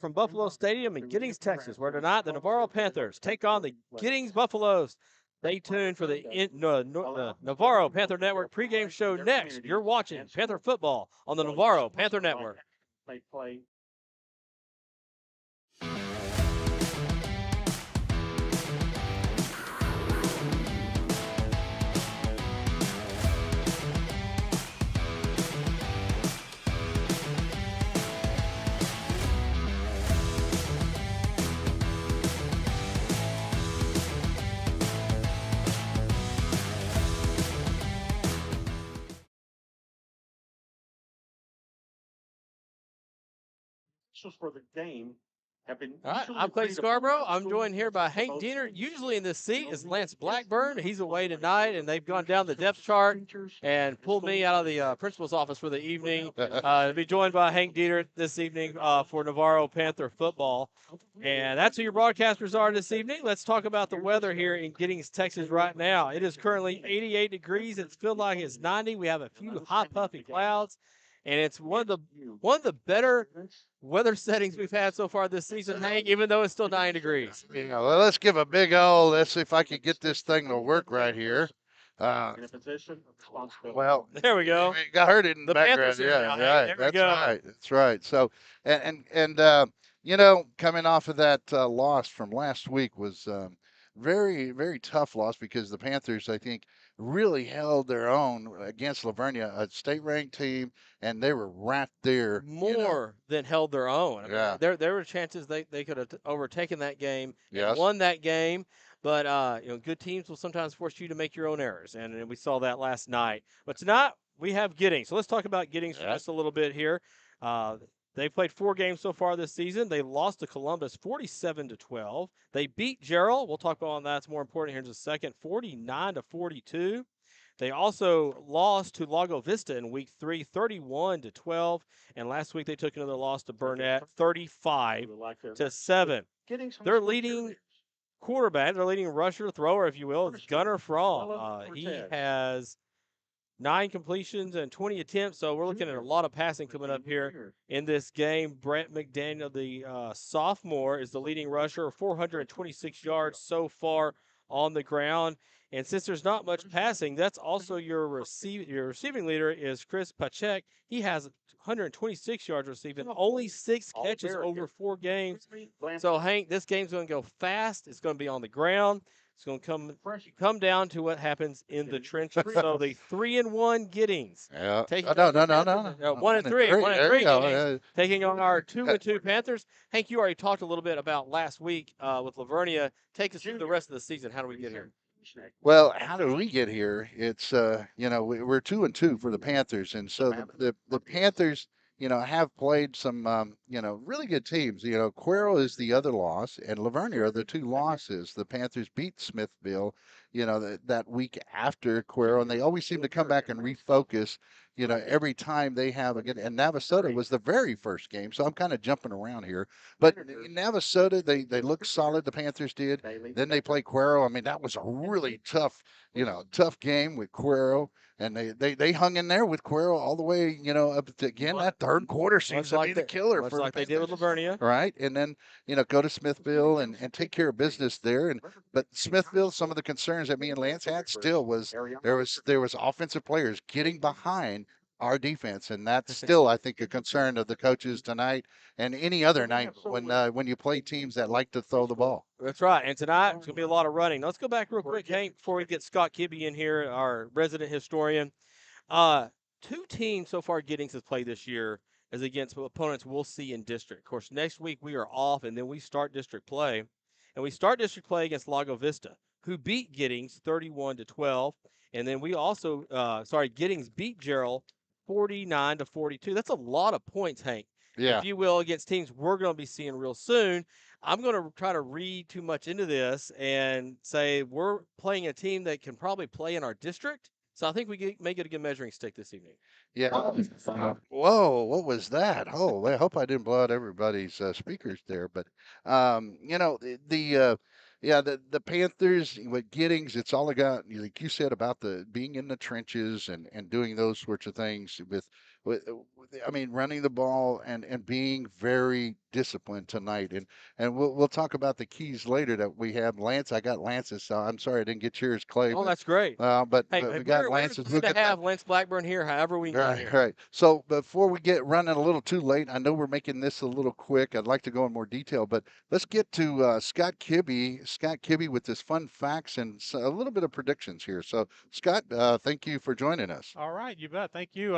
From Buffalo Stadium in Giddings, Texas, where tonight the Navarro Panthers take on the Giddings Buffaloes. Stay tuned for the Navarro Panther Network pregame show next. You're watching Panther football on the Navarro Panther Network. For the game have been. All right, I'm Clay Scarborough. I'm joined here by Hank Diener. Usually in this seat is Lance Blackburn. He's away tonight, and they've gone down the depth chart and pulled me out of the principal's office for the evening. To be joined by Hank Diener this evening for Navarro Panther football. And that's who your broadcasters are this evening. Let's talk about the weather here in Giddings, Texas right now. It is currently 88 degrees. It feels like it's 90. We have a few hot, puffy clouds. And it's one of the better weather settings we've had so far this season, Hank, even though it's still 9 degrees. Yeah, well, let's give a big let's see if I can get this thing to work right here. Well, there we go. We got heard in the background. Yeah, right. That's right. That's right. So, coming off of that loss from last week was very, very tough loss because the Panthers, I think, really held their own against Lavernia, a state-ranked team, and they were right there. More than held their own. I mean, there were chances they could have overtaken that game and won that game. But, good teams will sometimes force you to make your own errors, and we saw that last night. But tonight we have Giddings. So let's talk about Giddings for just a little bit here. They've played 4 games so far this season. They lost to Columbus 47-12. They beat Gerald. We'll talk about that. It's more important here in just a second. 49-42. They also lost to Lago Vista in week 3, 31-12. And last week they took another loss to Burnett, 35-7. Their leading quarterback, their leading rusher, thrower, if you will, is Gunnar Fromm. He has 9 completions and 20 attempts, so we're looking at a lot of passing coming up here in this game. Brett McDaniel, the sophomore, is the leading rusher, 426 yards so far on the ground. And since there's not much passing, that's also your receiving leader is Chris Pachek. He has 126 yards receiving, only 6 catches over 4 games. So, Hank, this game's going to go fast. It's going to be on the ground. It's going to come down to what happens in the trenches. So the 3-1 Giddings. Yeah. No. 1-3. Taking on our 2-2 Panthers. Hank, you already talked a little bit about last week with Lavernia. Take us through the rest of the season. How do we get here? Well, how did we get here? It's we're 2-2 for the Panthers, and so the Panthers, have played some really good teams. Cuero is the other loss, and Lavernia are the 2 losses. The Panthers beat Smithville, that week after Cuero, and they always seem to come back and refocus. Every time they have again, and Navasota was the very first game, so I'm kind of jumping around here. But in Navasota, they looked solid. The Panthers did. Then they play Cuero. I mean, that was a really tough game with Cuero, and they hung in there with Cuero all the way, up to, again, that third quarter seems to be the killer much for like they did with Lavernia, right? And then go to Smithville and take care of business there. But Smithville, some of the concerns that me and Lance had still was there was offensive players getting behind our defense, and that's still, I think, a concern of the coaches tonight and any other night when you play teams that like to throw the ball. That's right. And tonight it's going to be a lot of running. Now, let's go back real quick, Hank, before we get Scott Kibbe in here, our resident historian. 2 teams so far Giddings has played this year is against opponents we'll see in district. Of course, next week we are off, and then we start district play. And we start district play against Lago Vista, who beat Giddings 31-12. And then we also, Giddings beat Gerald 49-42. That's a lot of points, Hank. Yeah. If you will, against teams we're going to be seeing real soon. I'm going to try to read too much into this and say we're playing a team that can probably play in our district. So I think we may get a good measuring stick this evening. Yeah. Whoa, what was that? Oh, I hope I didn't blow out everybody's speakers there. But, yeah, the Panthers with Giddings, it's all about, like you said, about the being in the trenches and doing those sorts of things I mean, running the ball and being very disciplined tonight. And we'll talk about the keys later that we have. Lance, I got Lance's. So I'm sorry I didn't get yours, Clay. Oh, that's great. But Hey, we got we're Lance's. glad to have Lance Blackburn here, however we can get here. Right. So before we get running a little too late, I know we're making this a little quick. I'd like to go in more detail, but let's get to Scott Kibbe. Scott Kibbe with this fun facts and a little bit of predictions here. So Scott, thank you for joining us. All right, you bet. Thank you.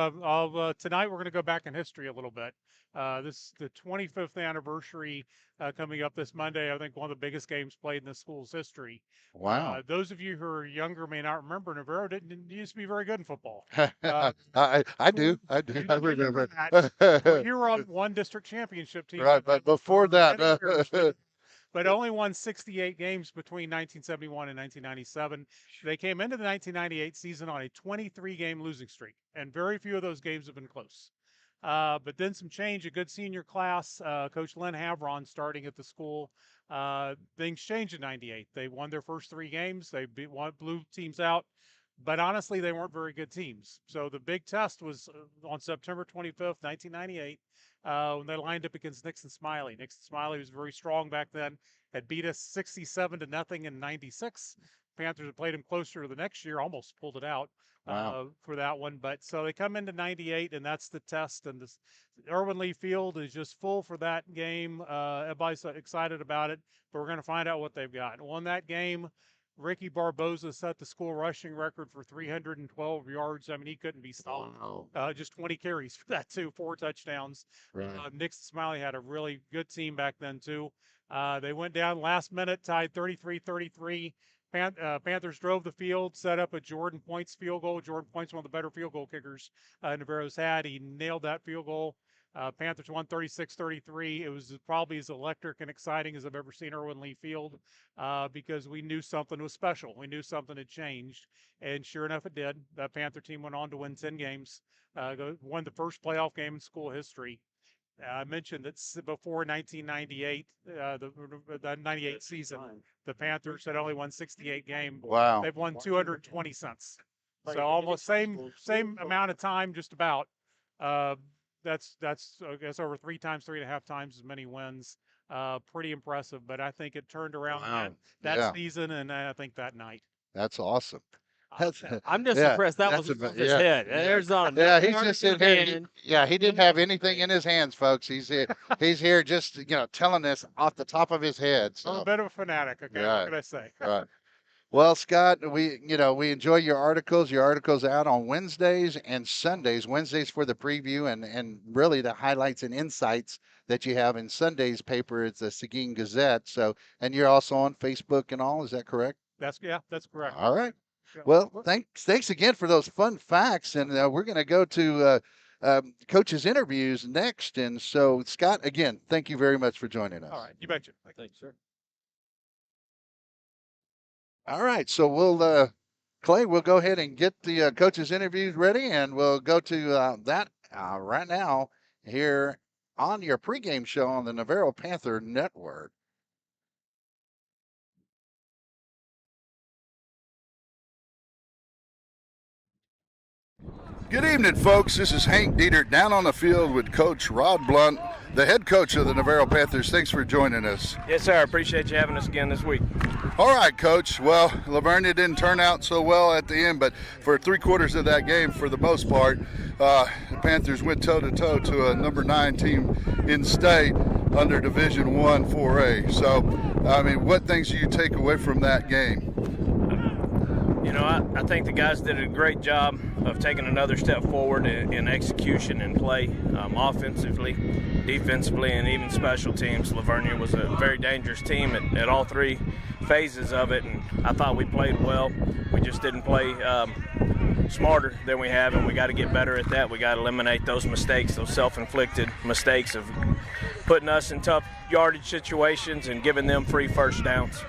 Tonight we're going to go back in history a little bit. This is the 25th anniversary coming up this Monday. I think one of the biggest games played in the school's history. Wow. Those of you who are younger may not remember Navarro didn't used to be very good in football. I do. I remember. Well, you were on one district championship team. Right, but before that, but only won 68 games between 1971 and 1997. They came into the 1998 season on a 23-game losing streak, and very few of those games have been close. But then some change, a good senior class, Coach Len Havron starting at the school. Things changed in 98. They won their first 3 games. They blew teams out. But honestly, they weren't very good teams. So the big test was on September 25th, 1998, when they lined up against Nixon Smiley. Nixon Smiley was very strong back then, had beat us 67-0 in 96. Panthers had played them closer the next year, almost pulled it out. Wow. For that one. But so they come into 98, and that's the test. And this Irwin Lee Field is just full for that game. Everybody's excited about it, but we're going to find out what they've got. Won that game. Ricky Barboza set the school rushing record for 312 yards. I mean, he couldn't be stopped. Wow. Just 20 carries for that, too, 4 touchdowns. Right. Nixon Smiley had a really good team back then, too. They went down last minute, tied 33-33. Panthers drove the field, set up a Jordan Points field goal. Jordan Points, one of the better field goal kickers Navarro's had. He nailed that field goal. Panthers won 36-33. It was probably as electric and exciting as I've ever seen Irwin Lee Field because we knew something was special. We knew something had changed. And sure enough, it did. The Panther team went on to win 10 games, won the first playoff game in school history. I mentioned that before 1998, the 98 season, the Panthers had only won 68 games. Wow. They've won 220 since. So almost same amount of time, just about. That's I guess over 3.5 times as many wins. Pretty impressive, but I think it turned around that season, and I think that night. That's awesome. I'm just impressed that was his head. There's not he's just in here. He didn't have anything in his hands, folks. He's here. He's here just telling us off the top of his head. So. I'm a bit of a fanatic. Okay, what can I say? Right. Well, Scott, we enjoy your articles. Your articles out on Wednesdays and Sundays. Wednesdays for the preview and really the highlights and insights that you have in Sunday's paper. It's the Seguin Gazette. So, and you're also on Facebook and all. Is that correct? That's correct. All right. Well, thanks again for those fun facts, and we're going to go to coaches' interviews next. And so, Scott, again, thank you very much for joining us. All right, you betcha. Thanks, sir. All right, so Clay, we'll go ahead and get the coaches' interviews ready, and we'll go to that right now here on your pregame show on the Navarro Panther Network. Good evening, folks. This is Hank Dieter down on the field with Coach Rod Blunt, the head coach of the Navarro Panthers. Thanks for joining us. Yes, sir. Appreciate you having us again this week. All right, Coach. Well, Lavernia didn't turn out so well at the end, but for 3/4 of that game, for the most part, the Panthers went toe-to-toe to a number 9 team in state under Division I 4A. So, I mean, what things do you take away from that game? I think the guys did a great job of taking another step forward in execution and play, offensively, defensively, and even special teams. Lavernia was a very dangerous team at all 3 phases of it, and I thought we played well. We just didn't play smarter than we have, and we got to get better at that. We got to eliminate those mistakes, those self-inflicted mistakes of putting us in tough yardage situations and giving them free first downs.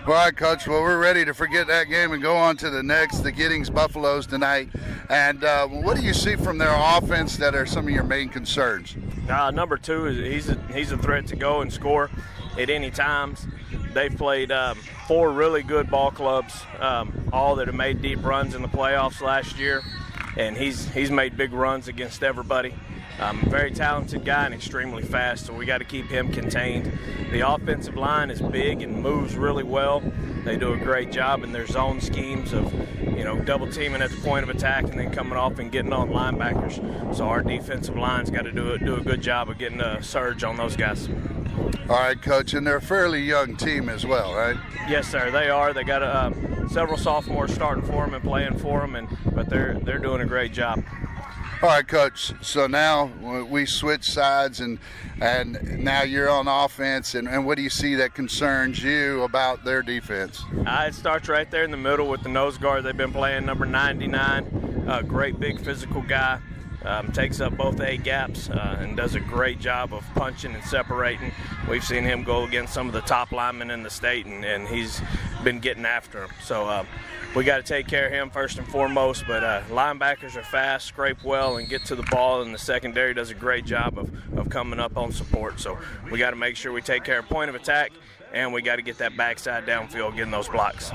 All right, Coach. Well, we're ready to forget that game and go on to the next, the Giddings Buffaloes tonight. And what do you see from their offense that are some of your main concerns? Number 2 is he's a threat to go and score at any times. they've played 4 really good ball clubs, all that have made deep runs in the playoffs last year, and he's made big runs against everybody. Very talented guy and extremely fast, so we got to keep him contained. The offensive line is big and moves really well. They do a great job in their zone schemes of, double teaming at the point of attack and then coming off and getting on linebackers. So our defensive line's got to do a good job of getting a surge on those guys. All right, Coach, and they're a fairly young team as well, right? Yes, sir. They are. They got several sophomores starting for them and playing for them, but they're doing a great job. All right, Coach. So now we switch sides, and now you're on offense. And what do you see that concerns you about their defense? It starts right there in the middle with the nose guard they've been playing, number 99. Great big physical guy. Takes up both A gaps and does a great job of punching and separating. We've seen him go against some of the top linemen in the state, and he's been getting after him. So we got to take care of him first and foremost. But linebackers are fast, scrape well, and get to the ball, and the secondary does a great job of coming up on support. So we got to make sure we take care of point of attack, and we got to get that backside downfield, getting those blocks.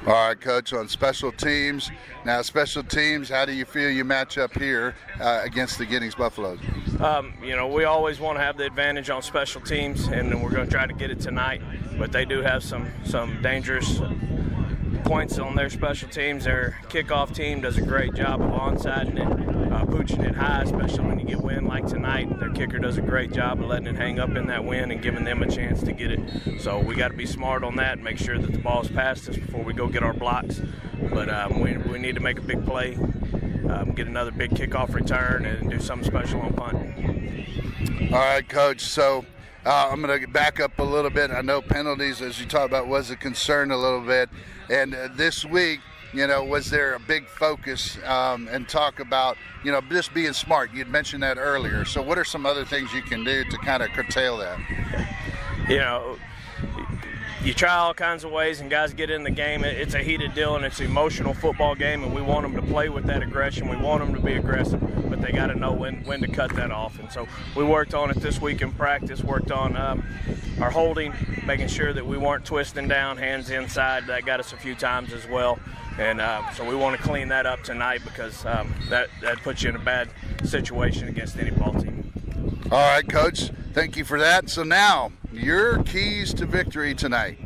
All right, Coach, on special teams. Now, special teams, how do you feel you match up here against the Giddings Buffaloes? We always want to have the advantage on special teams, and we're going to try to get it tonight. But they do have some dangerous points on their special teams. Their kickoff team does a great job of onsiding it, pooching it high, especially when you get wind like tonight. Their kicker does a great job of letting it hang up in that wind and giving them a chance to get it. So we got to be smart on that and make sure that the ball's past us before we go get our blocks. But we need to make a big play, get another big kickoff return, and do something special on punt. All right, Coach. So I'm going to back up a little bit. I know penalties, as you talked about, was a concern a little bit. And this week, was there a big focus and talk about, just being smart? You'd mentioned that earlier. So what are some other things you can do to kind of curtail that? You try all kinds of ways, and guys get in the game. It's a heated deal, and it's an emotional football game, and we want them to play with that aggression. We want them to be aggressive, but they got to know when to cut that off. And so we worked on it this week in practice, worked on our holding, making sure that we weren't twisting down, hands inside. That got us a few times as well. And so we want to clean that up tonight because that puts you in a bad situation against any ball team. All right, Coach. Thank you for that. So now, your keys to victory tonight.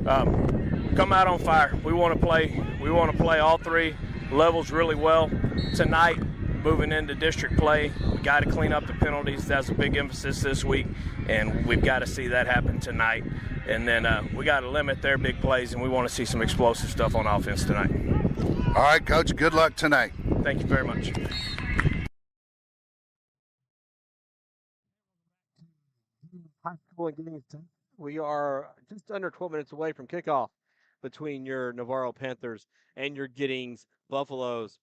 Come out on fire. We want to play. We want to play all 3 levels really well tonight. Moving into district play, we got to clean up the penalties. That's a big emphasis this week, and we've got to see that happen tonight. And then we got to limit their big plays, and we want to see some explosive stuff on offense tonight. All right, Coach. Good luck tonight. Thank you very much. High school and Giddings. We are just under 12 minutes away from kickoff between your Navarro Panthers and your Giddings Buffaloes.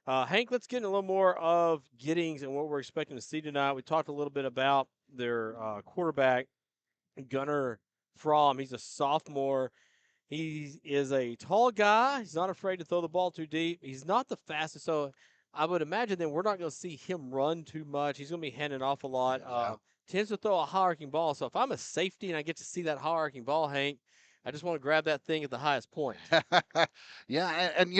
Hank, let's get in a little more of Giddings and what we're expecting to see tonight. We talked a little bit about their quarterback, Gunnar Fromm. He's a sophomore. He is a tall guy. He's not afraid to throw the ball too deep. He's not the fastest, so I would imagine that we're not going to see him run too much. He's going to be handing off a lot. Tends to throw a high-arcing ball. So if I'm a safety and I get to see that high-arcing ball, Hank, I just want to grab that thing at the highest point. Yeah, and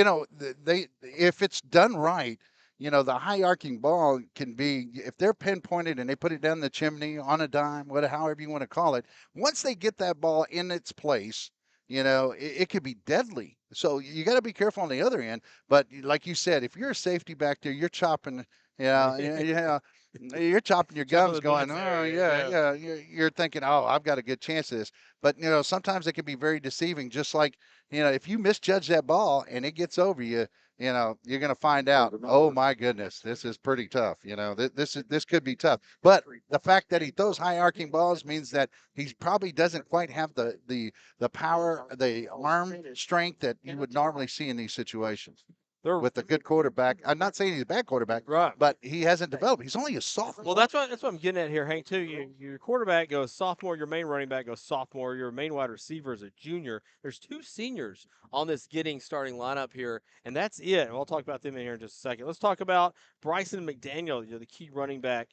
they if it's done right, the high arcing ball can be, if they're pinpointed and they put it down the chimney on a dime, however you want to call it. Once they get that ball in its place, it could be deadly. So you got to be careful on the other end. But like you said, if you're a safety back there, you're chopping, you're chopping your gums going, oh, yeah. You're thinking, oh, I've got a good chance of this. But, sometimes it can be very deceiving. Just like, if you misjudge that ball and it gets over you, you're going to find out, oh, my goodness, this is pretty tough. This could be tough. But the fact that he throws high arcing balls means that he probably doesn't quite have the power, the arm strength that you would normally see in these situations. With a good quarterback. I'm not saying he's a bad quarterback, right? But he hasn't developed. He's only a sophomore. Well, that's what I'm getting at here, Hank, too. Your quarterback goes sophomore, your main running back goes sophomore, your main wide receiver is a junior. There's 2 seniors on this Giddings starting lineup here, and that's it. And we'll talk about them in here in just a second. Let's talk about Bryson McDaniel, the key running back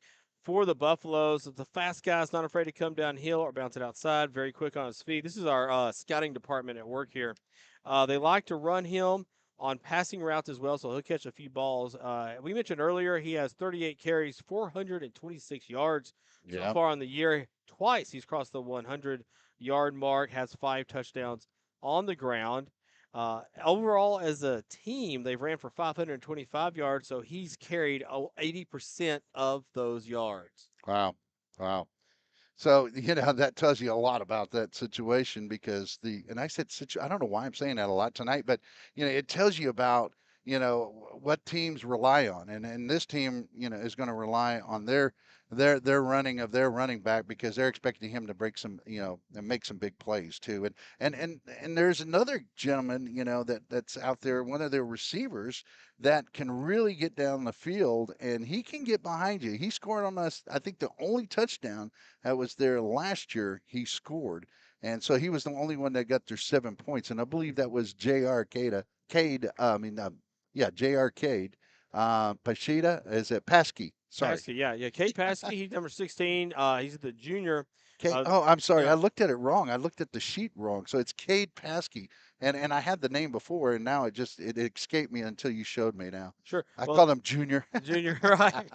for the Buffaloes. The fast guy's not afraid to come downhill or bounce it outside. Very quick on his feet. This is our scouting department at work here. They like to run him on passing routes as well, so he'll catch a few balls. We mentioned earlier he has 38 carries, 426 yards so far on the year. Twice he's crossed the 100-yard mark, has 5 touchdowns on the ground. Overall, as a team, they've ran for 525 yards, so he's carried 80% of those yards. Wow. Wow. So, that tells you a lot about that situation because and I said, I don't know why I'm saying that a lot tonight, but, it tells you about, what teams rely on. And this team, is going to rely on their running of their running back because they're expecting him to break some, and make some big plays too. And there's another gentleman, that's out there, one of their receivers that can really get down the field and he can get behind you. He scored on us, I think the only touchdown that was there last year, he scored. And so he was the only one that got their 7 points. And I believe that was J.R. Cade. J.R. Cade. Pashida, is it Paskey? Sorry. Paskey, yeah. Cade Paskey, he's number 16. He's the junior. I'm sorry. Yeah. I looked at it wrong. I looked at the sheet wrong. So it's Cade Paskey. And I had the name before, and now it escaped me until you showed me now. Sure. I call him Junior. Junior, right.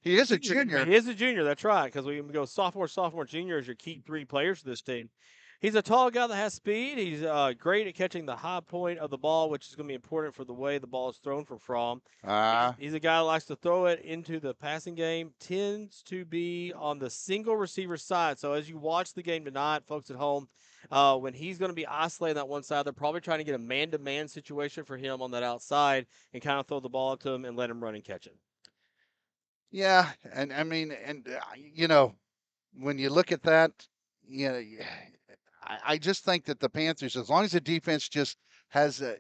He is a junior. He is a junior, that's right, because we go sophomore, junior as your key 3 players for this team. He's a tall guy that has speed. He's great at catching the high point of the ball, which is going to be important for the way the ball is thrown from Fromm. He's a guy who likes to throw it into the passing game, tends to be on the single receiver side. So as you watch the game tonight, folks at home, when he's going to be isolating that one side, they're probably trying to get a man-to-man situation for him on that outside and kind of throw the ball to him and let him run and catch it. Yeah, and I mean, when you look at that, I just think that the Panthers, as long as the defense just has a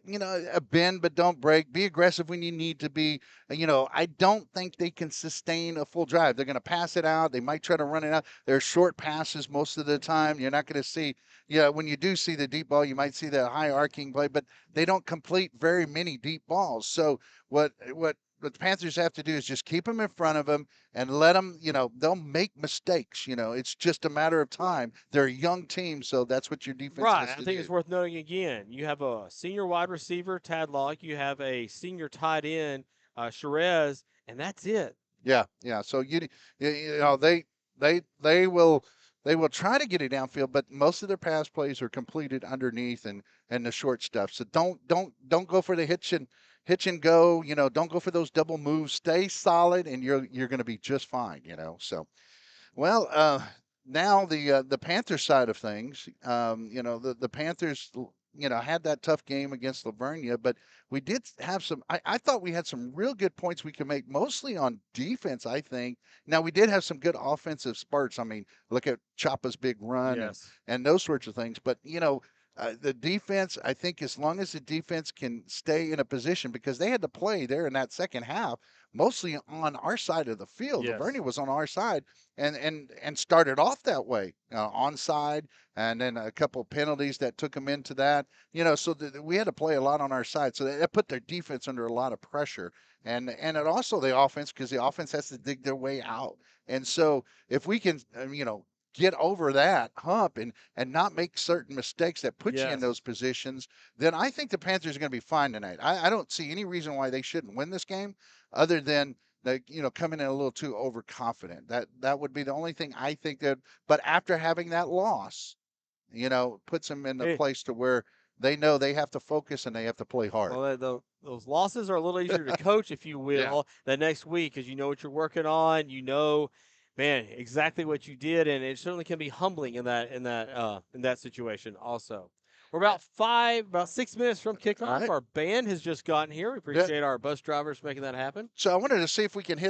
bend but don't break, be aggressive when you need to be. I don't think they can sustain a full drive. They're going to pass it out. They might try to run it out. They're short passes most of the time. You're not going to see. When you do see the deep ball, you might see the high arcing play, but they don't complete very many deep balls. So what the Panthers have to do is just keep them in front of them and let them, they'll make mistakes. It's just a matter of time. They're a young team, so that's what your defense has to do. I think it's worth noting again. You have a senior wide receiver, Tadlock. You have a senior tight end, Sherez, and that's it. Yeah. So they will try to get it downfield, but most of their pass plays are completed underneath and the short stuff. So don't go for the hitch and go. Don't go for those double moves. Stay solid, and you're going to be just fine. So, well, now the Panthers side of things. The Panthers. Had that tough game against Lavernia, but we did have some. I thought we had some real good points we could make, mostly on defense. I think. Now we did have some good offensive spurts. I mean, look at Choppa's big run and those sorts of things. But the defense, I think, as long as the defense can stay in a position, because they had to play there in that second half, mostly on our side of the field. Yes. Lavernia was on our side and started off that way, onside, and then a couple of penalties that took them into that. So we had to play a lot on our side. So that put their defense under a lot of pressure. And it also the offense, because the offense has to dig their way out. And so if we can, get over that hump and not make certain mistakes that put you in those positions, then I think the Panthers are going to be fine tonight. I don't see any reason why they shouldn't win this game, other than coming in a little too overconfident. That would be the only thing I think that. But after having that loss, puts them in a place to where they know they have to focus and they have to play hard. Well, those losses are a little easier to coach, if you will, the next week, because you know what you're working on. Man, exactly what you did, and it certainly can be humbling in that situation. Also, we're about 6 minutes from kickoff. Right. Our band has just gotten here. We appreciate our bus drivers making that happen. So I wanted to see if we can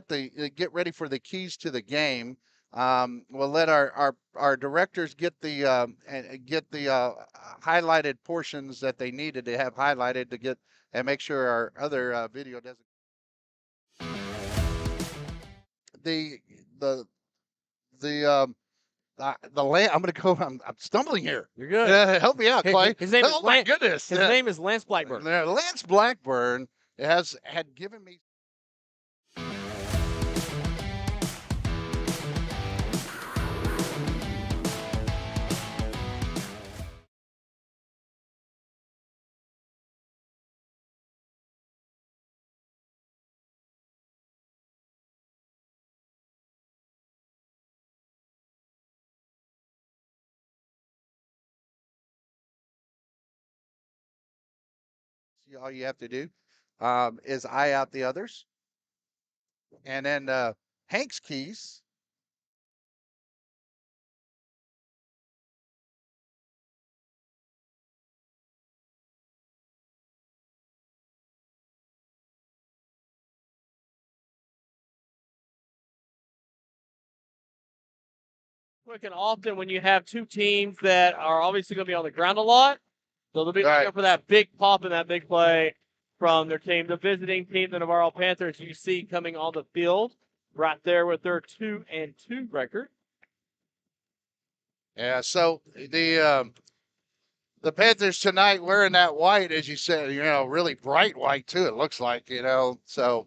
get ready for the keys to the game. We'll let our directors get the highlighted portions that they needed to have highlighted to get and make sure our other video doesn't. I'm going to go. I'm stumbling here. You're good. Help me out, Clay. His name is my goodness. His name is Lance Blackburn. Lance Blackburn had given me. All you have to do is eye out the others. And then Hank's keys. Quick, often when you have two teams that are obviously going to be on the ground a lot, so they'll be looking for that big pop and that big play from their team. The visiting team, the Navarro Panthers, you see coming on the field right there with their 2-2 record. Yeah, so the Panthers tonight wearing that white, as you said, really bright white too, it looks like, so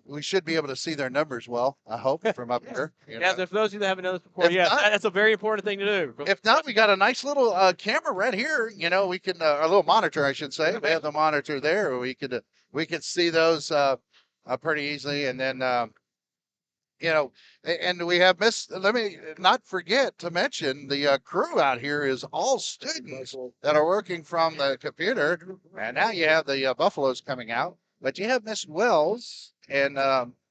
we should be able to see their numbers well, I hope, from up here. Yeah, for those of you that haven't noticed before, that's a very important thing to do. If not, we got a nice little camera right here. We can a little monitor, I should say. We have the monitor there. We could see those pretty easily, and then and we have let me not forget to mention the crew out here is all students that are working from the computer, and now you have the Buffaloes coming out, but you have Miss Wells, and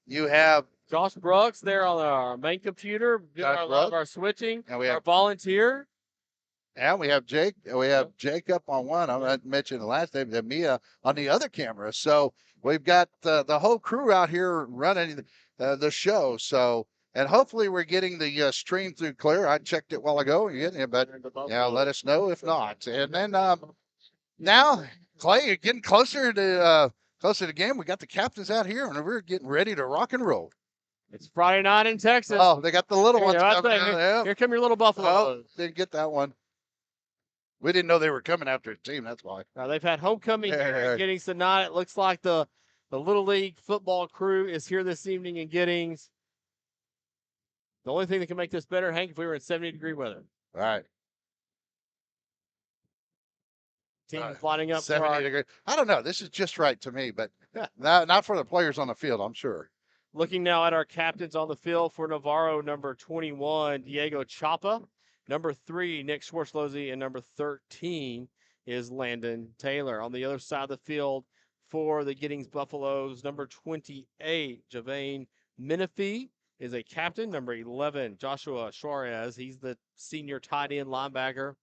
you have Josh Brooks there on our main computer, doing a lot of our switching, and we have our volunteer. And we have Jake. We have Jacob on one. I'm not mentioning the last name. And Mia on the other camera. So we've got the whole crew out here running the show. So and hopefully we're getting the stream through clear. I checked it a while ago, but let us know if not. And then now Clay, you're getting closer to the game. We got the captains out here, and we're getting ready to rock and roll. It's Friday night in Texas. Oh, they got the little ones coming out. Here come your little Buffalo. Oh, didn't get that one. We didn't know they were coming after a team. That's why. Now they've had homecoming here in Giddings tonight. It looks like the Little League football crew is here this evening in Giddings. The only thing that can make this better, Hank, if we were in 70-degree weather. All right. Teams lining up. 70 degrees. I don't know. This is just right to me, but not for the players on the field, I'm sure. Looking now at our captains on the field for Navarro, number 21, Diego Chapa. Number 3, Nick Schwartzlosey, and number 13 is Landon Taylor. On the other side of the field for the Giddings Buffaloes, number 28, Javane Menifee is a captain. Number 11, Joshua Suarez. He's the senior tight end linebacker.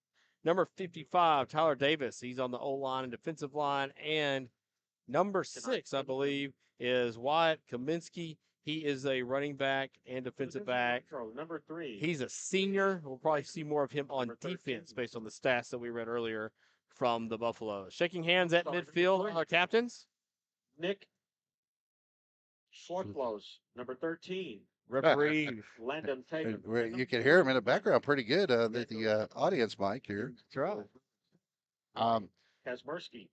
Number 55, Tyler Davis. He's on the O-line and defensive line. And number 6, I believe, is Wyatt Kaminsky. He is a running back and defensive back. Number 3. He's a senior. We'll probably see more of him on defense based on the stats that we read earlier from the Buffaloes. Shaking hands at midfield, our captains. Nick Schwartzlos, number 13. Referee Landon Taylor. You can hear him in the background pretty good. The audience mic here. That's right. Kazmersky,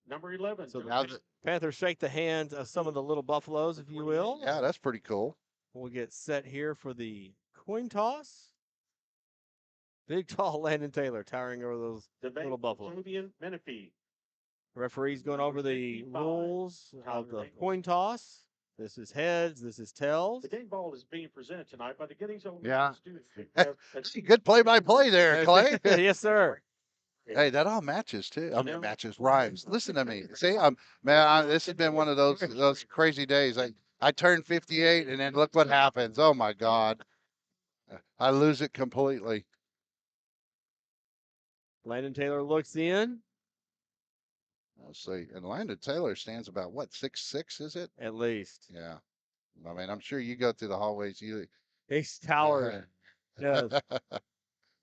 number 11. So now the Panthers shake the hands of some of the little Buffaloes, if you will. Yeah, that's pretty cool. We'll get set here for the coin toss. Big, tall Landon Taylor towering over those little Buffaloes. Menifee. Referee's going over the rules of the coin toss. This is heads. This is tails. The game ball is being presented tonight by the Giddings students. Good play-by-play there, Clay. Yes, sir. Hey, that all matches too. I mean, matches, rhymes. Listen to me. See, this has been one of those crazy days. I turned 58, and then look what happens. Oh my God, I lose it completely. Landon Taylor looks in. Let's see. And Landon Taylor stands about what, 6'6", is it? At least. Yeah. I mean, I'm sure you go through the hallways. He's towering. Yes.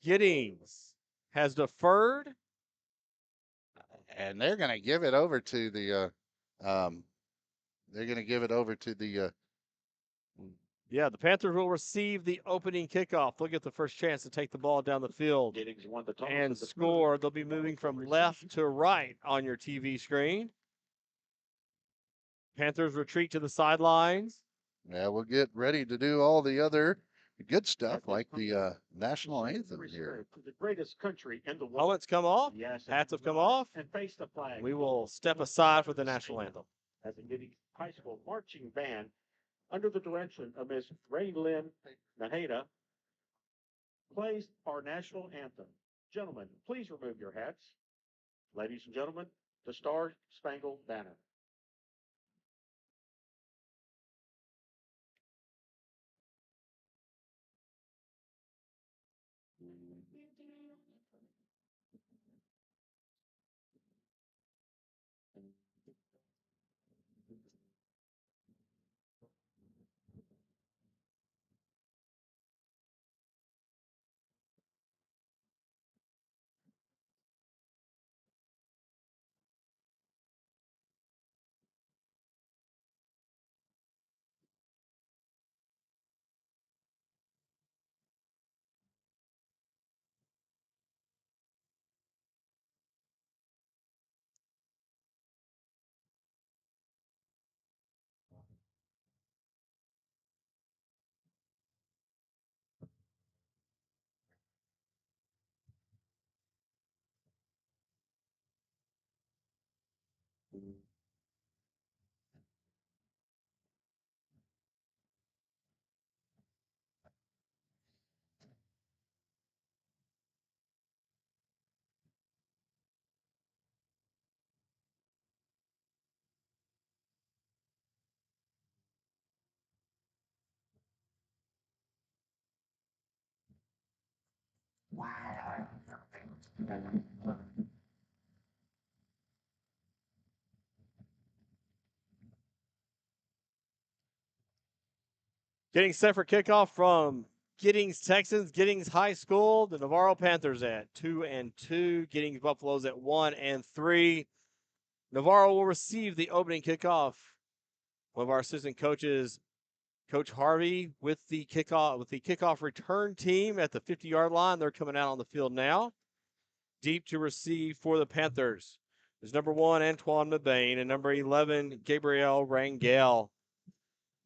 Giddings has deferred. And they're going to give it over to the Yeah, the Panthers will receive the opening kickoff. They'll get the first chance to take the ball down the field and score. They'll be moving from left to right on your TV screen. Panthers retreat to the sidelines. Yeah, we'll get ready to do all the other good stuff like the national anthem here. The greatest country in the world. Helmets come off. Hats have come off. And face the flag. We will step aside for the national anthem. As the Giddings High School marching band, under the direction of Ms. Raylyn Naheda, plays our national anthem. Gentlemen, please remove your hats. Ladies and gentlemen, the Star Spangled Banner. Getting set for kickoff from Giddings, Texans, Giddings High School. The Navarro Panthers at 2-2. Giddings Buffaloes at 1-3. Navarro will receive the opening kickoff. One of our assistant coaches, Coach Harvey, with the kickoff return team at the 50-yard line. They're coming out on the field now. Deep to receive for the Panthers is number 1, Antoine Mabane, and number 11, Gabriel Rangel.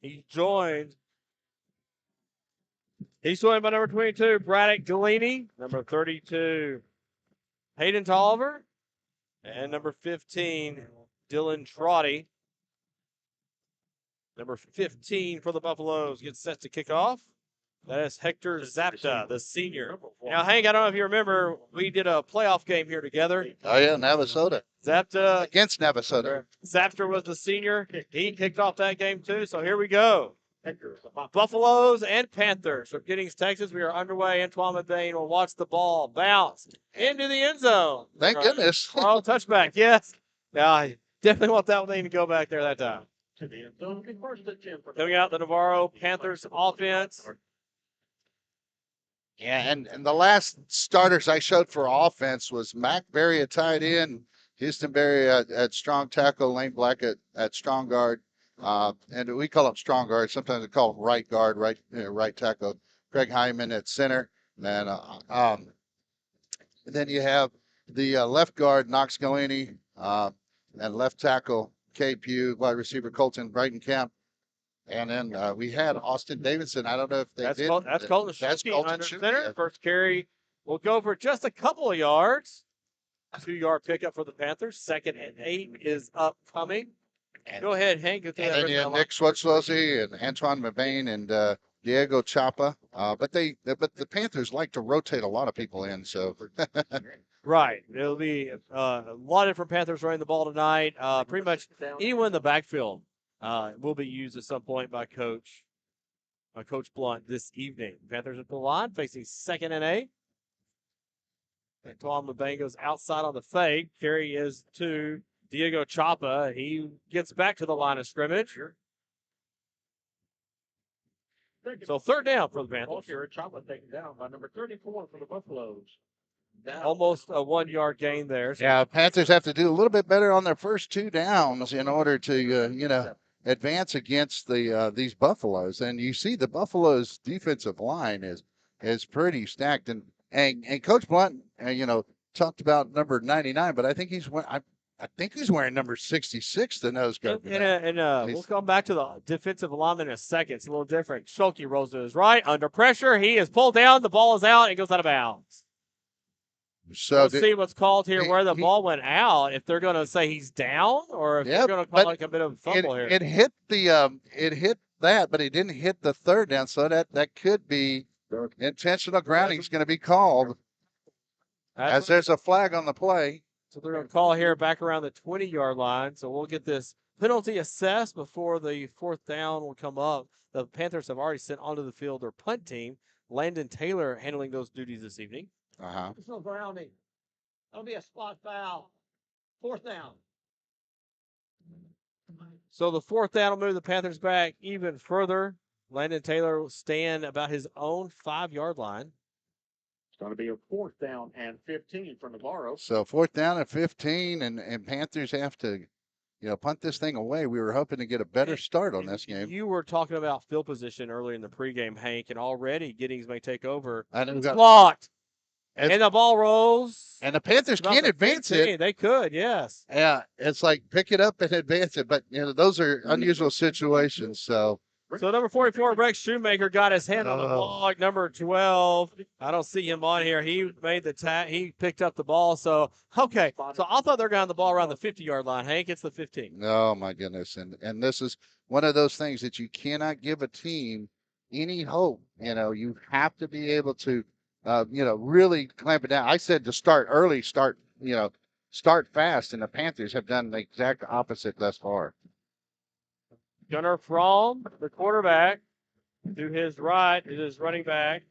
He's joined by number 22, Braddock Delaney, number 32, Hayden Tolliver, and number 15, Dylan Trotty. Number 15 for the Buffaloes gets set to kick off. That is Hector Zapta, the senior. Now, Hank, I don't know if you remember, we did a playoff game here together. Oh, yeah, Navasota. Zapta. Against Navasota. Zapta was the senior. He kicked off that game, too. So here we go. Buffaloes and Panthers from Giddings, Texas. We are underway. Antoine Mabane will watch the ball bounce into the end zone. Thank goodness. Oh, touchback, yes. Yeah, I definitely want that thing to go back there that time. To the end zone, first and 10 for Coming out the Navarro Panthers offense. Yeah, and the last starters I showed for offense was Mac Berry at tight end, Houston Berry at strong tackle, Lane Black at strong guard, and we call him strong guard. Sometimes we call him right guard, right tackle. Craig Hyman at center, and then you have the left guard Knox Galini, and left tackle K. Pugh, wide receiver Colton Breitenkamp. And then we had Austin Davidson. I don't know if That's did. Colton That's Schulte Colton under Schulte, center. yeah. First carry will go for just a couple of yards. 2-yard pickup for the Panthers. 2nd and 8 is upcoming. Go ahead, Hank. Go through And that then you have personnel Nick Swartzlosey and Antoine Mabane and Diego Chapa. But the Panthers like to rotate a lot of people in. So Right. It'll be a lot of different Panthers running the ball tonight. Pretty much anyone in the backfield will be used at some point by Coach Blunt this evening. Panthers at the line facing 2nd and 8. Antoine Mabane goes outside on the fake. Carry is to Diego Chapa. He gets back to the line of scrimmage. So 3rd down for the Panthers. Here, Chapa taken down by number 34 for the Buffaloes. Almost a 1-yard gain there. So yeah, Panthers have to do a little bit better on their first 2 downs in order to advance against these Buffaloes. And you see the Buffaloes defensive line is pretty stacked. And Coach Blunt, talked about number 99, but I think he's wearing number 66, the nose guard. We'll come back to the defensive alignment in a second. It's a little different. Schulte rolls to his right. Under pressure, he is pulled down. The ball is out. It goes out of bounds. So We'll see what's called here, where the ball went out. If they're going to say he's down, or if they're going to call like a bit of a fumble here. It hit it hit that, but it didn't hit the 3rd down. So that could be intentional grounding is going to be called as there's a flag on the play. So they're going to call here back around the 20-yard line. So we'll get this penalty assessed before the 4th down will come up. The Panthers have already sent onto the field their punt team. Landon Taylor handling those duties this evening. Uh-huh. There's no grounding. That'll be a spot foul. 4th down. So the 4th down will move the Panthers back even further. Landon Taylor will stand about his own 5-yard line. It's going to be a 4th down and 15 for Navarro. So 4th down and 15, and Panthers have to, punt this thing away. We were hoping to get a better start on this game. You were talking about field position earlier in the pregame, Hank, and already Giddings may take over. And it's blocked. And the ball rolls. And the Panthers can't advance it. They could, yes. Yeah, it's like pick it up and advance it. But, those are unusual situations. So number 44, Rex Shoemaker, got his hand on the block. Number 12, I don't see him on here. He made the he picked up the ball. So, okay. So I thought they were getting the ball around the 50-yard line. Hank, it's the 15. Oh, my goodness. And this is one of those things that you cannot give a team any hope. You have to be able to, really clamp it down. I said to start early, start fast, and the Panthers have done the exact opposite thus far. Gunnar Fromm, the quarterback, to his right is his running back.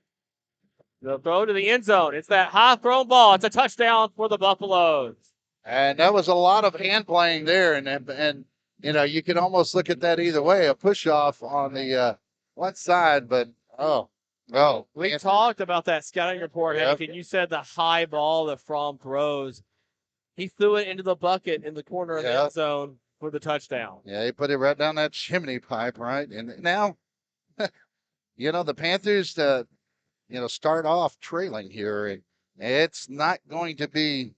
The throw to the end zone. It's that high thrown ball. It's a touchdown for the Buffaloes. And that was a lot of hand playing there, and you can almost look at that either way, a push off on the one side, but we talked about that scouting report, Hank, and you said the high ball that Fromm throws. He threw it into the bucket in the corner of the end zone for the touchdown. Yeah, he put it right down that chimney pipe, right? And now, the Panthers, start off trailing here, and it's not going to be.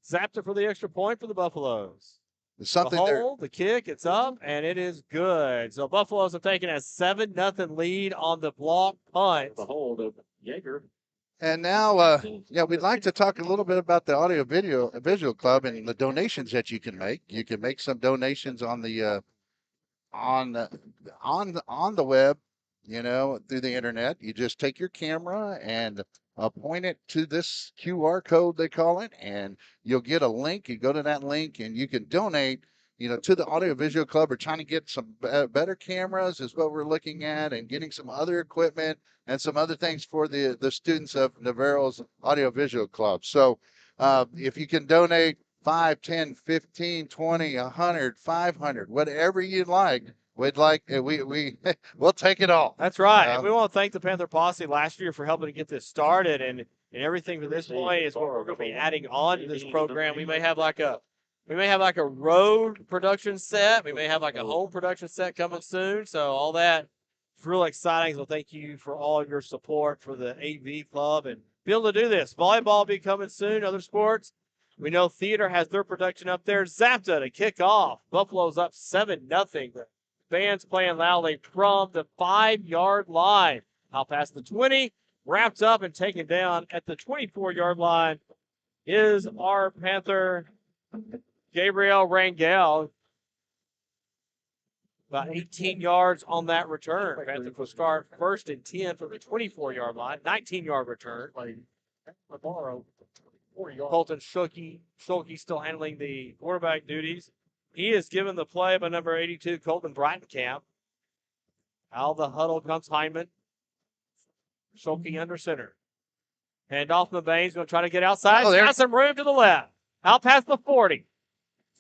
Zapped it for the extra point for the Buffaloes. Something the hold, the kick, it's up, and it is good. So Buffaloes have taken a 7-0 lead on the block punt. The hold of Yeager. And now, we'd like to talk a little bit about the audio visual club and the donations that you can make. You can make some donations on the on the web, through the internet. You just take your camera and point it to this QR code, they call it, and you'll get a link. You go to that link and you can donate, to the Audiovisual Club. We're trying to get some better cameras is what we're looking at, and getting some other equipment and some other things for the students of Navarro's Audiovisual Club. So if you can donate 5, 10, 15, 20, 100, 500, whatever you'd like, we'll take it all. That's right. And we want to thank the Panther Posse last year for helping to get this started, and everything from this point is what we're going to be adding on to this program. We may have like a road production set. We may have like a home production set coming soon. So all that is real exciting. So thank you for all your support for the AV club and be able to do this. Volleyball will be coming soon. Other sports. We know theater has their production up there. Zapta to kick off. Buffalo's up 7-0. The band's playing loudly from the 5-yard line. Out past the 20, wrapped up and taken down at the 24-yard line is our Panther Gabriel Rangel. About 18 yards on that return. Panthers will start 1st and 10 from the 24-yard line. 19-yard return. Colton Schulke still handling the quarterback duties. He is given the play by number 82, Colton Breitenkamp. Out of the huddle comes Hyman. Schulke under center. Hand off the Baines. Going to try to get outside. Got some room to the left. Out past the 40.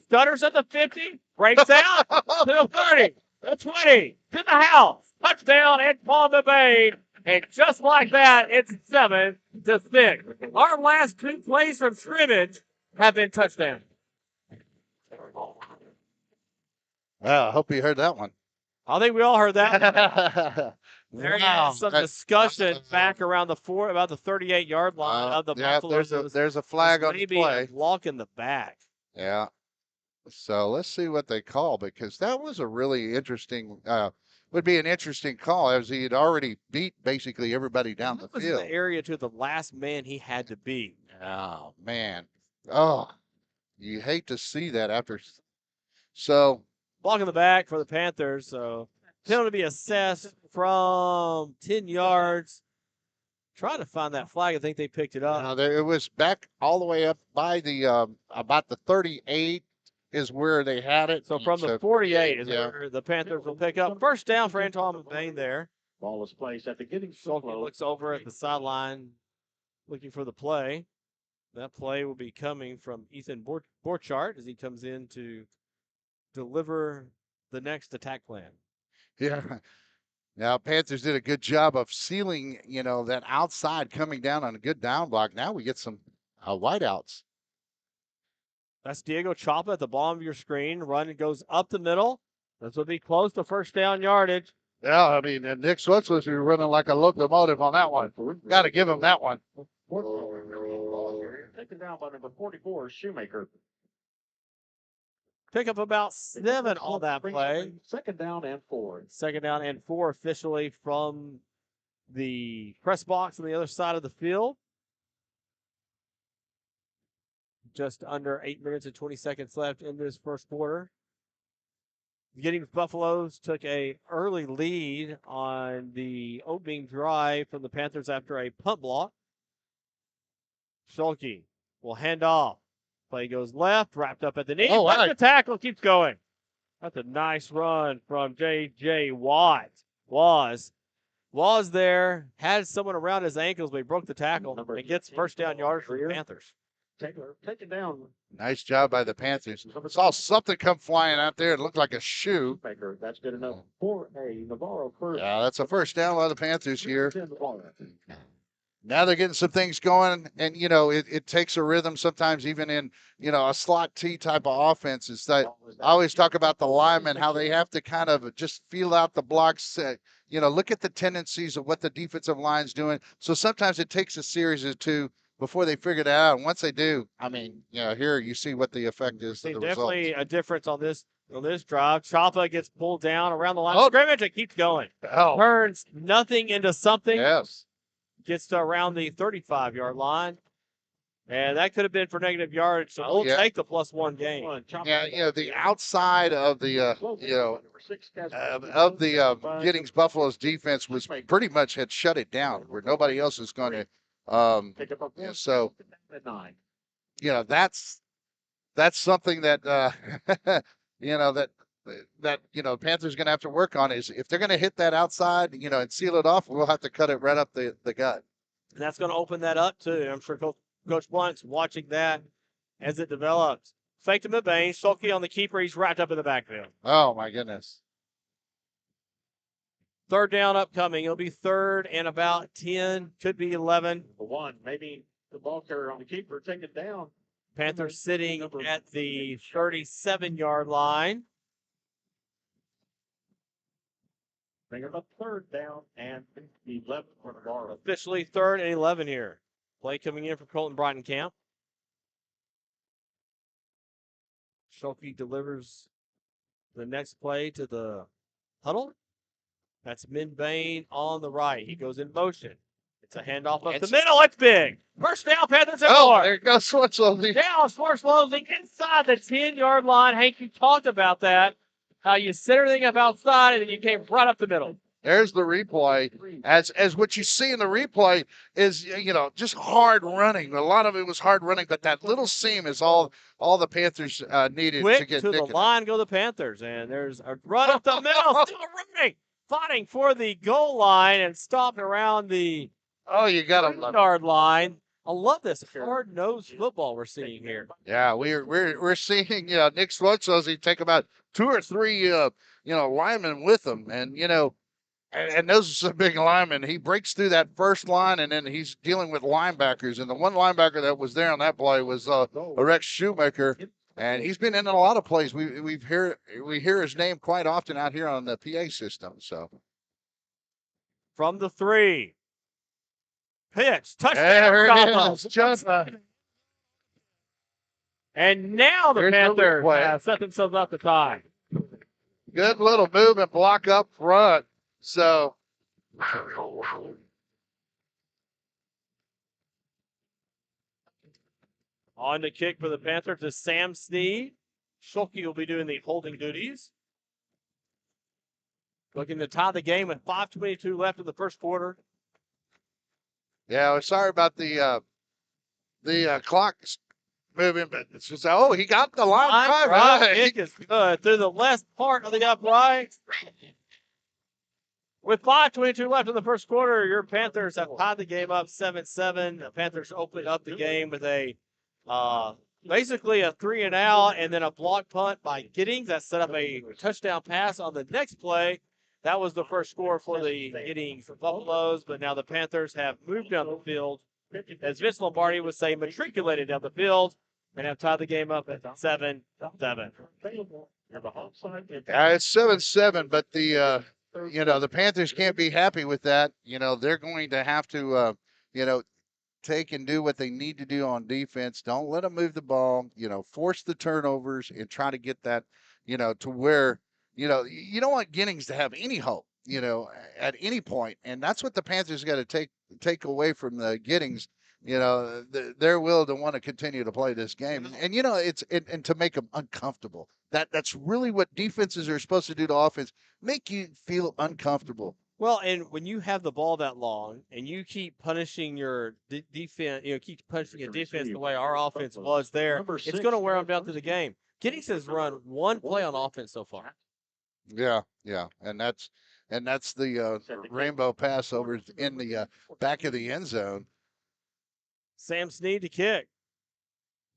Stutters at the 50. Breaks out to the 30. The 20. To the house. Touchdown, Antoine Bain. And just like that, it's 7-6. Our last 2 plays from scrimmage have been touchdowns. Well, I hope you heard that one. I think we all heard that. There you go. Some discussion back around about the 38-yard line of the Buffalo. There's a flag on the play. Maybe a block in the back. Yeah. So let's see what they call, because that was a really interesting, would be an interesting call, as he had already beat basically everybody down the field. Was the area to the last man he had to beat. Oh, man. Oh, you hate to see that after. So. Block in the back for the Panthers. So penalty to be assessed from 10 yards. Trying to find that flag. I think they picked it up. It was back all the way up by the about the 38 is where they had it. So from the 48 is yeah. where the Panthers will pick up. First down for Antoine McBain there. Ball is placed at the Giddings. Schulte looks over at the sideline looking for the play. That play will be coming from Ethan Borchardt as he comes in to deliver the next attack plan. Yeah. Now, Panthers did a good job of sealing, that outside coming down on a good down block. Now we get some wideouts. That's Diego Chapa at the bottom of your screen. Run goes up the middle. This will be close to first down yardage. Yeah, I mean, and Nick Switz was running like a locomotive on that one. Got to give him that one. Taken down by number 44, Shoemaker. Pick up about 7 on that play. Second down and 4. Second down and 4 officially from the press box on the other side of the field. Just under 8 minutes and 20 seconds left in this first quarter. Giddings Buffaloes took a early lead on the opening drive from the Panthers after a punt block. Schulte will hand off. Play goes left, wrapped up at the knee. Oh, wow. The tackle keeps going. That's a nice run from J.J. Watt. Was there, had someone around his ankles, but he broke the tackle and gets first down yards for the Panthers. Taken down. Nice job by the Panthers. Saw something come flying out there. It looked like a shoe. That's good enough for a Navarro first. Yeah, that's a first down by the Panthers here. Now they're getting some things going, and, it takes a rhythm sometimes even in, a slot T type of offenses. That I always talk about the linemen, how they have to kind of just feel out the blocks, look at the tendencies of what the defensive line's doing. So sometimes it takes a series or two before they figure that out. And once they do, I mean, here you see what the effect is. To the definitely results. a difference on this drive. Chapa gets pulled down around the line of scrimmage and keeps going. Turns nothing into something. Yes. Gets to around the 35-yard line. And that could have been for negative yardage, so we'll take the +1 gain. Yeah, the outside of the, of the Giddings Buffalo's defense was pretty much had shut it down where nobody else is going to. So, that's something that, that Panthers going to have to work on is if they're going to hit that outside, and seal it off, we'll have to cut it right up the gut. And that's going to open that up too. I'm sure Coach Blunt's watching that as it develops. Fake to McBain. Schulte on the keeper. He's wrapped up in the backfield. Oh, my goodness. Third down upcoming. It'll be third and about 10. Could be 11. Maybe the ball carrier on the keeper take it down. Panthers sitting at the 37-yard line. Bring up third down and 11 for Navarro. Officially third and 11 here. Play coming in for Colton Brightenkamp. Schulte delivers the next play to the huddle. That's Minbain on the right. He goes in motion. It's a handoff up the middle. It's big. First down, Panthers at 4. There goes Swartzlozy. Down, Swartzlozy inside the 10-yard line. Hank, you talked about that. How you set everything up outside, and then you came right up the middle. There's the replay. As what you see in the replay is, just hard running. A lot of it was hard running, but that little seam is all the Panthers needed Quick to get to the line go the Panthers, and there's a run up the middle. Still running, fighting for the goal line and stopping around the you got 3-yard line. I love this hard-nosed football we're seeing here. Yeah, we're seeing Nick Swartzlozy take about 2 or 3 linemen with him, and and those are some big linemen. He breaks through that first line, and then he's dealing with linebackers. And the one linebacker that was there on that play was Rex Shoemaker, and he's been in a lot of plays. We hear his name quite often out here on the PA system. So from the 3. Pitch, touchdown. There it is. And now the Panthers have set themselves up to tie. Good little movement block up front. So on the kick for the Panthers is Sam Snead. Schulte will be doing the holding duties. Looking to tie the game with 5:22 left in the first quarter. Yeah, we're sorry about the clock moving, but it's just he got the line drive. Right kick is good through the left part of the upright. With 5:22 left in the first quarter, your Panthers have tied the game up 7-7. The Panthers opened up the game with a basically a 3-and-out and then a block punt by Giddings that set up a touchdown pass on the next play. That was the first score for the Giddings Buffaloes, but now the Panthers have moved down the field, as Vince Lombardi would say, matriculated down the field, and have tied the game up at 7-7. It's 7-7, but the Panthers can't be happy with that. They're going to have to, take and do what they need to do on defense. Don't let them move the ball, force the turnovers and try to get that, to where, you don't want Giddings to have any hope, at any point. And that's what the Panthers got to take away from the Giddings, their will to want to continue to play this game. And and to make them uncomfortable. That's really what defenses are supposed to do to offense, make you feel uncomfortable. Well, and when you have the ball that long and you keep punishing your defense, keep punishing a defense the way our offense was there, it's going to wear them down through the game. Giddings has run one play on offense so far. Yeah, and that's the rainbow pass over in the back of the end zone. Sam Snead to kick.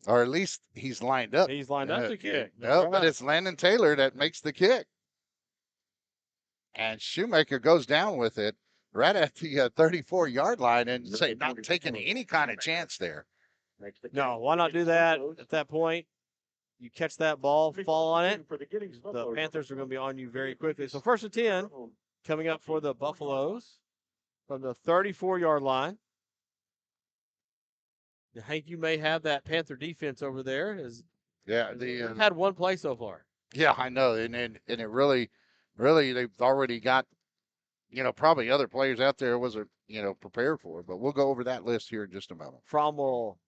Or at least he's lined up. He's lined up to kick. No, but it's Landon Taylor that makes the kick. And Shoemaker goes down with it right at the 34-yard line and not taking any kind of chance there. No, why not do that at that point? You catch that ball, fall on it. The Panthers are going to be on you very quickly. So 1st and 10 coming up for the Buffaloes from the 34-yard line. Hank, you may have that Panther defense over there. They've had one play so far. Yeah, I know, and it really they've already got probably other players out there wasn't prepared for it. But we'll go over that list here in just a moment. Fromm will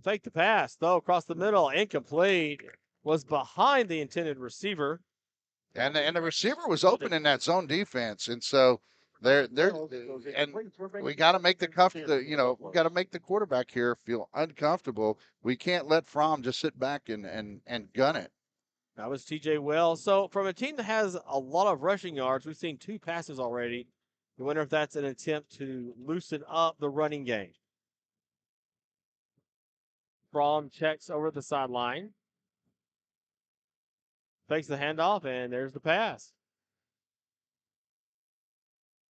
take the pass, though, across the middle, incomplete. Was behind the intended receiver, and the receiver was open in that zone defense, and so. And we got to make we got to make the quarterback here feel uncomfortable. We can't let Fromm just sit back and gun it. That was TJ Wells. So from a team that has a lot of rushing yards, we've seen 2 passes already. You wonder if that's an attempt to loosen up the running game. Fromm checks over the sideline. Fakes the handoff, and there's the pass.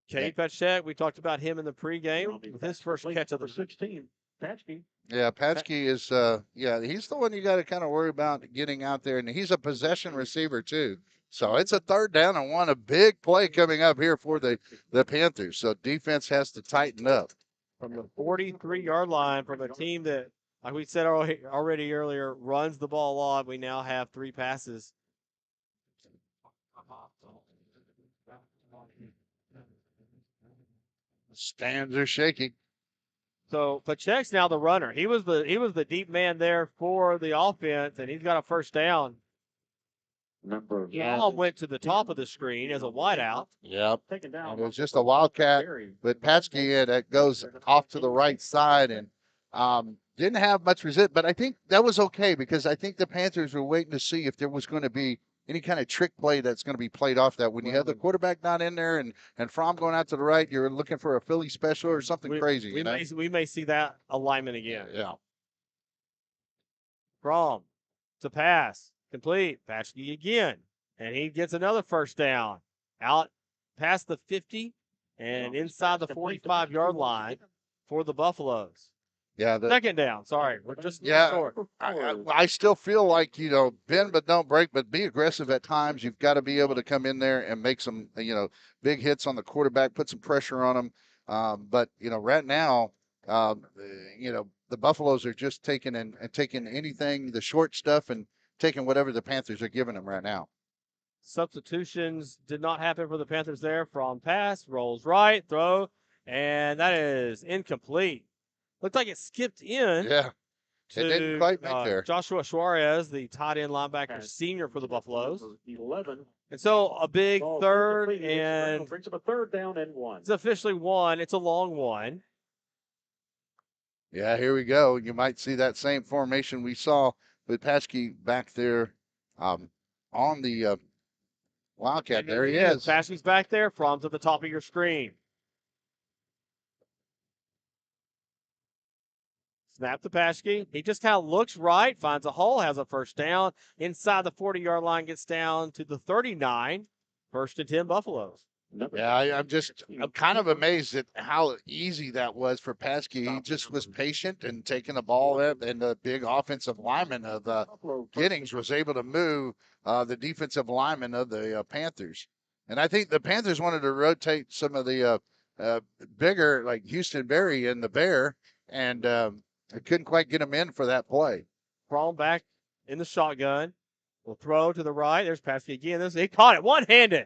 Kenny Petchek, we talked about him in the pregame with his first catch of the 16. Patchke. Yeah, Patchke is he's the one you got to kind of worry about getting out there, and he's a possession receiver too. So it's a 3rd down and 1, a big play coming up here for the Panthers. So defense has to tighten up. From the 43-yard line, from a team that, like we said already earlier, runs the ball a lot, we now have 3 passes. Stands are shaking. So Pachek's now the runner. He was the deep man there for the offense, and he's got a 1st down. Ball went to the top of the screen as a wideout. Yep. It was just a wildcat, but Patchke that goes off to the right side and didn't have much resist. But I think that was okay because I think the Panthers were waiting to see if there was going to be any kind of trick play that's going to be played off that. When you have the quarterback not in there and Fromm going out to the right, you're looking for a Philly special or something crazy. We may see that alignment again. Yeah. Fromm to pass. Complete. Patchke again. And he gets another 1st down. Out past the 50 and inside the 45-yard line for the Buffaloes. Yeah, 2nd down. Sorry, we're just short. I still feel like bend but don't break, but be aggressive at times. You've got to be able to come in there and make some big hits on the quarterback, put some pressure on him. But right now, the Buffaloes are just taking anything, the short stuff, and taking whatever the Panthers are giving them right now. Substitutions did not happen for the Panthers there. From pass, rolls right, throw, and that is incomplete. Looked like it skipped in. Yeah. It didn't quite make there. Joshua Suarez, the tight end linebacker senior for the Buffaloes. 11. And so a big 3rd and brings up a 3rd down and 1. It's officially 1. It's a long one. Yeah, here we go. You might see that same formation we saw with Paschke back there on the Wildcat. There he is. Paschke's back there. Fromm's at the top of your screen. Snap to Paschke. He just kind of looks right, finds a hole, has a first down. Inside the 40-yard line, gets down to the 39. 1st and 10 Buffaloes. Yeah, I'm kind of amazed at how easy that was for Paschke. He just was patient and taking the ball up, and the big offensive lineman of Giddings was able to move the defensive lineman of the Panthers. And I think the Panthers wanted to rotate some of the bigger, like Houston Berry and the Bear, and I couldn't quite get him in for that play. Fromm back in the shotgun. Will throw to the right. There's Paschke again. He caught it one-handed.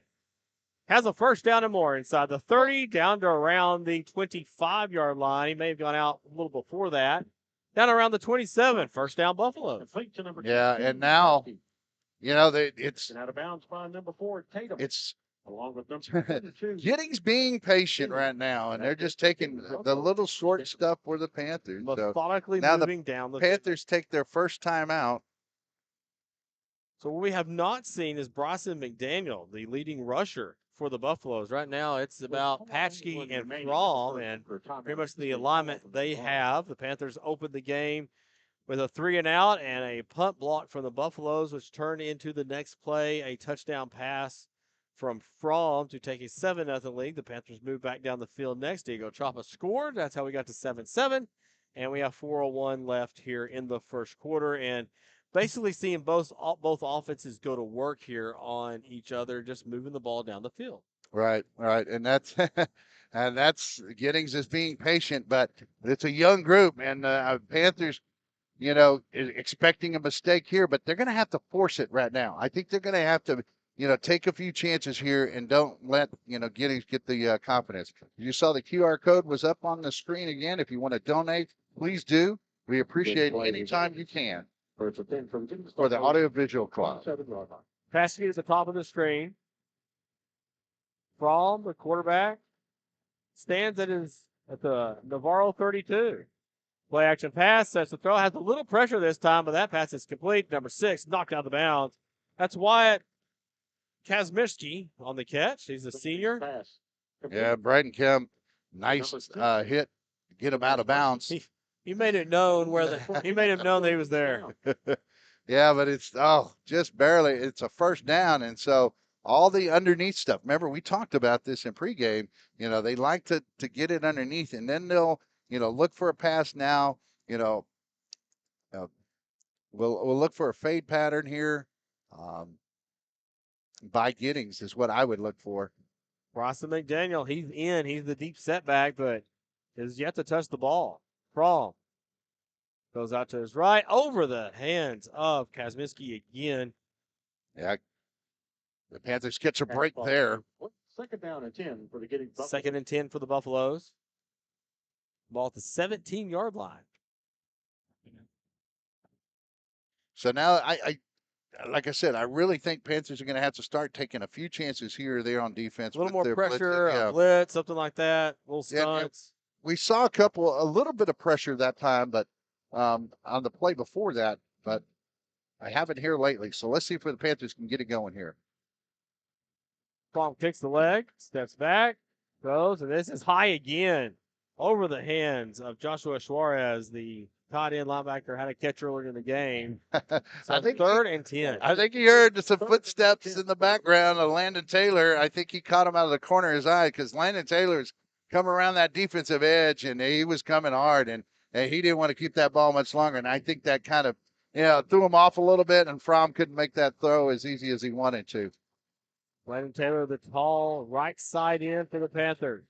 Has a first down and more inside the 30, down to around the 25-yard line. He may have gone out a little before that. Down around the 27, first down Buffalo. Yeah, and now, it's out of bounds by number 4, Tatum. It's along with number 2. Giddings being patient right now, and they're just taking the little short stuff for the Panthers. Methodically now moving down the Panthers take their first time out. So what we have not seen is Bryson McDaniel, the leading rusher for the Buffaloes. Right now, it's about Paschke and Fromm, and pretty much the alignment they have. The Panthers opened the game with a 3-and-out and a punt block from the Buffaloes, which turned into the next play a touchdown pass from Fromm to take a 7-0 lead. The Panthers move back down the field next. Diego Chapa scored. That's how we got to 7-7, and we have 4:01 left here in the first quarter. And basically seeing both offenses go to work here on each other, just moving the ball down the field. Right, and that's Giddings is being patient, but it's a young group, and Panthers, expecting a mistake here, but they're going to have to force it right now. I think they're going to have to, take a few chances here and don't let Giddings get the confidence. You saw the QR code was up on the screen again. If you want to donate, please do. We appreciate any time you can. For the audiovisual club. Paschke at the top of the screen. Fromm, the quarterback, stands at the Navarro 32. Play action pass, sets the throw, has a little pressure this time, but that pass is complete. Number 6, knocked out of bounds. That's Wyatt Kazmierski on the catch. He's a senior. Yeah, Braden Kemp, nice hit to get him out of bounds. He made it known he made him known that he was there. Yeah, but it's just barely. It's a first down, and so all the underneath stuff. Remember, we talked about this in pregame. They like to get it underneath, and then they'll look for a pass now. We'll look for a fade pattern here. By Giddings is what I would look for. Bryson McDaniel, he's in. He's the deep setback, but is yet to touch the ball. Fromm goes out to his right, over the hands of Kazmierski again. Yeah, the Panthers catch a break there. 2nd down and 10 for the Giddings Buffaloes. 2nd and 10 for the Buffaloes. Ball at the 17-yard line. So now like I said, I really think Panthers are going to have to start taking a few chances here or there on defense. A little more pressure, a blitz, something like that. Little stunts. We saw a little bit of pressure that time, but on the play before that, but I haven't here lately. So let's see if the Panthers can get it going here. Fromm kicks the leg, steps back, goes, and this is high again. Over the hands of Joshua Suarez, the tight end linebacker, had a catch earlier in the game. So I think 3rd and 10. I think he heard some footsteps in the background of Landon Taylor. I think he caught him out of the corner of his eye because Landon Taylor's come around that defensive edge, and he was coming hard, and he didn't want to keep that ball much longer. And I think that kind of threw him off a little bit, and Fromm couldn't make that throw as easy as he wanted to. Landon Taylor, the tall right side in for the Panthers.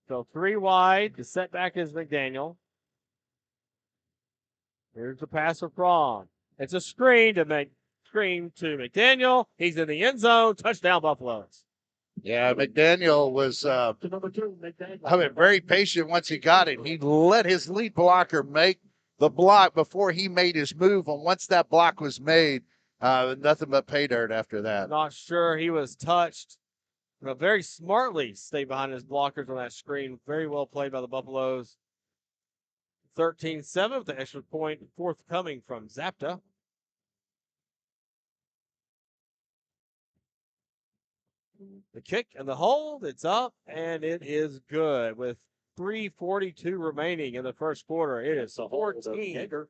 So 3 wide. The setback is McDaniel. Here's the pass for Fromm. It's a screen to McDaniel. He's in the end zone. Touchdown, Buffaloes. Yeah, McDaniel was very patient once he got it. He let his lead blocker make the block before he made his move. And once that block was made, nothing but pay dirt after that. Not sure he was touched. Very smartly stayed behind his blockers on that screen. Very well played by the Buffaloes. 13-7 with the extra point forthcoming from Zapta. The kick and the hold, it's up, and it is good with 3:42 remaining in the first quarter. It is 14-7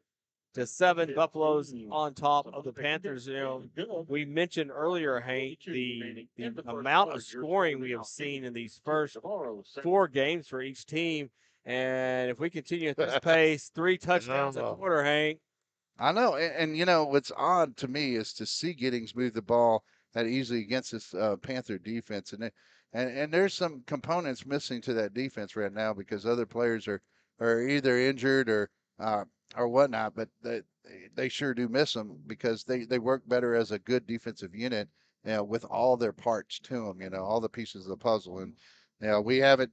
Buffaloes on top of the Panthers. You know, we mentioned earlier, Hank, the amount of scoring we have seen in these first 4 games for each team. And if we continue at this pace, 3 touchdowns a quarter, Hank. I know, and you know what's odd to me is to see Giddings move the ball that easily against this Panther defense, and there's some components missing to that defense right now because other players are either injured or whatnot, but they sure do miss them because they work better as a good defensive unit, you know, with all their parts to them, you know, all the pieces of the puzzle, and you know we haven't.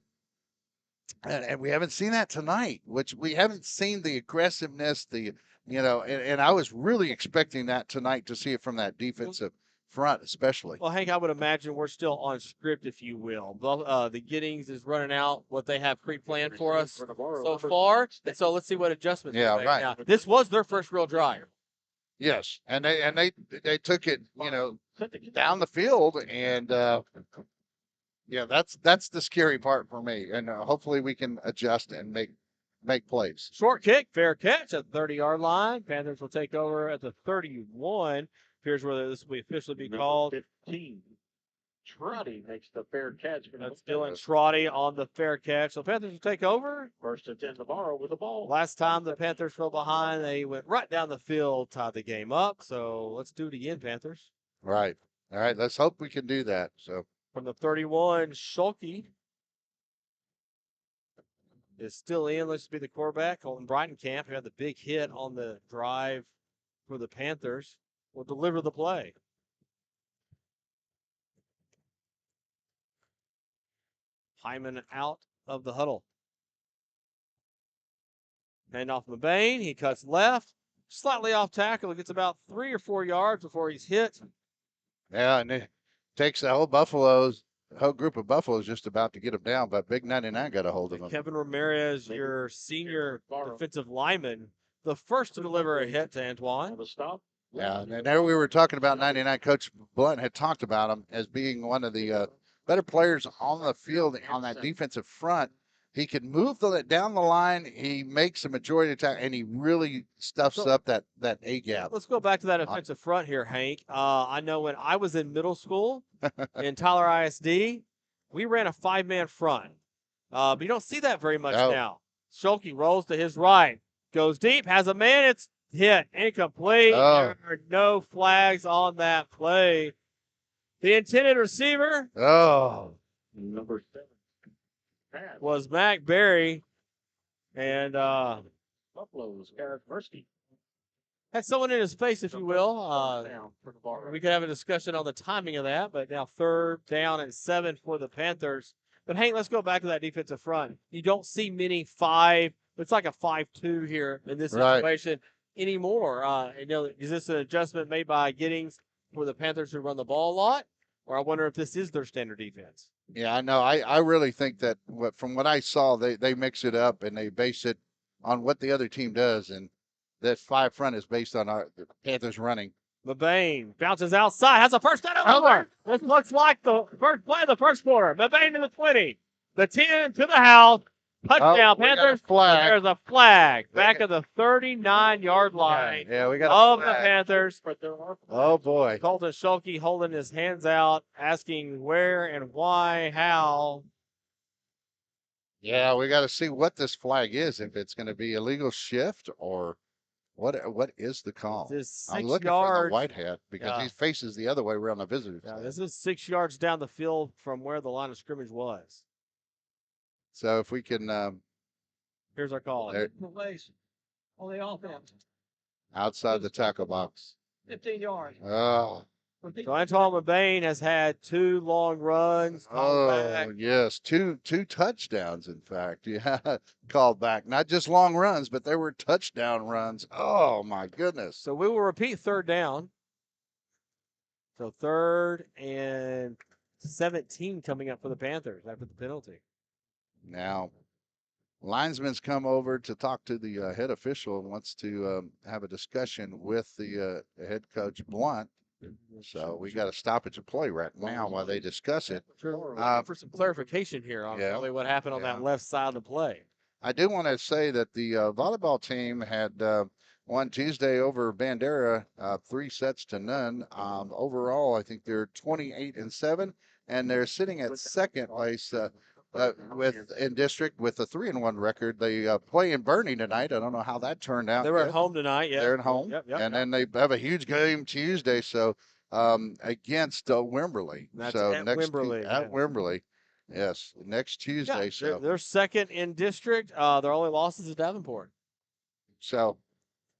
And we haven't seen that tonight, which we haven't seen the aggressiveness, and I was really expecting that tonight to see it from that defensive front, especially. Well, Hank, I would imagine we're still on script, if you will. The Giddings is running out what they have pre-planned for us so far. And so let's see what adjustments Yeah, we make. right. Now, this was their first real drive. Yes, and they took it, you know, down the field, and yeah, that's the scary part for me, and hopefully we can adjust and make plays. Short kick, fair catch at the 30-yard line. Panthers will take over at the 31. Here's where this will officially be called. 15. Trotty makes the fair catch. That's Dylan Trotty on the fair catch. So Panthers will take over. First and 10 Navarro with the ball. Last time the Panthers fell behind, they went right down the field, tied the game up. So let's do it again, Panthers. Right. All right. Let's hope we can do that. So From the 31, Schulke is still in. Let's be the quarterback. Colton Breitenkamp, who had the big hit on the drive for the Panthers, will deliver the play. Hyman out of the huddle. Hand off McBain. He cuts left. Slightly off tackle. He gets about 3 or 4 yards before he's hit. yeah, and it takes the whole group of Buffaloes just about to get him down, but Big 99 got a hold of him. Kevin Ramirez, your senior defensive lineman, the first to deliver a hit to Antoine. Yeah, and there we were talking about 99. Coach Blunt had talked about him as being one of the better players on the field on that defensive front. He can move down the line. He makes a majority of time, and he really stuffs up that A gap. Let's go back to that offensive front here, Hank. I know when I was in middle school in Tyler ISD, we ran a 5-man front. But you don't see that very much now. Schulke rolls to his right, goes deep, has a man. It's hit, incomplete. Oh. There are no flags on that play. The intended receiver Number 7. was Mac Berry, and Buffalo's Garrett Versky. had someone in his face, if you will. We could have a discussion on the timing of that, but now 3rd down and 7 for the Panthers. But Hank, let's go back to that defensive front. You don't see many 5. It's like a 5-2 here in this situation anymore. Is this an adjustment made by Giddings for the Panthers who run the ball a lot? Or I wonder if this is their standard defense. Yeah, I know. I really think that from what I saw, they mix it up and they base it on what the other team does, and that 5 front is based on the Panthers running. McBain bounces outside, has a first down over. This looks like the first play of the first quarter. McBain to the 20, the 10 to the house. Touchdown, Panthers. There's a flag back at the 39-yard line we got of the Panthers. Oh, boy. Colton Schulke holding his hands out, asking where and why, how. Yeah, we got to see what this flag is, if it's going to be illegal shift or what is the call. I'm looking for the white hat because he faces the other way around the visitors. Yeah, this is 6 yards down the field from where the line of scrimmage was. So if we can, here's our call. On the offense. Outside the tackle box. 15 yards. Oh. So Antoine McBain has had 2 long runs. Oh, yes. Two touchdowns, in fact. Yeah, called back. Not just long runs, but there were touchdown runs. Oh, my goodness. So we will repeat 3rd down. So 3rd and 17 coming up for the Panthers after the penalty. Now, linesman's come over to talk to the head official and wants to have a discussion with the head coach Blunt. So we got a stoppage of play right now while they discuss it. For some clarification here on yeah, really what happened on that yeah. left side of the play. I do want to say that the volleyball team had won Tuesday over Bandera 3-0. Overall, I think they're 28-7, and they're sitting at second place with in district with a 3-1 record. They play in Bernie tonight. I don't know how that turned out. They were yet. at home tonight. Yeah, They're at home, Yep, and then they have a huge game Tuesday. So against Wimberley. That's So at next Wimberley, at yeah. Wimberley. Yes, next Tuesday. Yeah, So they're second in district. Their only losses is Davenport. So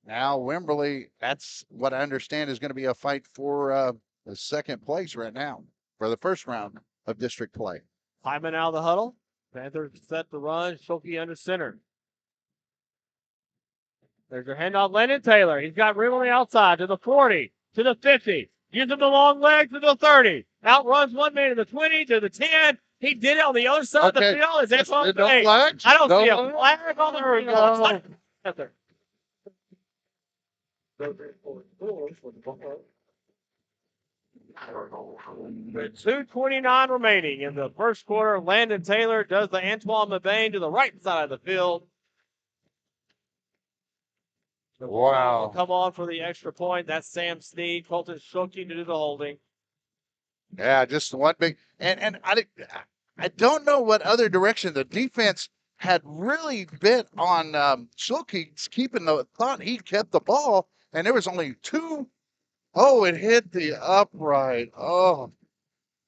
now Wimberley, that's what I understand is going to be a fight for the second place right now for the first round of district play. Hyman out of the huddle. Panthers set to run. Schulke under center. There's your handoff, Landon Taylor. He's got room on the outside to the 40, to the 50. Using the long leg to the 30. Outruns one man to the 20, to the 10. He did it on the other side of the field. Is that on No hey, flags? I don't No see a flags? flag on there. No. Panther. With 2:29 remaining in the first quarter, Landon Taylor does the Antoine Mabane to the right side of the field. Wow. Come on for the extra point. That's Sam Snead. Colton Schulke to do the holding. Yeah, just one big and I don't know what other direction the defense had really bit on Schulke keeping the thought he kept the ball, and there was only two. Oh, it hit the upright. Oh.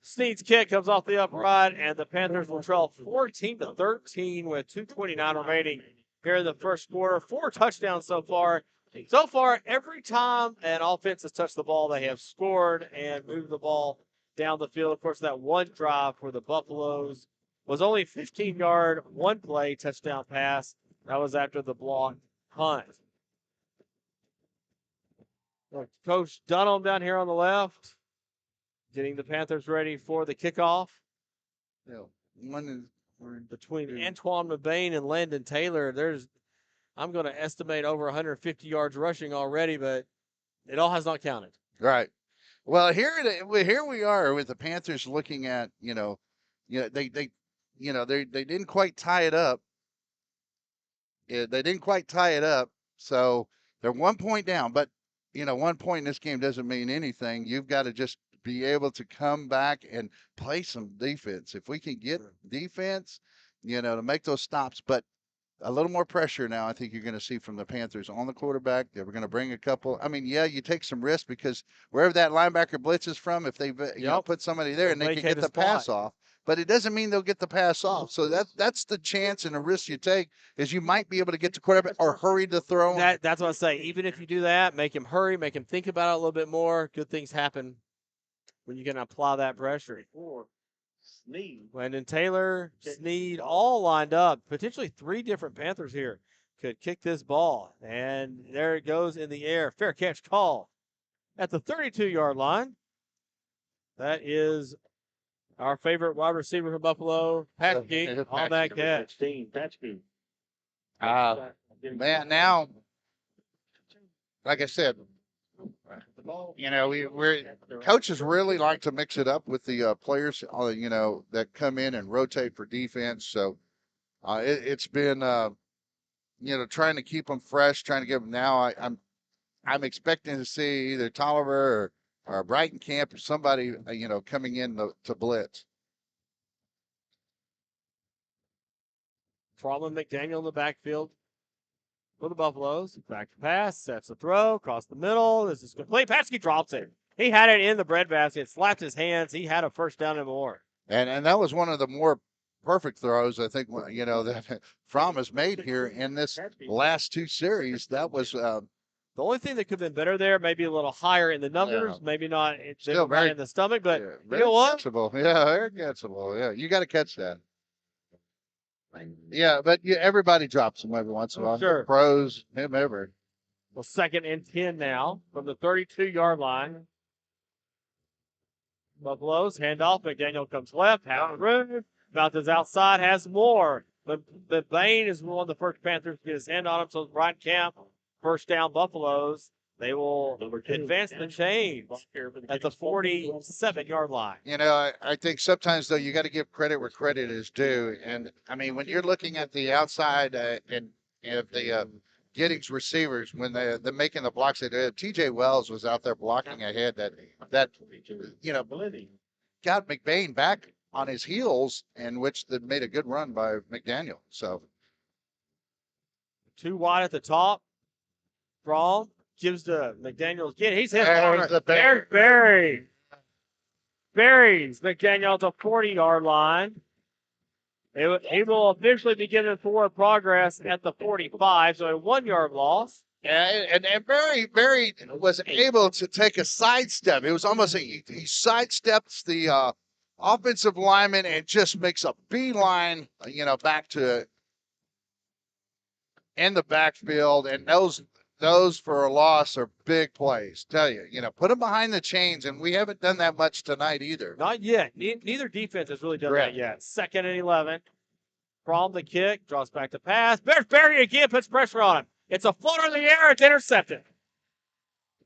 Snead's kick comes off the upright, and the Panthers will trail 14-13 with 2:29 remaining here in the first quarter. 4 touchdowns so far. So far, every time an offense has touched the ball, they have scored and moved the ball down the field. Of course, that one drive for the Buffaloes was only 15-yard, one play touchdown pass. That was after the blocked punt. Coach Dunham down here on the left, getting the Panthers ready for the kickoff. Yeah, one is Between Antoine Mabane and Landon Taylor, I'm going to estimate over 150 yards rushing already, but it all has not counted. right. Well, here we are with the Panthers looking at they didn't quite tie it up. Yeah, they didn't quite tie it up, so they're 1 point down. But 1 point in this game doesn't mean anything. You've got to just be able to come back and play some defense. If we can get defense, to make those stops, but a little more pressure now, I think you're going to see from the Panthers on the quarterback. They were going to bring a couple. I mean, yeah, you take some risks because wherever that linebacker blitzes from, if they put somebody there and they can get the pass off, but it doesn't mean they'll get the pass off. So that's the chance and the risk you take is you might be able to get the quarterback or hurry the throw. That's what I say. Even if you do that, make him hurry, make him think about it a little bit more. Good things happen when you can apply that pressure. Snead. Landon Taylor, Snead, all lined up. Potentially 3 different Panthers here could kick this ball. And there it goes in the air. Fair catch call at the 32-yard line. That is our favorite wide receiver from Buffalo, Patrick, on that catch. 16, Patrick. Man, now, like I said, we're coaches really like to mix it up with the players, that come in and rotate for defense. So it's been, trying to keep them fresh, trying to give them. Now I'm expecting to see either Tolliver or Brighton Camp or somebody, coming in to blitz. Farland McDaniel in the backfield for the Buffaloes. Back to pass, sets a throw, across the middle. This is complete. Patsky drops it. He had it in the breadbasket, slapped his hands. He had a first down and more. And that was one of the more perfect throws, I think, that Fromm has made here in this last 2 series. That was the only thing that could have been better there, maybe a little higher in the numbers, maybe not still very in the stomach, but very you know what? catchable. Yeah, very catchable. Yeah, you got to catch that. Yeah, but everybody drops them every once in a while. Sure. Pros, whomever. Well, 2nd and 10 now from the 32-yard line. Buffaloes, handoff. McDaniel comes left, has room. Mountains outside, has more. But Bain is one of the first Panthers to get his hand on him. So Brian Camp, first down Buffaloes. They will advance the chains at the 47-yard line. You know, I think sometimes, though, you got to give credit where credit is due. And, I mean, when you're looking at the outside and of the Giddings receivers, when they're making the blocks, TJ Wells was out there blocking ahead that you know, got McBain back on his heels, and which that made a good run by McDaniel. So 2 wide at the top. Brawl gives to McDaniel again. He's hit There's hard. the There's Barry. Buries McDaniel at the 40-yard line. He will officially begin his forward progress at the 45, so a 1-yard loss. yeah, and Barry was able to take a sidestep. It was almost he sidesteps the offensive lineman and just makes a beeline, back to in the backfield, and those for a loss are big plays. Tell you, put them behind the chains, and we haven't done that much tonight either. Not yet. Neither defense has really done Correct. that yet. 2nd and 11. From the kick, draws back to pass. There's Barry again, puts pressure on him. It's a floater in the air. It's intercepted.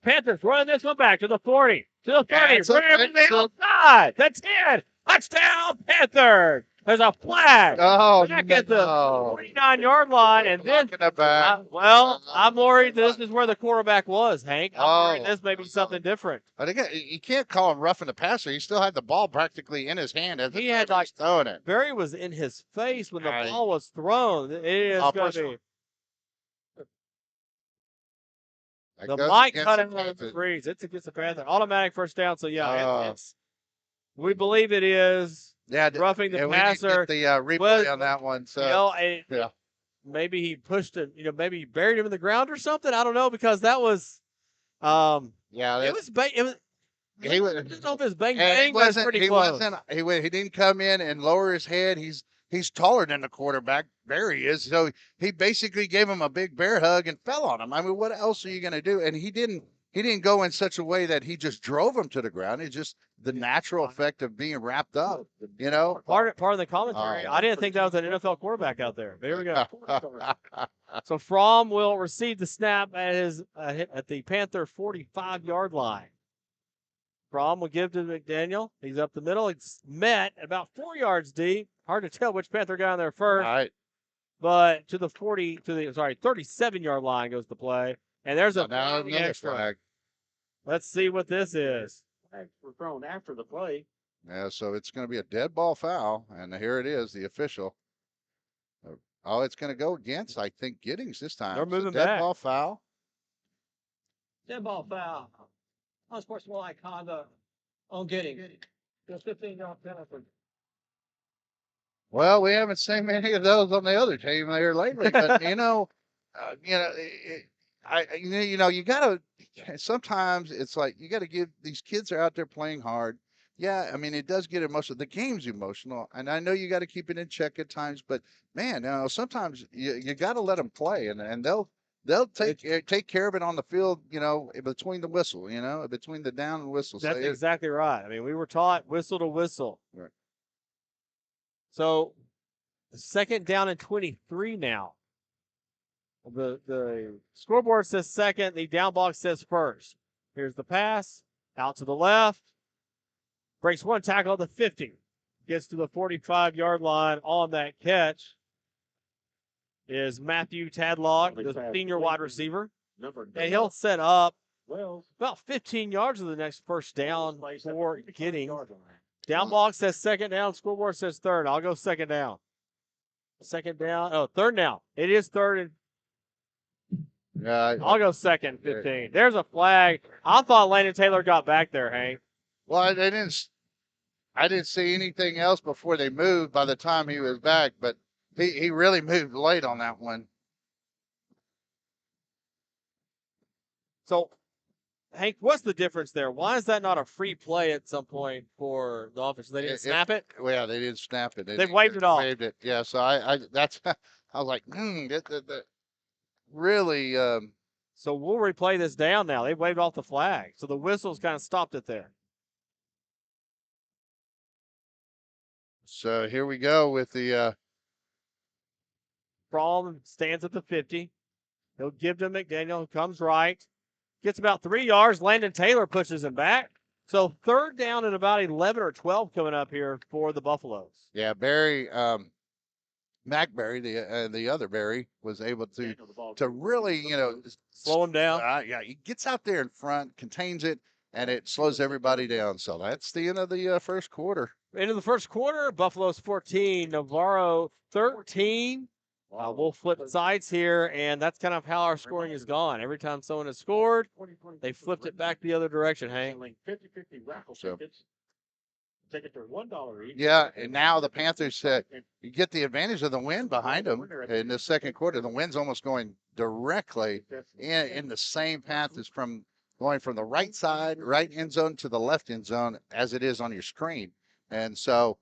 Panthers running this one back to the 40, to the 30. Ram the outside. The 10. Touchdown, Panthers. There's a flag. Oh, Back at the 49-yard line, and then I'm worried this is where the quarterback was, Hank. I'm worried this may be something different. But again, you can't call him roughing the passer. He still had the ball practically in his hand as He had was throwing it. Barry was in his face when the ball was thrown. It is going to be. The mic cut out of the breeze. It's against the Panthers. Automatic first down. So yeah, we believe it is. Yeah, roughing the we passer. didn't get the replay on that one. So maybe he pushed it. Maybe he buried him in the ground or something. I don't know, because that was. It was. He was. I don't know if it was bang bang, but it was pretty close. He didn't come in and lower his head. He's taller than the quarterback. Barry is. So he basically gave him a big bear hug and fell on him. I mean, what else are you going to do? And he didn't go in such a way that he just drove him to the ground. It's just the natural effect of being wrapped up, Part of the commentary. I didn't think that was an NFL quarterback out there. There we go. So Fromm will receive the snap at the Panther 45-yard line. Fromm will give to McDaniel. He's up the middle. It's met about 4 yards deep. Hard to tell which Panther got in there first. All right. But to the 37-yard line goes the play. And there's another flag. Let's see what this is. Flags were thrown after the play. Yeah, so it's going to be a dead ball foul, and here it is, the official. Oh, it's going to go against, I think, Giddings this time. They're moving dead back. Ball foul. Dead ball foul. Unsportsmanlike conduct on Giddings. Just 15-yard penalty. Well, we haven't seen many of those on the other team there lately, but you gotta. Sometimes it's like you gotta give these kids are out there playing hard. Yeah, I mean it does get emotional. The game's emotional, and I know you got to keep it in check at times. But man, sometimes you got to let them play, and they'll take care of it on the field. Between the whistle, between the down and whistle. That's exactly right. I mean, we were taught whistle to whistle. Right. So, 2nd down and 23 now. The scoreboard says 2nd. The down box says 1st. Here's the pass. Out to the left. Breaks one tackle at the 50. Gets to the 45-yard line on that catch. Is Matthew Tadlock, the senior wide receiver. And he'll set up about 15 yards of the next first down for Giddings. Down box says 2nd down. Scoreboard says 3rd. I'll go 2nd down. 2nd down. Oh, 3rd down. It is 3rd. I'll go 2nd, 15. There's a flag. I thought Landon Taylor got back there, Hank. Well, I didn't see anything else before they moved by the time he was back, but he really moved late on that one. So, Hank, what's the difference there? Why is that not a free play at some point for the offense? They didn't snap it? Well, yeah, they didn't snap it. They waved it off. Waved it. Yeah, so I was like, really. So we'll replay this down now. They waved off the flag. So the whistle's kind of stopped it there. So here we go with the Fromm stands at the 50. He'll give to McDaniel, who comes right. Gets about 3 yards. Landon Taylor pushes him back. So 3rd down and about 11 or 12 coming up here for the Buffaloes. Yeah, Barry, McBarry, the other Barry, was able to really, Slow him down. Yeah, he gets out there in front, contains it, and it slows everybody down. So that's the end of the first quarter. Into the first quarter, Buffalo's 14, Navarro 13. We'll flip sides here, and that's kind of how our scoring has gone. Every time someone has scored, they flipped it back the other direction, Hank. 50-50 raffle tickets. Tickets are $1 each. Yeah, and now the Panthers, you get the advantage of the wind behind them in the second quarter. The wind's almost going directly in the same path as from going from the right side, right end zone, to the left end zone as it is on your screen. And so,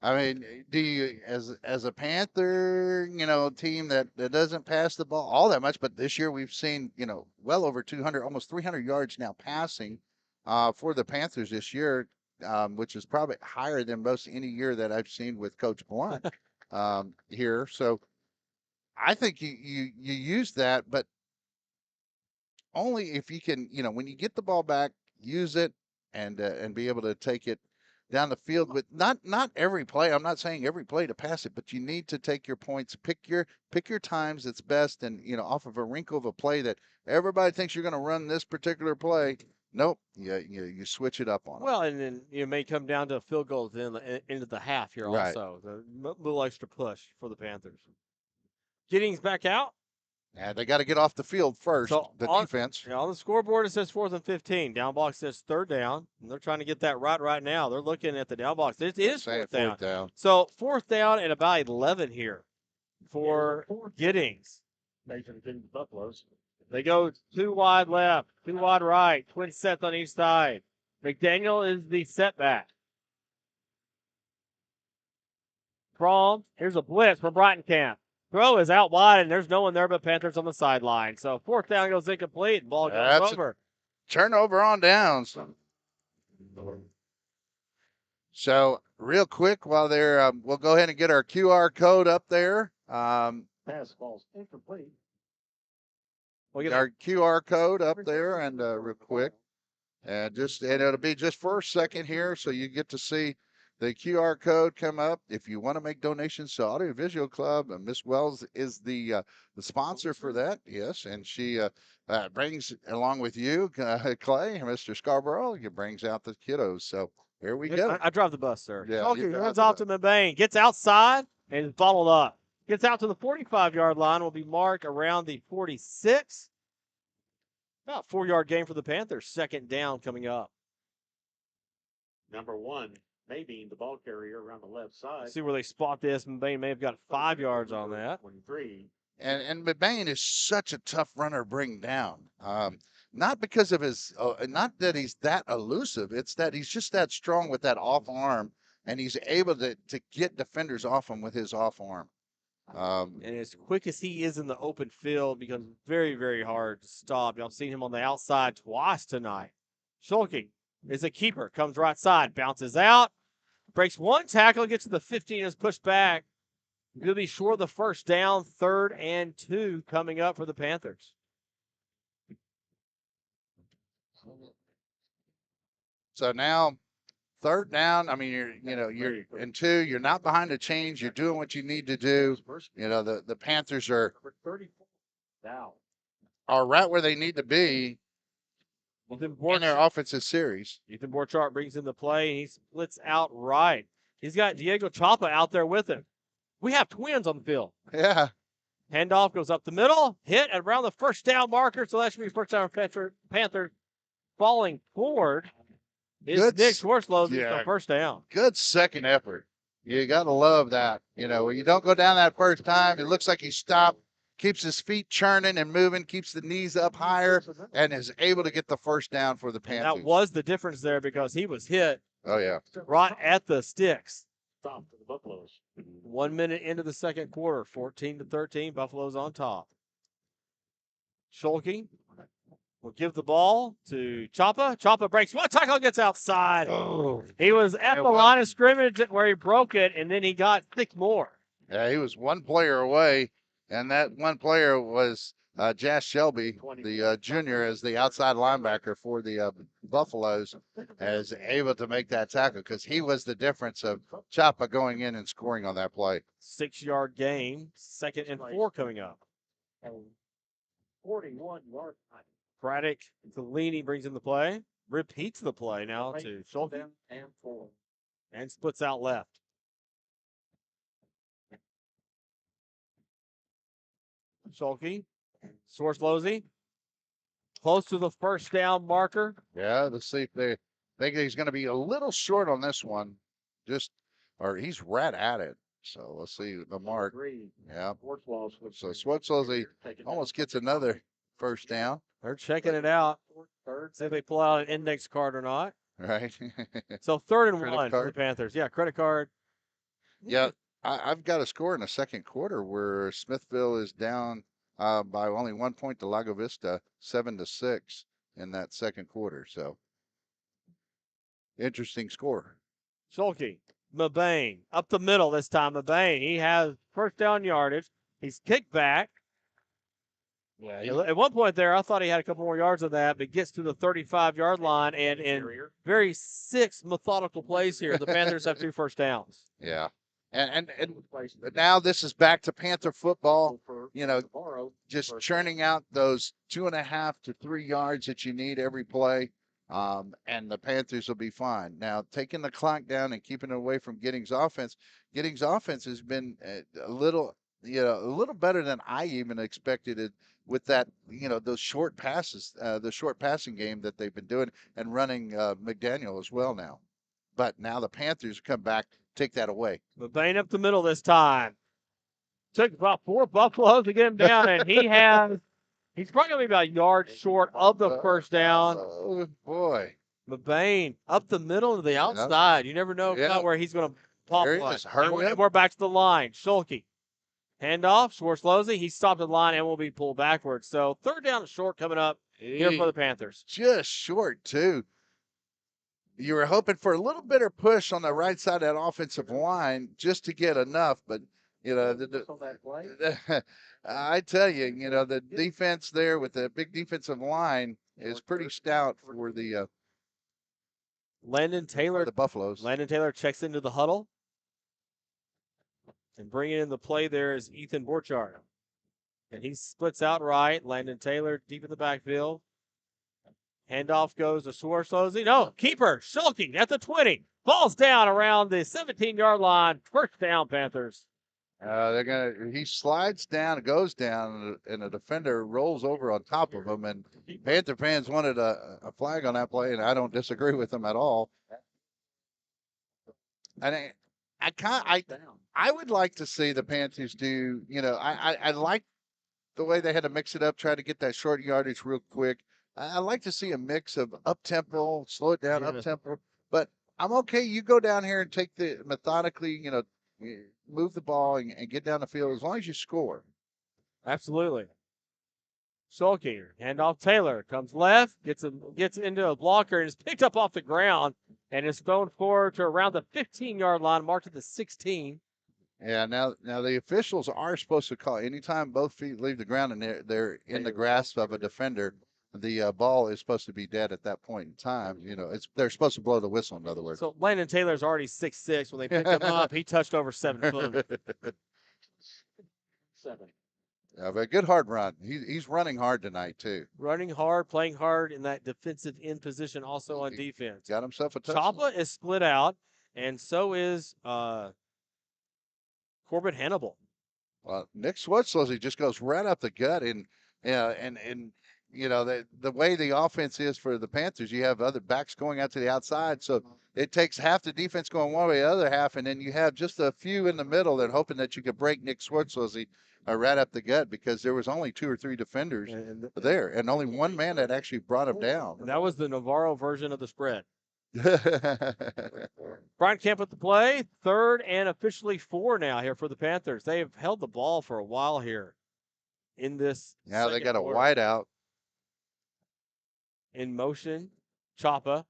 I mean, do you, as a Panther, team that doesn't pass the ball all that much, but this year we've seen, well over 200, almost 300 yards now passing for the Panthers this year, which is probably higher than most any year that I've seen with Coach Blunt here. So I think you use that, but only if you can, when you get the ball back, use it and be able to take it down the field with not every play. I'm not saying every play to pass it, but you need to take your points, pick your times that's best, and off of a wrinkle of a play that everybody thinks you're going to run this particular play. Nope, you switch it up on them. Well, and then it may come down to a field goal into the half here Right. also. The little extra push for the Panthers. Giddings back out. And they got to get off the field first, So defense. On the scoreboard, it says 4th and 15. Down box says 3rd down. And they're trying to get that right now. They're looking at the down box. It is 4th down. So 4th down and about 11 here for Giddings. Buffaloes. They go 2 wide left, 2 wide right, twin sets on each side. McDaniel is the setback. Fromm, here's a blitz from Brighton. Throw is out wide, and there's no one there but Panthers on the sideline. So 4th down goes incomplete. Ball goes over. Turnover on downs. So real quick, while they're, we'll go ahead and get our QR code up there. Pass falls incomplete. We'll get our QR code up there, and real quick, and it'll be just for a second here, so you get to see the QR code come up. If you want to make donations to Audiovisual Club, Miss Wells is the sponsor for that. Yes, and she brings along with you, Clay, Mr. Scarborough. He brings out the kiddos. So here we go. I drive the bus, sir. Yeah, okay, runs off to Mabane, gets outside and is bottled up. Gets out to the 45-yard line. Will be marked around the 46. About 4-yard gain for the Panthers. 2nd down coming up. Number 1. Maybe the ball carrier around the left side. Let's see where they spot this. Mabane may have got 5 yards on that. 23. And Mabane is such a tough runner to bring down. Not because of his, not that he's that elusive. It's that he's just that strong with that off arm, and he's able to get defenders off him with his off arm. And as quick as he is in the open field, becomes very, very hard to stop. Y'all seen him on the outside twice tonight. Schulke is a keeper, comes right side, bounces out, breaks 1 tackle, gets to the 15, is pushed back. He'll be short of the 1st down, 3rd and 2 coming up for the Panthers. So now, 3rd down. I mean, you're in 2. You're not behind the chains. You're doing what you need to do. The Panthers are right where they need to be in their offensive series. Ethan Borchardt brings in the play, and he splits out right. He's got Diego Chapa out there with him. We have twins on the field. Yeah. Handoff goes up the middle, hit at around the 1st down marker, so that should be 1st down Panther falling forward. Nick Schwartzlow the 1st down. Good second effort. You got to love that. When you don't go down that first time, it looks like he stopped, keeps his feet churning and moving, keeps the knees up higher, and is able to get the 1st down for the Panthers. And that was the difference there because he was hit right at the sticks. Stop for the Buffaloes. 1 minute into the second quarter, 14-13, Buffaloes on top. Schulke will give the ball to Chapa. Chapa breaks 1 tackle, gets outside. Oh. He was at the line of scrimmage where he broke it, and then he got 6 more. Yeah, he was 1 player away. And that one player was Jas Shelby, the junior, as the outside linebacker for the Buffaloes, as able to make that tackle because he was the difference of Chapa going in and scoring on that play. 6-yard gain, 2nd and 4 coming up. 41-yard line. Braddock Galini brings in the play, repeats the play now to Schulte, And 4. and splits out left. Schulte, Swarslosy, close to the first down marker. Yeah, let's see if they think he's going to be a little short on this one. Or he's right at it. So let's see the mark. Yeah. So Swarslosy almost gets another first down. They're checking it out. See if they pull out an index card or not. Right. So 3rd and Credit 1 for the card. Panthers. Yeah, credit card. Yeah, I've got a score in the second quarter where Smithville is down by only 1 point to Lago Vista, 7-6 in that second quarter. So interesting score. Schulte, Mabane, up the middle this time. Mabane, he has first down yardage. He's kicked back. Yeah, At one point there, I thought he had a couple more yards of that, but gets to the 35-yard line, and in very 6 methodical plays here, the Panthers have 2 first downs. yeah. And now this is back to Panther football, just churning out those 2.5 to 3 yards that you need every play. And the Panthers will be fine. Now, taking the clock down and keeping it away from Giddings' offense. Giddings' offense has been a little better than I even expected it with that, those short passes, the short passing game that they've been doing and running McDaniel as well now. But now the Panthers come back, take that away. Mabane up the middle this time. Took about 4 Buffaloes to get him down, and he's probably going to be about a yard short of the first down. Oh, boy. Mabane up the middle to the outside. You never know where he's going to pop There he one. is. Hurry And up. we're back to the line. Schulte. Handoff. Swarslosy. He stopped at the line and will be pulled backwards. So 3rd down and short coming up here for the Panthers. Just short, too. You were hoping for a little better push on the right side of that offensive line just to get enough, but I tell you, the defense there with the big defensive line is pretty stout for the Landon Taylor. the Buffaloes. Landon Taylor checks into the huddle. And bringing in the play there is Ethan Borchardt. And he splits out right. Landon Taylor deep in the backfield. Handoff goes to Swarslosy. No, keeper, Schulte at the 20. Ball's down around the 17-yard line. First down, Panthers. He slides down, goes down, and the defender rolls over on top of him. And Panther fans wanted a flag on that play, and I don't disagree with them at all. And I would like to see the Panthers do, I like the way they had to mix it up, try to get that short yardage real quick. I like to see a mix of up-tempo, slow it down, up-tempo. But I'm okay. You go down here and take the methodically, move the ball and get down the field as long as you score. Absolutely. Schulte, handoff Taylor, comes left, gets into a blocker, and is picked up off the ground and is thrown forward to around the 15-yard line, marked at the 16. Yeah, now the officials are supposed to call anytime both feet leave the ground and they're in the grasp of a defender. The ball is supposed to be dead at that point in time. They're supposed to blow the whistle, in other words. So Landon Taylor's already 6'6". When they picked him up, he touched over 7 foot. 7. Yeah, but a good hard run. He's running hard tonight, too. Running hard, playing hard in that defensive end position, also on defense. Got himself a touchdown. Chapa is split out, and so is Corbin Hannibal. Well, Nick Swarslosy just goes right up the gut, and the way the offense is for the Panthers, you have other backs going out to the outside, so it takes half the defense going one way, the other half, and then you have just a few in the middle that hoping that you could break Nick Swarslosy right up the gut because there was only 2 or 3 defenders there, and only one man that actually brought him down. And that was the Navarro version of the spread. Brian Kemp with the play. 3rd and officially 4 now here for the Panthers. They have held the ball for a while here in this. Now they got a quarter. wide out. In motion, Chapa.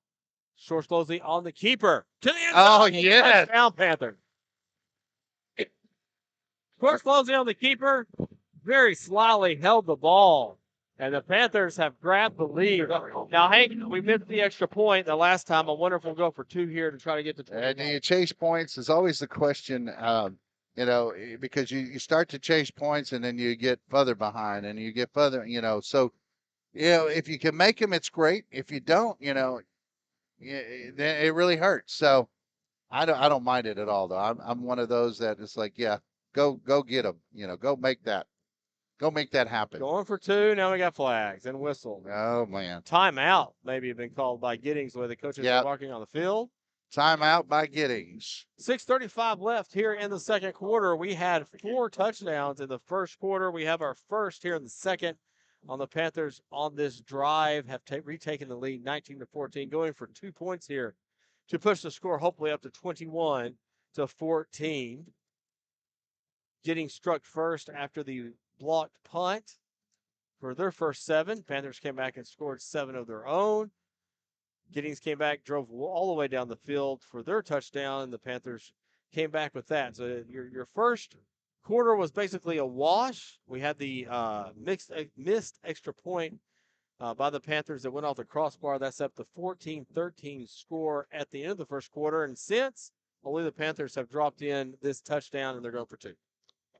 Swarslosy on the keeper. To the end Oh, zone. yes. Touchdown, Panthers. Swarslosy on the keeper. very slyly held the ball. And the Panthers have grabbed the lead. Now, Hank, we missed the extra point the last time. I wonder if we'll go for 2 here to try to get to 20. And you chase points is always the question, because you start to chase points and then you get further behind and you get further, So, if you can make them, it's great. If you don't, then it really hurts. So I don't mind it at all, though. I'm one of those that is like, yeah, go get them. Go make that happen. Going for 2. Now we got flags and whistle. Oh man, Timeout maybe have been called by Giddings the way the coaches are marking on the field. Timeout by Giddings. 6:35 left here in the second quarter. We had 4 touchdowns in the first quarter. We have our first here in the second on the Panthers on this drive, have retaken the lead 19-14, going for 2 points here to push the score hopefully up to 21-14. Getting struck first after the blocked punt for their first 7. Panthers came back and scored 7 of their own. Giddings came back, drove all the way down the field for their touchdown, and the Panthers came back with that. So your first quarter was basically a wash. We had the missed extra point by the Panthers that went off the crossbar. That's up the 14-13 score at the end of the first quarter. And since, only the Panthers have dropped in this touchdown, and they're going for 2.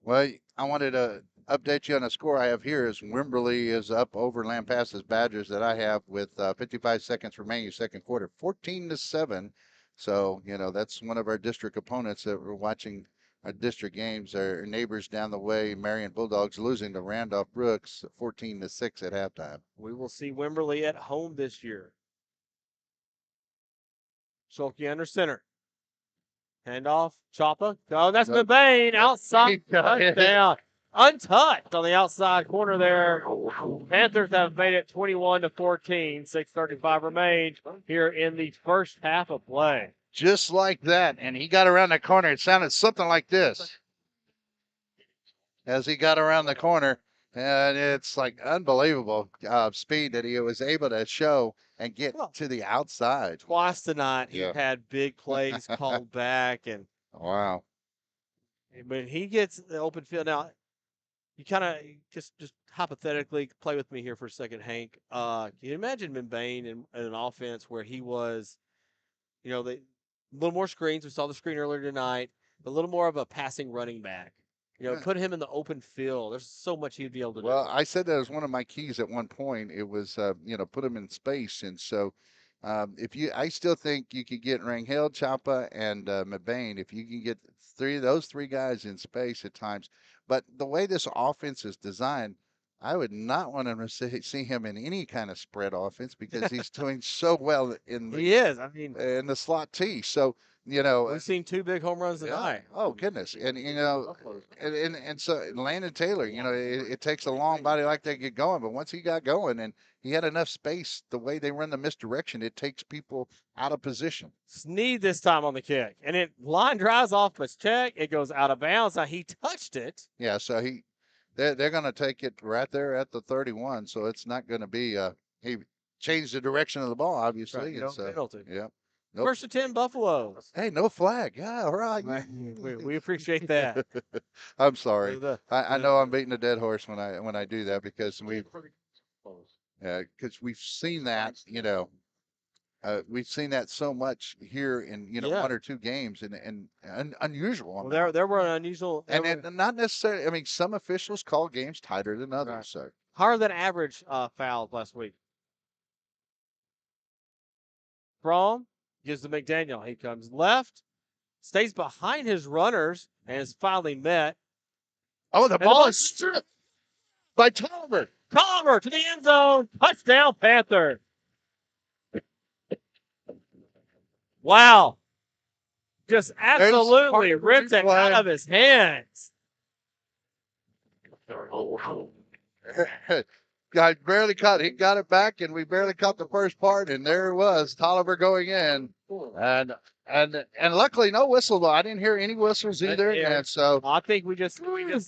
Well, I wanted to update you on the score I have here. Is Wimberley is up over Lampasas Badgers that I have with 55 seconds remaining second quarter, 14-7. So, that's one of our district opponents that we're watching our district games. Our neighbors down the way, Marion Bulldogs, losing to Randolph Brooks 14-6 at halftime. We will see Wimberley at home this year. Schulke under center. Handoff, Choppa. Oh, that's McBain. Outside touchdown. Untouched on the outside corner there. Panthers have made it 21-14. 6:35 remains here in the first half of play. Just like that. And he got around the corner. It sounded something like this as he got around the corner. And it's like unbelievable speed that he was able to show and get to the outside. Twice tonight, he had big plays called back. And wow. When he gets the open field, now, you kind of just hypothetically play with me here for a second, Hank. Can you imagine McBain in an offense where he was, a little more screens. We saw the screen earlier tonight. A little more of a passing running back. Put him in the open field. There's so much he'd be able to do. Well, I said that was one of my keys at one point. It was, put him in space. And so I still think you could get Rangel, Choppa, and McBain, if you can get those three guys in space at times. But the way this offense is designed, I would not want to see him in any kind of spread offense because he's doing so well in the slot T. So, we've seen 2 big home runs tonight. Oh goodness. And and so Landon Taylor, it takes a long body like that to get going, but once he got going and he had enough space, the way they run the misdirection, it takes people out of position. Sneed this time on the kick. And it line drives off his check. It goes out of bounds. Now he touched it. Yeah, so they're going to take it right there at the 31, so it's not going to be he changed the direction of the ball, obviously. Right, penalty. Yeah. Nope. First and 10 Buffaloes. Hey, no flag. Yeah, all right. We appreciate that. I'm sorry. I know I'm beating a dead horse when I do that because we've seen that, we've seen that so much here in 1 or 2 games and unusual. Well, there were unusual, and not necessarily. I mean, some officials call games tighter than others. Right. So higher than average fouls last week. Fromm gives to McDaniel. He comes left, stays behind his runners, and is finally met. Oh, the ball is stripped by Tolliver. Tolliver to the end zone. Touchdown, Panther. Wow. Just absolutely ripped it out of his hands. I barely caught. He got it back, and we barely caught the first part, and there it was, Tolliver going in, and luckily no whistle. I didn't hear any whistles either, Yeah. and so I think we just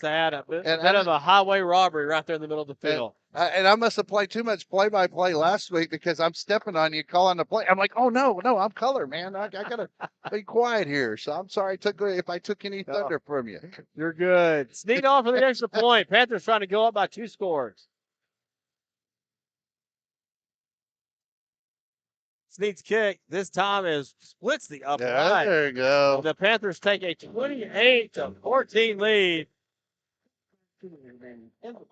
had a bit And- of a highway robbery right there in the middle of the field. and I must have played too much play-by-play last week because I'm stepping on you, calling the play. I'm like, oh no, I'm color, man. I gotta be quiet here. So I'm sorry if I took any thunder from you. You're good. Sneak off for the extra point. Panthers trying to go up by 2 scores. Sneak's kick this time is splits the upright. There you go. The Panthers take a 28-14 lead.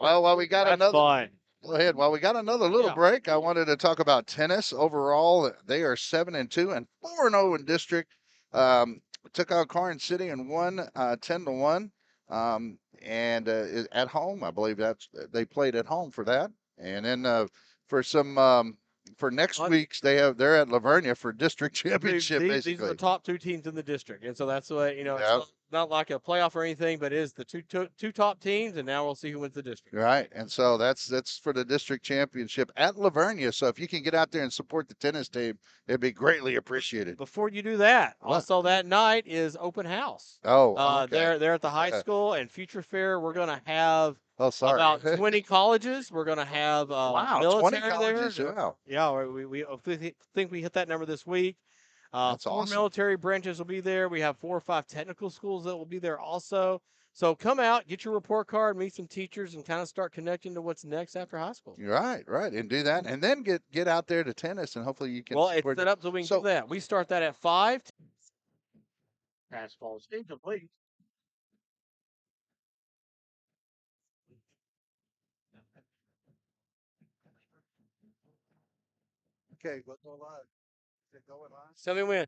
Well, while we got That's another. fun. Go ahead. While we got another little Yeah. break, I wanted to talk about tennis. Overall, they are 7-2 and 4-0 in district. Took out Carson City and won 10-1. And at home, I believe they played at home for that. And then for some for next week's, they're at Lavernia for district championship. These basically, are the top 2 teams in the district, and so that's what Yeah. It's not like a playoff or anything, but it is the two top teams, and now we'll see who wins the district. Right, and so that's for the district championship at Lavernia. So if you can get out there and support the tennis team, it'd be greatly appreciated. Before you do that, What? also that night is open house. Oh, okay. They're at the high school and Future Fair. We're gonna have Oh, sorry. about 20 colleges. We're gonna have Wow, military 20 colleges. there. Wow. Yeah, we think we hit that number this week. That's 4 awesome. military branches will be there. We have 4 or 5 technical schools that will be there also. So come out, get your report card, meet some teachers, and kind of start connecting to what's next after high school. Right, and do that, and then get out there to tennis, and hopefully you can. Well, it's support set up so we can do that. We start that at 5. Pass falls incomplete. Okay, let's go live. Is it going live? Tell me when.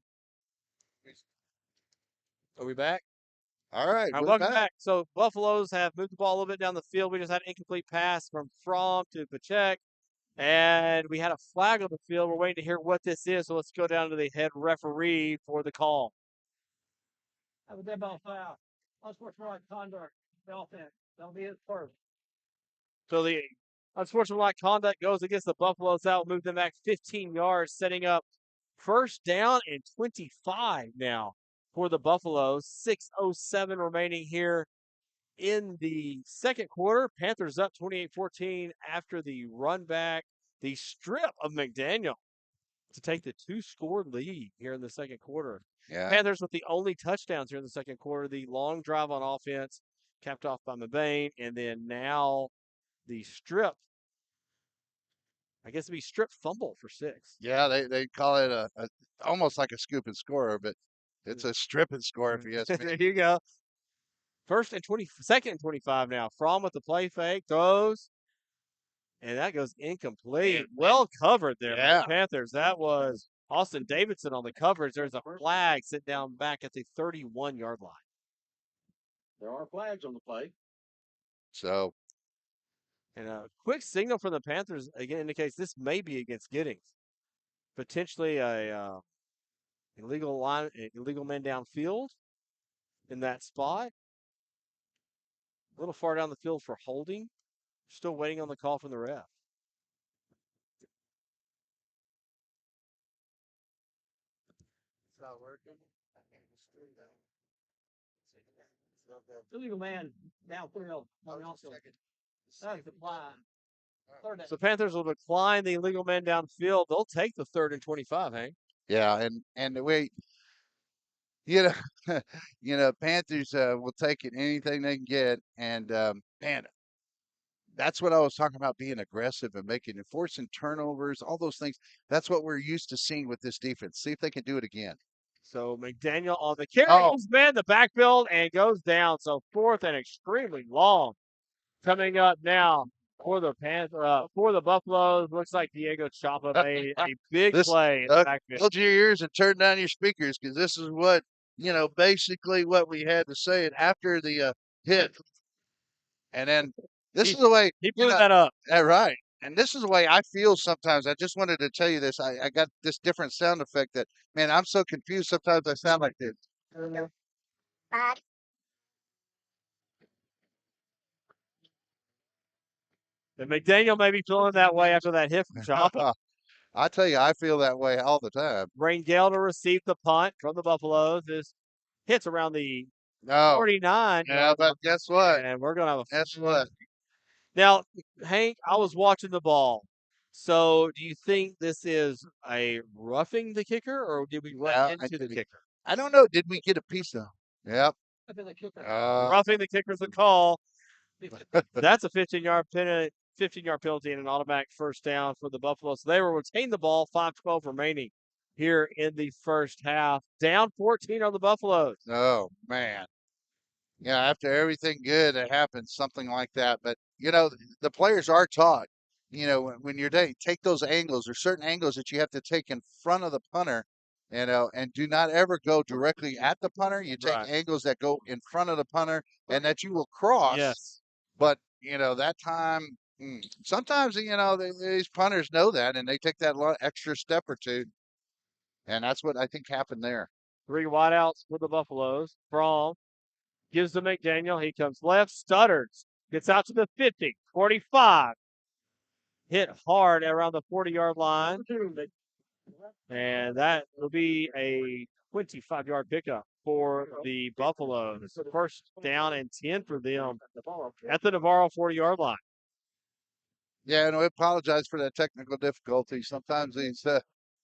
Are we back? All right, we're Welcome back. So Buffaloes have moved the ball a little bit down the field. We just had an incomplete pass from Fromm to Pachek, and we had a flag on the field. We're waiting to hear what this is. So let's go down to the head referee for the call. Have a dead ball foul. Unsportsmanlike conduct. Offense. That'll be his first. So the unsportsmanlike conduct goes against the Buffaloes. That will move them back 15 yards, setting up first down and 25 now for the Buffaloes. 6:07 remaining here in the second quarter. Panthers up 28-14 after the run back, the strip of McDaniel to take the 2-score lead here in the second quarter. Yeah. Panthers with the only touchdowns here in the second quarter. The long drive on offense, capped off by Mabane, and then now the strip. I guess it'd be strip fumble for 6. Yeah, they call it a almost like a scoop and score, but it's a strip and score if you ask There me. you go. First and 20, second and 25 now. Fromm with the play fake, throws, and that goes incomplete. Well covered there by Yeah. the Panthers. That was Austin Davidson on the coverage. There's a flag sit down back at the 31-yard line. There are flags on the play. So And a quick signal from the Panthers again indicates this may be against Giddings. Potentially a illegal man downfield in that spot. A little far down the field for holding. Still waiting on the call from the ref. it's not working. Illegal man downfield. That's the flag. Third down. So Panthers will decline the illegal man downfield. They'll take the 3rd and 25, Hank. Yeah, and we, Panthers will take it anything they can get, and man, that's what I was talking about, being aggressive and forcing turnovers, all those things. That's what we're used to seeing with this defense. See if they can do it again. So McDaniel on the carry, Oh. moves man the backfield and goes down. So 4th and extremely long coming up now for the for the Buffaloes. Looks like Diego Chapa made a big play in the backfield. Hold your ears and turn down your speakers, because this is what basically what we had to say after the hit, and then this is the way He blew that up. Right. And this is the way I feel sometimes. I just wanted to tell you this. I got this different sound effect that, man, I'm so confused. Sometimes I sound like this. And McDaniel may be feeling that way after that hit from Chapa. I tell you, I feel that way all the time. Rangel to receive the punt from the Buffaloes. This hits around the No. 49. Yeah, but guess what? And we're going to have a Guess what? Now, Hank, I was watching the ball. So, do you think this is a roughing the kicker, or did we run Yeah, into the kicker? I don't know. Did we get a piece of? Yep. I've been the kicker. Roughing the kicker is a call. That's a 15-yard penalty. 15-yard penalty and an automatic first down for the Buffalo. So they will retain the ball. 5:12 remaining here in the first half. Down 14 on the Buffaloes. Oh man. Yeah, after everything good that happens, something like that. But you know, the players are taught. You know, when you're take those angles. There's certain angles that you have to take in front of the punter. You know, and do not ever go directly at the punter. You take Right. angles that go in front of the punter, and that you will cross. Yes. But you know, that time, sometimes you know these punters know that, and they take that extra step or two, and that's what I think happened there. 3 wideouts for the Buffaloes. Fromm gives to McDaniel. He comes left, stutters, gets out to the 50, 45. Hit hard around the 40-yard line. And that will be a 25-yard pickup for the Buffaloes. First down and 10 for them at the Navarro 40-yard line. Yeah, and we apologize for that technical difficulty. Sometimes these, you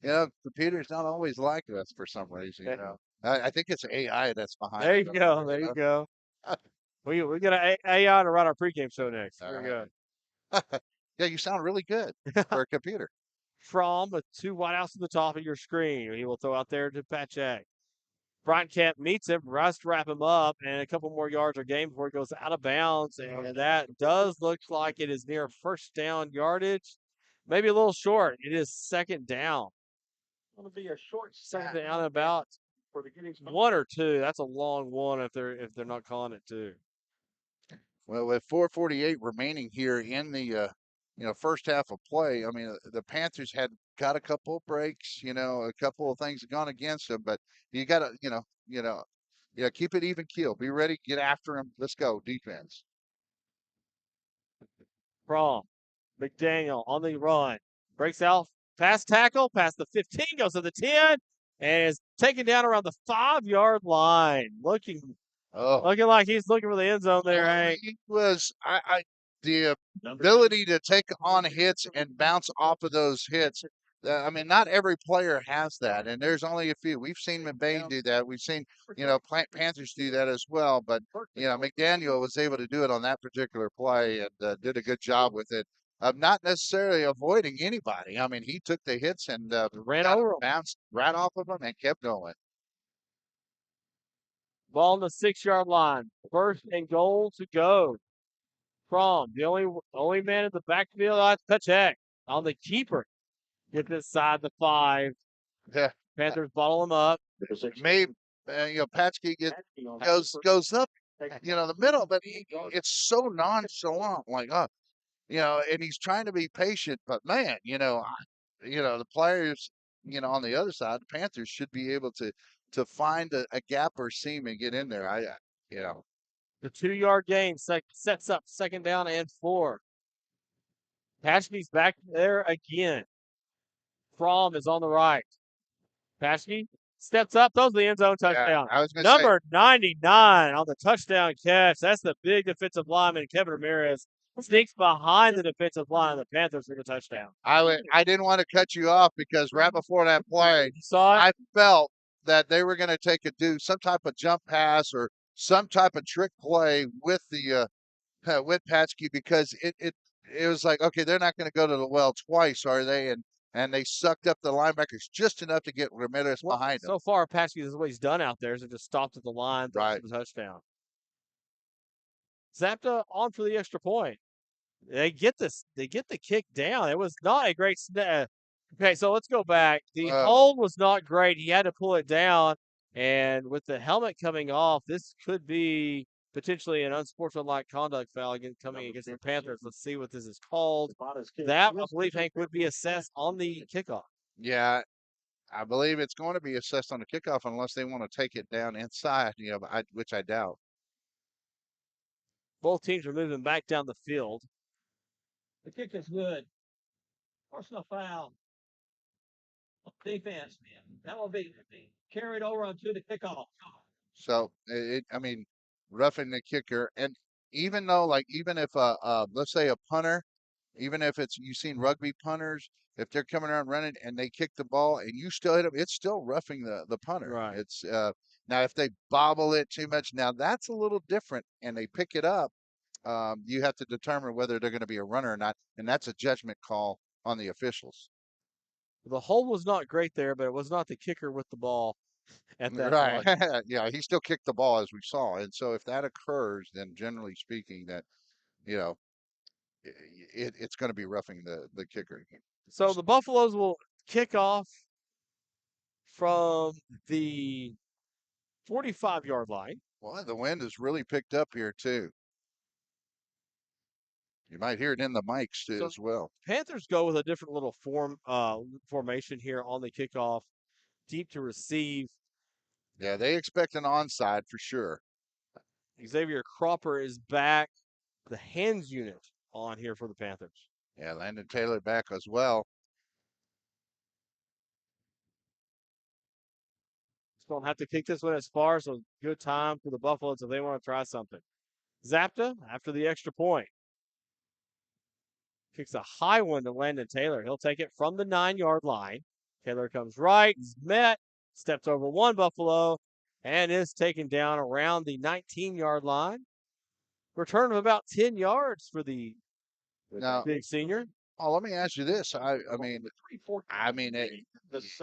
know, computers don't always like us for some reason. You know, I think it's AI that's behind. There you it, go. you There you know? go. We got an AI to run our pregame show next. All Very right. good. Yeah, you sound really good for a computer. Fromm with 2 wideouts at the top of your screen. He will throw out there to Pache. Brian Camp meets him, tries to wrap him up, and a couple more yards or game before it goes out of bounds. And that does look like it is near first down yardage. Maybe a little short. It is second down. Going to be a short Second sack down about for the Giddings. 1 or 2. That's a long one if they're not calling it 2. Well, with 4:48 remaining here in the you know, first half of play, I mean, the Panthers had got a couple of breaks, you know, a couple of things gone against them, but you got to, yeah, keep it even keel. Be ready, get after them. Let's go, defense. Fromm, McDaniel on the run. Breaks out, pass tackle, past the 15, goes to the 10, and is taken down around the 5-yard line. Looking Oh, like he's looking for the end zone there, Hank. he was the ability to take on hits and bounce off of those hits. I mean, not every player has that, and there's only a few. We've seen McBain do that. We've seen, you know, Panthers do that as well. But you know, McDaniel was able to do it on that particular play and did a good job with it. Of not necessarily avoiding anybody. I mean, he took the hits and Ran over him. bounced right off of them and kept going. Ball on the 6-yard line. First and goal to go. Fromm, the only man in the backfield. That's Patek on the keeper. Gets inside the 5. Yeah. Panthers bottle him up. Maybe you know, Patsky goes up, you know, the middle, but it's so nonchalant, like, you know, and he's trying to be patient, but man, you know, the players, you know, on the other side, the Panthers should be able to find a gap or seam and get in there. You know, The 2-yard gain sets up second down and 4. Paschke's back there again. Fromm is on the right. Paschke steps up, throws the end zone touchdown. I was going Number 99 on the touchdown catch. That's the big defensive lineman, Kevin Ramirez. Sneaks behind the defensive line of the Panthers for the touchdown. I didn't want to cut you off because right before that play, You saw it? I felt that they were going to do some type of jump pass or some type of trick play with the with Patsky because it was like, okay, they're not going to go to the well twice, are they? And they sucked up the linebackers just enough to get Ramirez behind them. So far, Paschke, this is what he's done out there, is it just stopped at the line, throws the touchdown. Zapta on for the extra point. They get the kick down. It was not a great snap. Okay, so let's go back. The hold was not great. He had to pull it down, and with the helmet coming off, this could be potentially an unsportsmanlike conduct foul coming against the Panthers. Let's see what this is called. That, I believe, Hank, would be assessed on the kickoff. Yeah, I believe it's going to be assessed on the kickoff unless they want to take it down inside, you know, which I doubt. Both teams are moving back down the field. The kick is good. Personal foul. Defense. That will be carried over onto the kickoff. So I mean, roughing the kicker, and even though, like, even if let's say a punter, even if it's you've seen rugby punters, if they're coming around running and they kick the ball and you still hit them, it's still roughing the punter. Right. It's now if they bobble it too much, now that's a little different, and they pick it up. You have to determine whether they're going to be a runner or not, and that's a judgment call on the officials. The hole was not great there, but it was not the kicker with the ball at that Right. point. Yeah, he still kicked the ball as we saw. And so if that occurs, then generally speaking, that, you know, it's going to be roughing the kicker. So the Buffaloes will kick off from the 45-yard line. Well, the wind has really picked up here too. You might hear it in the mics too, So- as well. Panthers go with a different little formation here on the kickoff, deep to receive. Yeah, they expect an onside for sure. Xavier Cropper is back. The hands unit on here for the Panthers. Yeah, Landon Taylor back as well. Just don't have to kick this one as far, so good time for the Buffaloes if they want to try something. Zapta after the extra point. Kicks a high one to Landon Taylor. He'll take it from the 9-yard line. Taylor comes right. He's met. Steps over one Buffalo and is taken down around the 19-yard line. Return of about 10 yards for the Now, big senior. oh, let me ask you this. I mean,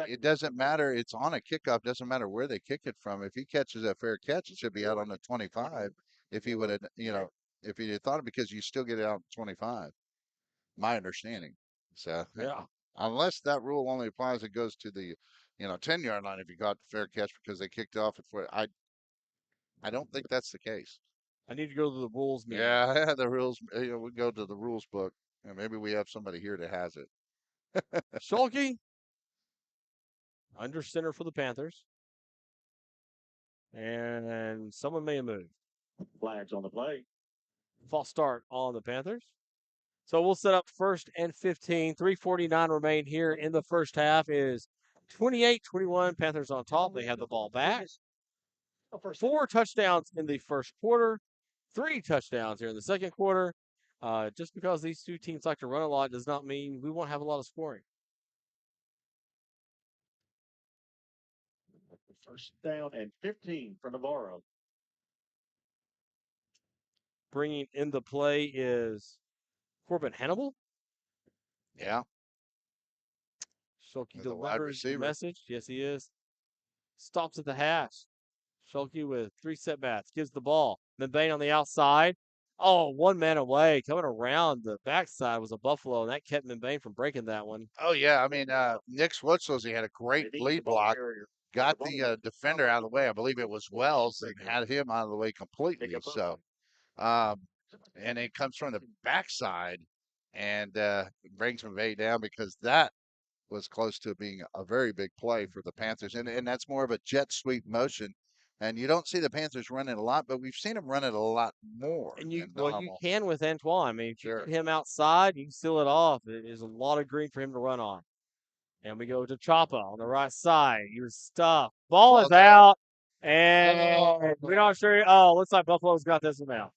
it doesn't matter. It's on a kickoff. Doesn't matter where they kick it from. If he catches a fair catch, it should be out on the 25. If he would have, if he had thought it, because you still get it out 25. My understanding. So Yeah. unless that rule only applies, it goes to the, 10-yard line if you got the fair catch because they kicked off at 4. I don't think that's the case. I need to go to the rules meeting. Yeah, the rules. We go to the rules book, and maybe we have somebody here that has it. Schulke, under center for the Panthers. And someone may have moved. Flags on the play. False start on the Panthers. So we'll set up 1st and 15. 3:49 remain here in the first half. Is 28-21. Panthers on top. They have the ball back. 4 touchdowns in the first quarter. 3 touchdowns here in the second quarter. Just because these two teams like to run a lot does not mean we won't have a lot of scoring. First down and 15 for Navarro. Bringing in the play is Corbin Hannibal. Yeah. Schulke As a wide delivers the receiver. message. Yes, he is. Stops at the hash. Schulke with 3 setbacks. Gives the ball. McBain on the outside. Oh, 1 man away. Coming around the backside was a Buffalo, and that kept McBain from breaking that one. Oh yeah. I mean, Nick Switzel's, he had a great lead block. Got the defender out of the way. I believe it was Wells that had him out of the way completely. So, and it comes from the backside and brings McVay down, because that was close to being a very big play for the Panthers. And that's more of a jet sweep motion. And you don't see the Panthers run it a lot, but we've seen them run it a lot more. And you than you normal. can with Antoine. I mean, if you Sure. get him outside, you can seal it off. There's a lot of green for him to run on. And we go to Choppa on the right side. He was stuffed. Ball is out. And we're not sure. Oh, looks like Buffalo's got this one out.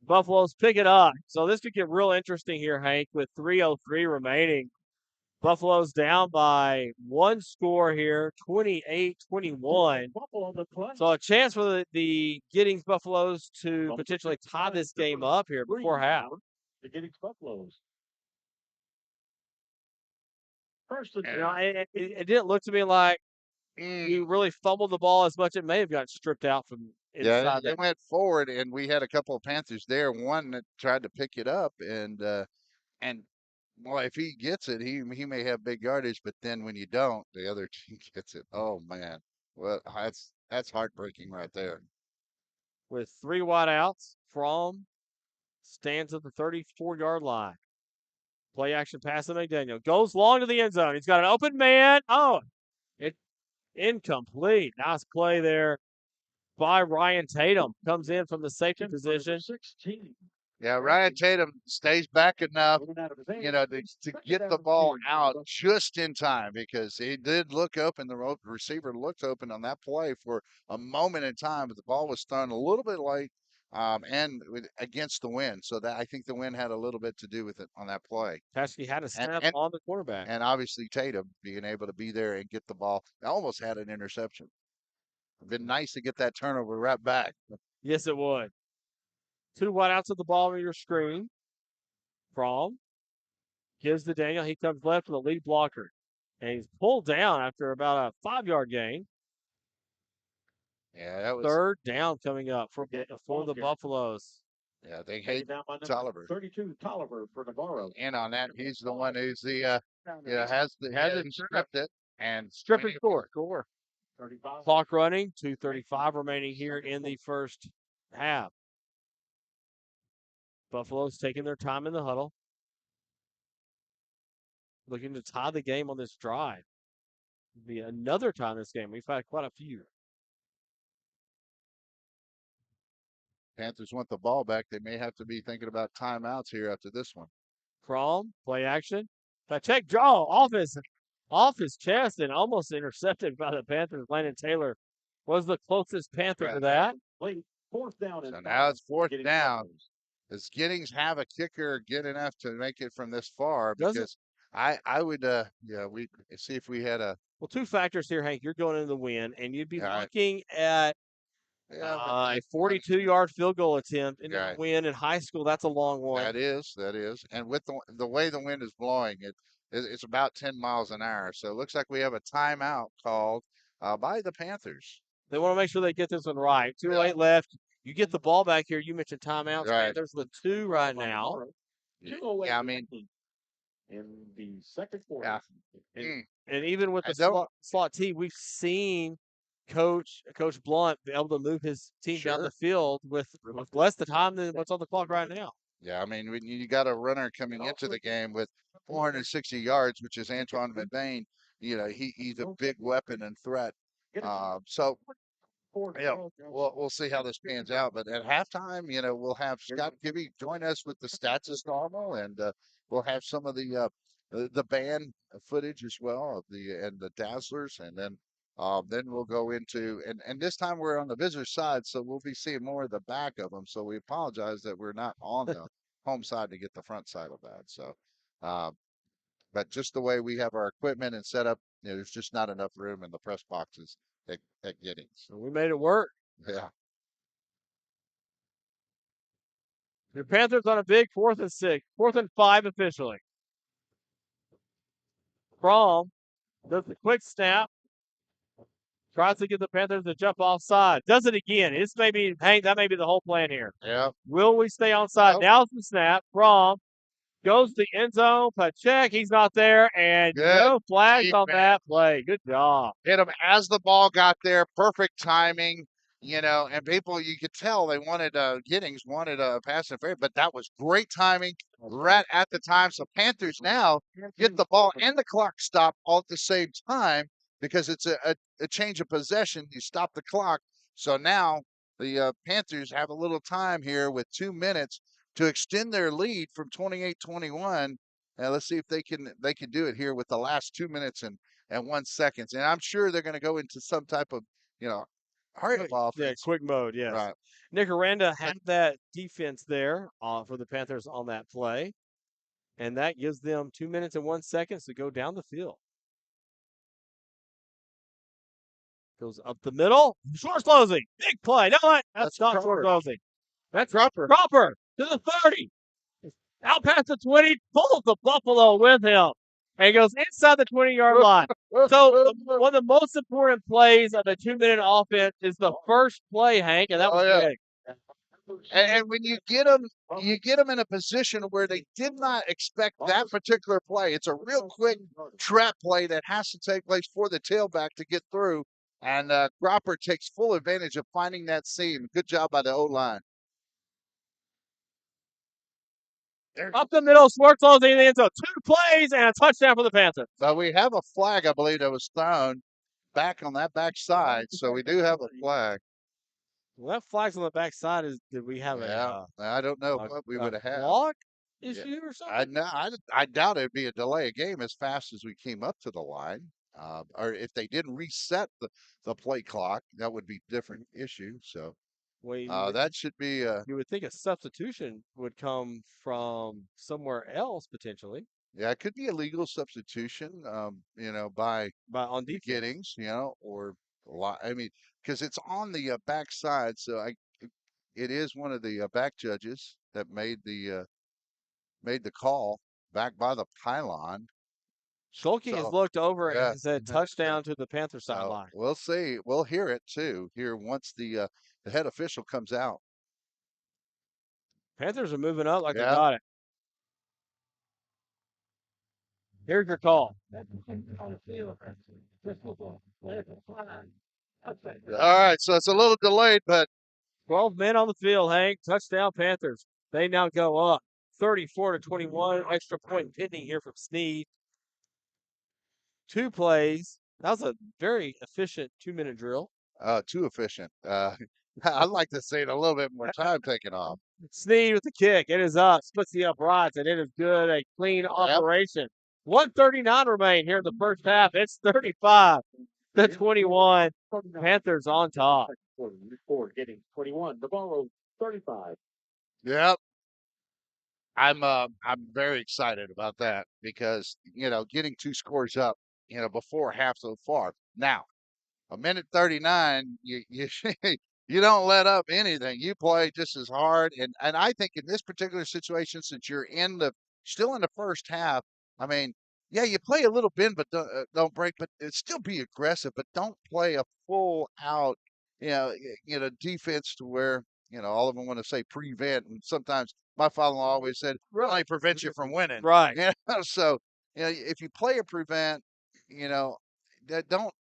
Buffalo's pick it up. So this could get real interesting here, Hank, with 3:03 remaining. Buffalo's down by 1 score here, 28-21. So a chance for the Giddings Buffaloes to potentially tie this game up here before half. The Giddings Buffaloes. First and It didn't look to me like he really fumbled the ball as much. It may have got stripped out from inside. Yeah, they went forward, and we had a couple of Panthers there. One that tried to pick it up, and well, if he gets it, he may have big yardage. But then when you don't, the other team gets it. Oh man, well that's heartbreaking right there. With 3 wideouts, Fromm stands at the 34-yard line. Play action pass to McDaniel. Goes long to the end zone. He's got an open man. Oh, it incomplete. Nice play there by Ryan Tatum. Comes in from the safety position. 16. Yeah, Ryan Tatum stays back enough, to get the ball out just in time because he did look open. The receiver looked open on that play for a moment in time, but the ball was thrown a little bit late and against the wind. So that I think the wind had a little bit to do with it on that play. Paschke had a snap on the quarterback. And obviously Tatum being able to be there and get the ball. Almost had an interception. It'd been nice to get that turnover right back. Yes, it would. 2 wideouts at the ball on your screen. Fromm gives to Daniel. He comes left with the lead blocker. And he's pulled down after about a 5-yard gain. Yeah, that was 3rd down coming up for the Buffaloes. Yeah, they hate Tolliver. 32, Tolliver for Navarro. And on that, he's the one who's has it stripped it and Stripping score. 35. Clock running. 2:35 remaining here in the first half. Buffalo's taking their time in the huddle. Looking to tie the game on this drive. It'll be another time this game. We've had quite a few. Panthers want the ball back. They may have to be thinking about timeouts here after this one. Crom, play action. Check draw off his chest and almost intercepted by the Panthers. Landon Taylor was the closest Panther to that. Late 4th down. So now it's 4th down. Does Giddings have a kicker good enough to make it from this far? Because I would we see if we had a 2 factors here, Hank. You're going into the win, and you'd be looking at a 42-yard field goal attempt in the win in high school. That's a long one. That is. And with the way the wind is blowing, it's about 10 miles an hour. So it looks like we have a timeout called by the Panthers. They want to make sure they get this one right. 2:08 left. You get the ball back here. You mentioned timeouts. Right. Panthers with 2 right now. Yeah, I mean, in the second quarter. Yeah. And even with the slot T, we've seen Coach Blunt be able to move his team down the field with less the time than what's on the clock right now. Yeah, I mean, when you got a runner coming into the game with 460 yards, which is Antoine McBain, he's a big weapon and threat. So we'll see how this pans out. But at halftime, we'll have Scott Gibby join us with the stats as normal, and we'll have some of the band footage as well of the Dazzlers, and then we'll go into and this time we're on the visitor side, so we'll be seeing more of the back of them. So we apologize that we're not on the home side to get the front side of that. So, but just the way we have our equipment and set up, there's just not enough room in the press boxes at Giddings. So we made it work. Yeah. The Panthers on a big 4th and 6, 4th and 5 officially. Fromm does the quick snap. Tries to get the Panthers to jump offside. Does it again. That may be the whole plan here. Yeah. Will we stay onside? Nope. Now's the snap. Fromm goes to the end zone. Check. He's not there. And no flags on that play. Good job. Hit him as the ball got there. Perfect timing. And people, you could tell they wanted Giddings wanted a pass interference, but that was great timing right at the time. So Panthers now get the ball and the clock stop all at the same time because it's a change of possession. You stop the clock. So now the Panthers have a little time here with 2 minutes to extend their lead from 28-21. And let's see if they can do it here with the last 2 minutes and 1 second. And I'm sure they're going to go into some type of, hurry up offense. Yeah, quick mode, yes. Right. Nick Aranda had that defense there for the Panthers on that play. And that gives them 2 minutes and 1 second to go down the field. Goes up the middle. Short closing. Big play. No, what? That's not short closing. That's Cropper to the 30. Out past the 20. Pulls the Buffalo with him. And goes inside the 20-yard line. So one of the most important plays of the 2-minute offense is the first play, Hank, and that was big. And when you get them in a position where they did not expect that particular play. It's a real quick trap play that has to take place for the tailback to get through. And Cropper takes full advantage of finding that seam. Good job by the O-line. Up the middle, Schwartz closing in the end zone. 2 plays and a touchdown for the Panthers. But we have a flag, I believe, that was thrown back on that back side. So we do have a flag. Well, that flag's on the backside. Did we have I don't know a, what we a would have had. clock Yeah. issue or something? I doubt it'd be a delay of game as fast as we came up to the line. Or if they didn't reset the play clock, that would be a different issue. So Well, you that should be would think a substitution would come from somewhere else potentially, yeah, it could be a legal substitution. By on defense. Giddings, or a lot. I mean, because it's on the backside, so it is one of the back judges that made the call back by the pylon. Schulte has So looked over yeah, and said touchdown to the Panther sideline. we'll see. We'll hear it too here once the head official comes out. Panthers are moving up like they Yeah. got it. Here's your call. All right, so it's a little delayed, but 12 men on the field, Hank. Touchdown Panthers. They now go up 34-21. Extra point pending here from Sneed. 2 plays. That was a very efficient 2-minute drill. too efficient. I'd like to see it a little bit more time taken off. Sneed with the kick. It is up. Splits the uprights, and it is good. A clean operation. 1:39 remain here in the first half. It's 35-21. Panthers on top. For Giddings 21, Navarro 35. Yep. I'm very excited about that because getting 2 scores up before half so far. Now, a minute 39, you you don't let up anything. You play just as hard, and I think in this particular situation, since you're still in the first half, I mean, yeah, you play a little bend, but don't break, but still be aggressive, but don't play a full out, defense to where all of them want to say prevent, and sometimes my father-in-law always said really prevents you from winning, Right. So if you play a prevent, don't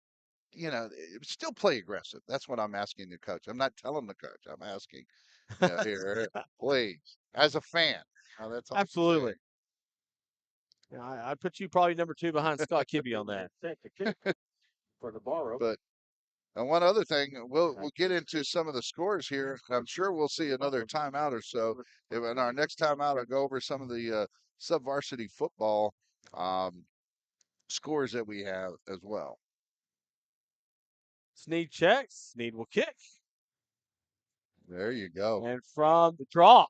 still play aggressive. That's what I'm asking the coach. I'm not telling the coach. I'm asking, here, please, as a fan. That's all I'm Absolutely. saying. Yeah, I'd put you probably number 2 behind Scott Kibbe on that. Set to kick for Navarro. But and one other thing, we'll get into some of the scores here. I'm sure we'll see another timeout or so. In our next timeout, I'll go over some of the sub-varsity football scores that we have as well. Sneed checks. Sneed will kick. There you go. And from the draw,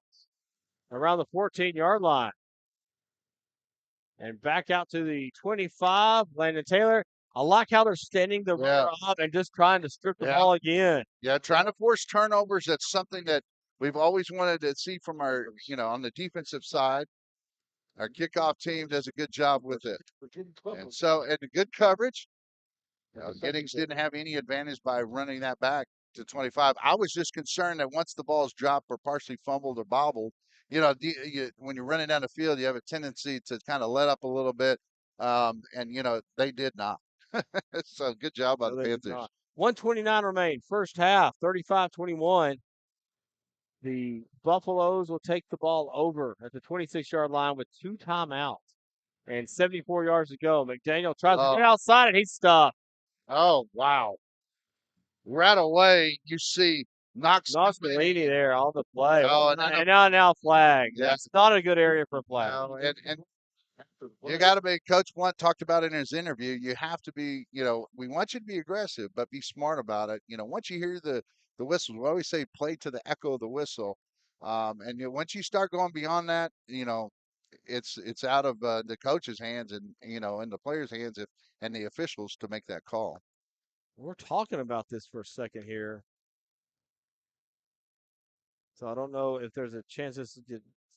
around the 14-yard line. And back out to the 25, Landon Taylor. I like how they're standing the runner up and just trying to strip the ball again. Yeah, trying to force turnovers. That's something that we've always wanted to see from our, on the defensive side. Our kickoff team does a good job with it. And the good coverage. Giddings didn't have any advantage by running that back to 25. I was just concerned that once the ball's dropped or partially fumbled or bobbled, when you're running down the field, you have a tendency to kind of let up a little bit. And they did not. So good job by the Panthers. 1:29 remain. First half, 35-21. The Buffaloes will take the ball over at the 26-yard line with 2 timeouts and 74 yards to go. McDaniel tries to get outside and he's stopped. Oh, wow. Right away, you see Knox Bellini there on the play. Oh, and now flag. Yeah. That's not a good area for a flag. And you got to be, Coach Blunt talked about it in his interview. You have to be, we want you to be aggressive, but be smart about it. Once you hear the whistles, we always say play to the echo of the whistle. And once you start going beyond that, it's out of the coach's hands and, in the players' hands and the officials to make that call. We're talking about this for a second here. So I don't know if there's a chance this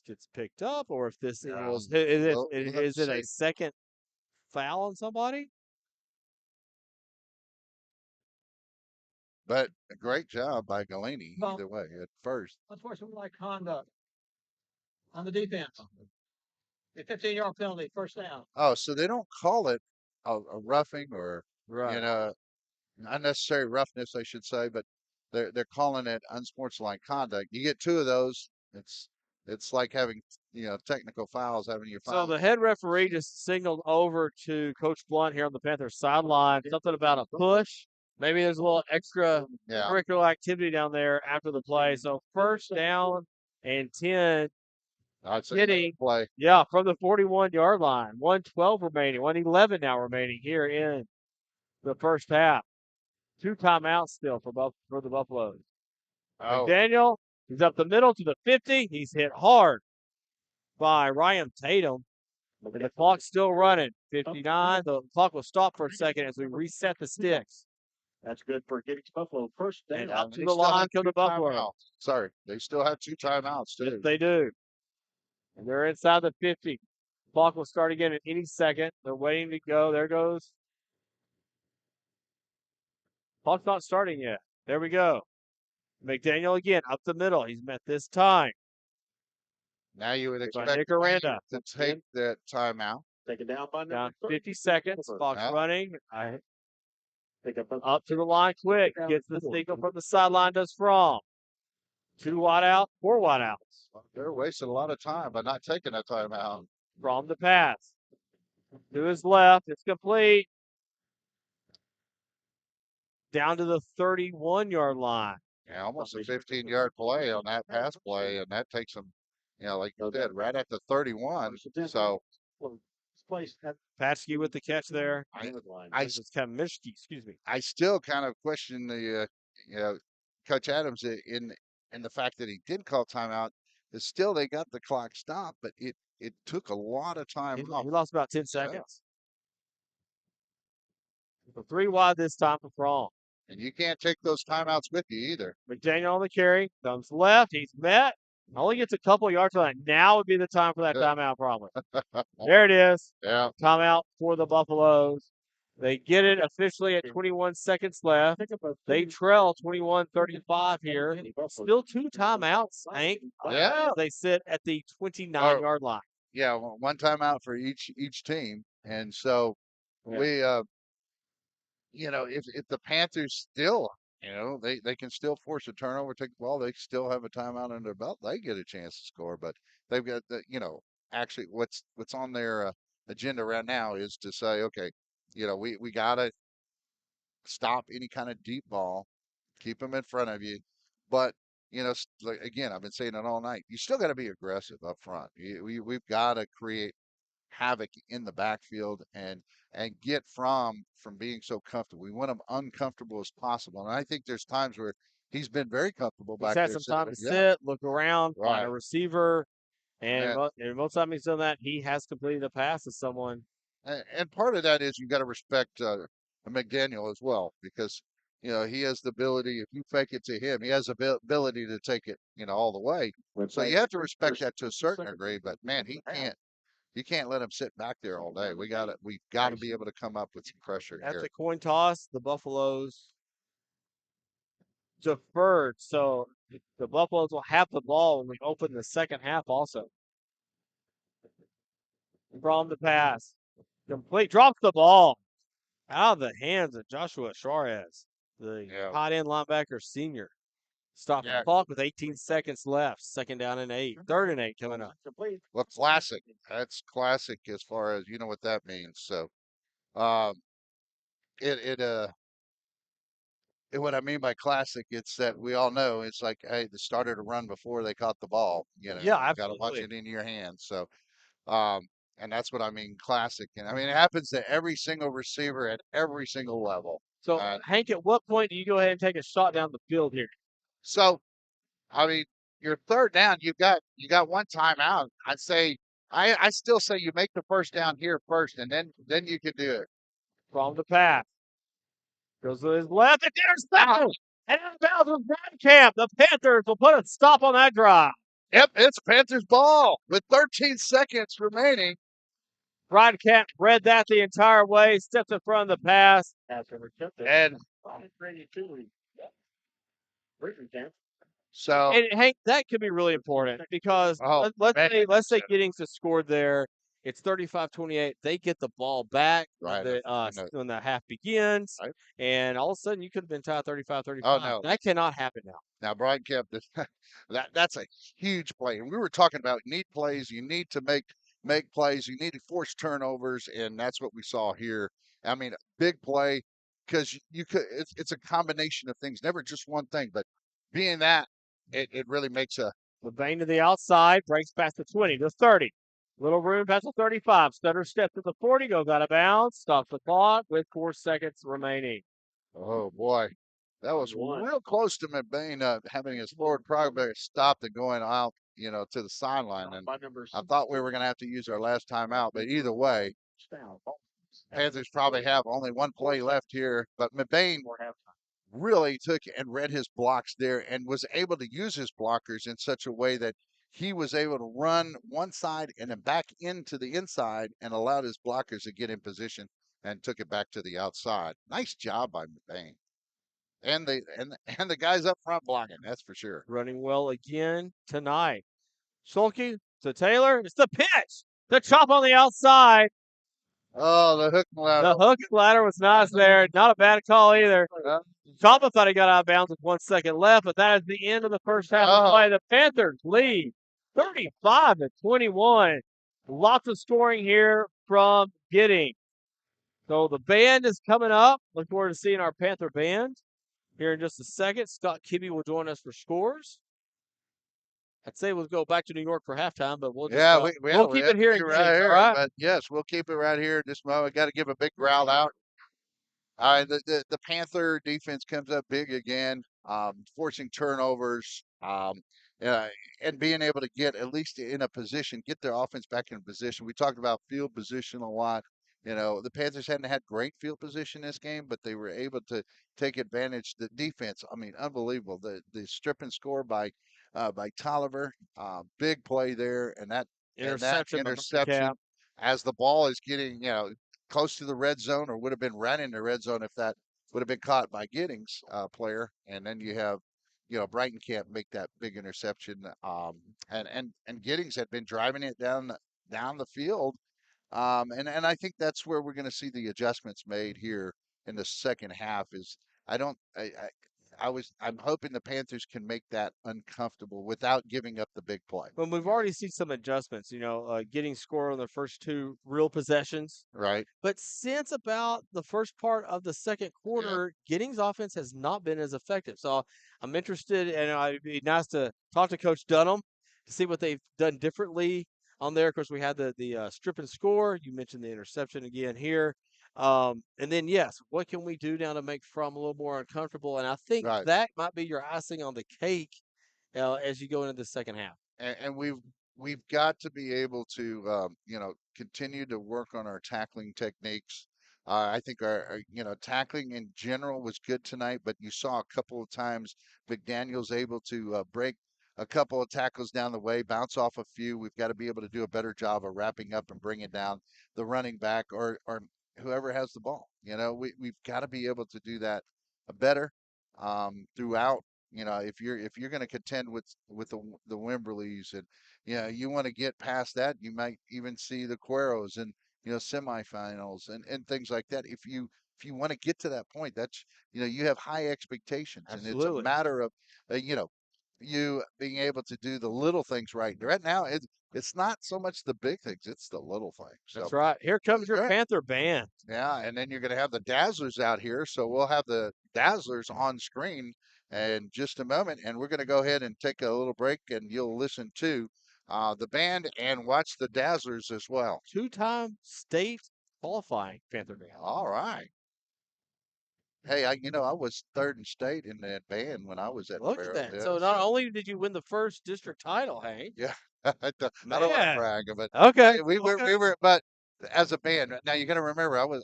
gets picked up or if this is it a second foul on somebody? But a great job by Galini either way at first. Unsportsmanlike conduct on the defense. A 15-yard penalty, first down. Oh, so they don't call it a roughing or unnecessary roughness, I should say, but they're calling it unsportsmanlike conduct. You get 2 of those, it's like having technical fouls, having your foul. So the head referee just signaled over to Coach Blunt here on the Panthers sideline, something about a push. Maybe there's a little extra Yeah. curricular activity down there after the play. So first down and 10. I'd say Giddings, play. yeah, from the 41-yard line. 1:12 remaining, 1:11 now remaining here in the first half. 2 timeouts still for the Buffaloes. Oh, McDaniel, he's up the middle to the 50. He's hit hard by Ryan Tatum. And the clock's still running. 59. The clock will stop for a second as we reset the sticks. That's good for Giddings Buffalo. First down. And up to they the still have line come the 2 Buffalo. timeouts. Sorry, they still have 2 timeouts Yes, too. they do. And they're inside the 50. Clock will start again at any second. They're waiting to go. There goes. Clock's not starting yet. There we go. McDaniel again up the middle. He's met this time. Now you would By expect Nick Aranda. to take that timeout. Taken down by Down number 50 seconds. Clock's Yeah. running. Pick up Up to the line quick. Gets the signal from the sideline. Does Fromm. 2 wide out. 4 wide outs. They're wasting a lot of time by not taking that timeout. From the pass. To his left. It's complete. Down to the 31-yard line. Yeah, almost a 15-yard play on that pass play, and that takes them, like you said, right at the 31. So Patsky with the catch there. I Kamishki, excuse me. I still kind of question the Coach Adams in the fact that he did call timeout. Is still they got the clock stopped, but it took a lot of time He off. lost about 10 seconds. So 3 wide this time for Fromm. And you can't take those timeouts with you either. McDaniel on the carry. Comes left. He's met. Only gets a couple yards on that. Now would be the time for that timeout, probably. There it is. Yeah. Timeout for the Buffaloes. They get it officially at 21 seconds left. They trail 21-35 here. Still 2 timeouts, Hank. Yeah. They sit at the 29-yard line. Yeah, 1 timeout for each team. And so we if the Panthers still, they can still force a turnover, take the ball, they still have a timeout under their belt, they get a chance to score. But they've got actually what's on their agenda right now is to say, okay, we gotta stop any kind of deep ball, keep them in front of you. But like, again, I've been saying it all night. You still got to be aggressive up front. We've got to create havoc in the backfield and get from being so comfortable. We want him uncomfortable as possible. And I think there's times where he's been very comfortable back there. He's had some time to sit, look around, find a receiver. And most time he's done that, he has completed a pass to someone. And part of that is you got to respect McDaniel as well, because he has the ability. If you fake it to him, he has the ability to take it all the way. So you have to respect that to a certain degree. But man, you can't let him sit back there all day. We've got to be able to come up with some pressure At here. the coin toss, the Buffaloes deferred, so the Buffaloes will have the ball when we open the second half also. From the pass. Complete. Drops the ball out of the hands of Joshua Suarez, the tight end linebacker senior. Stop the clock with 18 seconds left. 2nd down and 8. 3rd and 8 coming up. Well, classic. That's classic as far as what that means. So, what I mean by classic, it's that we all know it's like, hey, they started to run before they caught the ball. Yeah, you got to absolutely. watch it in your hands. So, and that's what I mean, classic. And I mean, it happens to every single receiver at every single level. So, Hank, at what point do you go ahead and take a shot down the field here? So, I mean, your 3rd down, you got 1 timeout. I'd say, I still say you make the 1st down here first, and then you can do it. From the pass. Goes to his left. It's intercepted. And out of bounds with Camp. The Panthers will put a stop on that drive. Yep, it's Panthers ball with 13 seconds remaining. Camp read that the entire way, stepped in front of the pass. And so, and Hank, that could be really important because let's say Giddings has scored there. It's 35-28. They get the ball back when the half begins, and all of a sudden you could have been tied 35-35. Oh, no. That cannot happen now. Now, Brian Kemp, that's a huge play. And we were talking about you need plays, you need to make plays, you need to force turnovers, and that's what we saw here. I mean, big play, because you could. It's a combination of things, never just one thing. But being that, it really makes a LeVane to the outside, breaks past the 20, the 30. Little room past the 35. Stutter step to the 40, goes out of bounds, stops the clock with 4 seconds remaining. oh boy, that was One. real close to McBain having his forward progress stopped and going out, to the sideline. And By number I thought we were going to have to use our last timeout, but either way, Panthers probably have only one play left here. But McBain for halftime. really took and read his blocks there and was able to use his blockers in such a way that he was able to run one side and then back into the inside and allowed his blockers to get in position and took it back to the outside. Nice job by McBain. And the guys up front blocking, that's for sure. Running well again tonight. Schulke to Taylor. It's the pitch. The chop on the outside. Oh, the hook The ladder. hook ladder was nice there. Not a bad call either. Uh, Chapa thought he got out of bounds with 1 second left, but that is the end of the first half of play. The Panthers lead 35-21. Lots of scoring here from Giddings. So the band is coming up. Look forward to seeing our Panther band here in just a second. Scott Kibbe will join us for scores. I'd say we'll go back to New York for halftime, but we'll just we'll keep it here in right Giddings, here. all right? But yes, we'll keep it right here. This moment, got to give a big growl out. All right, the Panther defense comes up big again, forcing turnovers, and being able to get at least in a position, get their offense back in position. We talked about field position a lot. The Panthers hadn't had great field position this game, but they were able to take advantage. The defense, I mean, unbelievable. The strip and score by Tolliver, big play there, and that Interception. by interception Cap. as the ball is getting, close to the red zone, or would have been right in the red zone if that would have been caught by Giddings player. And then you have, Brighton can't make that big interception. And Giddings had been driving it down the field. And I think that's where we're going to see the adjustments made here in the second half. Is I don't I'm hoping the Panthers can make that uncomfortable without giving up the big play. Well, we've already seen some adjustments, getting score on the first 2 real possessions. Right. But since about the first part of the second quarter, Giddings' offense has not been as effective. So I'm interested, and it'd be nice to talk to Coach Dunham to see what they've done differently on there. Of course, we had the strip and score. You mentioned the interception again here. And then, yes, what can we do now to make Fromm a little more uncomfortable? And I think Right. that might be your icing on the cake as you go into the second half. And we've got to be able to continue to work on our tackling techniques. I think our tackling in general was good tonight, but you saw a couple of times McDaniel's able to break a couple of tackles down the way, bounce off a few. We've got to be able to do a better job of wrapping up and bringing down the running back or whoever has the ball. We've got to be able to do that better throughout. If you're going to contend with the Wimberleys, and you want to get past that, you might even see the Cueros and semifinals and things like that. If you want to get to that point, that's you have high expectations, and it's Absolutely. a matter of you being able to do the little things right. Right now, it's not so much the big things; it's the little things. That's So, right. Here comes your Right. Panther band. yeah, and then you're going to have the Dazzlers out here. So we'll have the Dazzlers on screen in just a moment. And we're going to go ahead and take a little break, and you'll listen to the band and watch the Dazzlers as well. 2-time state qualifying Panther band. All right. Hey, I was third in state in that band when I was at Look at Navarro. that. Yeah, So not only did you win the first district title, Hank. yeah. I don't want to Man. brag, but Okay. we were, but as a band, now you got to remember, I was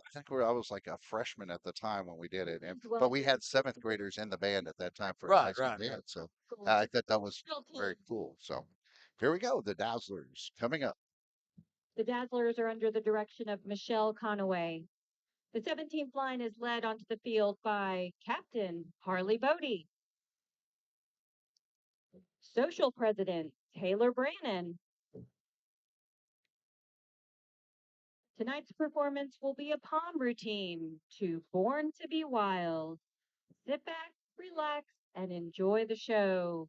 like a freshman at the time when we did it, but we had seventh graders in the band at that time for a high Right, school right. band, so I thought that was very cool. So here we go, the Dazzlers coming up. The Dazzlers are under the direction of Michelle Conaway. The 17th line is led onto the field by Captain Harley Bodie, Social President Taylor Brannon. Tonight's performance will be a palm routine to Born to Be Wild. Sit back, relax, and enjoy the show.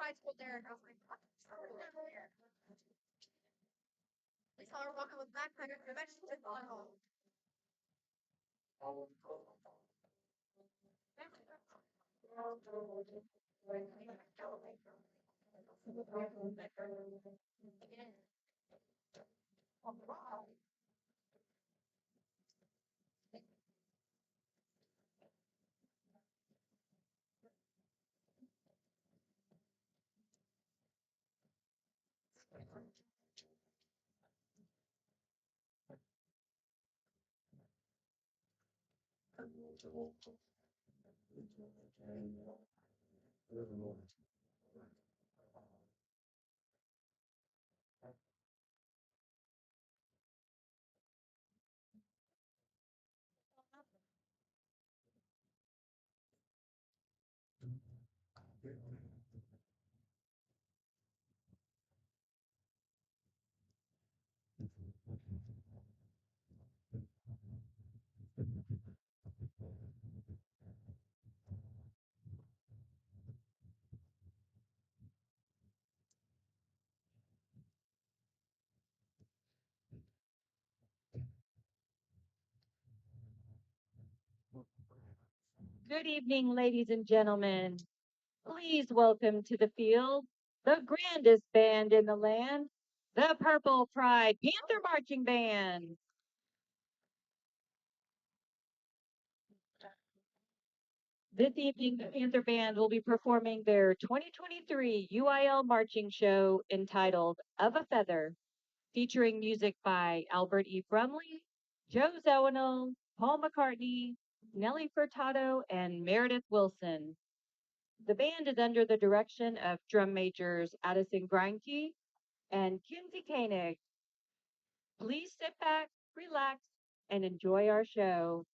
High school there. I was like, what? They saw her walking with a backpack and eventually took volleyball. Good evening, ladies and gentlemen. Please welcome to the field the grandest band in the land, the Purple Pride Panther Marching Band. This evening, the Panther Band will be performing their 2023 UIL marching show entitled Of a Feather, featuring music by Albert E. Brumley, Joe Zawinul, Paul McCartney, Nellie Furtado, and Meredith Wilson. The band is under the direction of drum majors Addison Greinke and Kinsey Koenig. Please sit back, relax, and enjoy our show.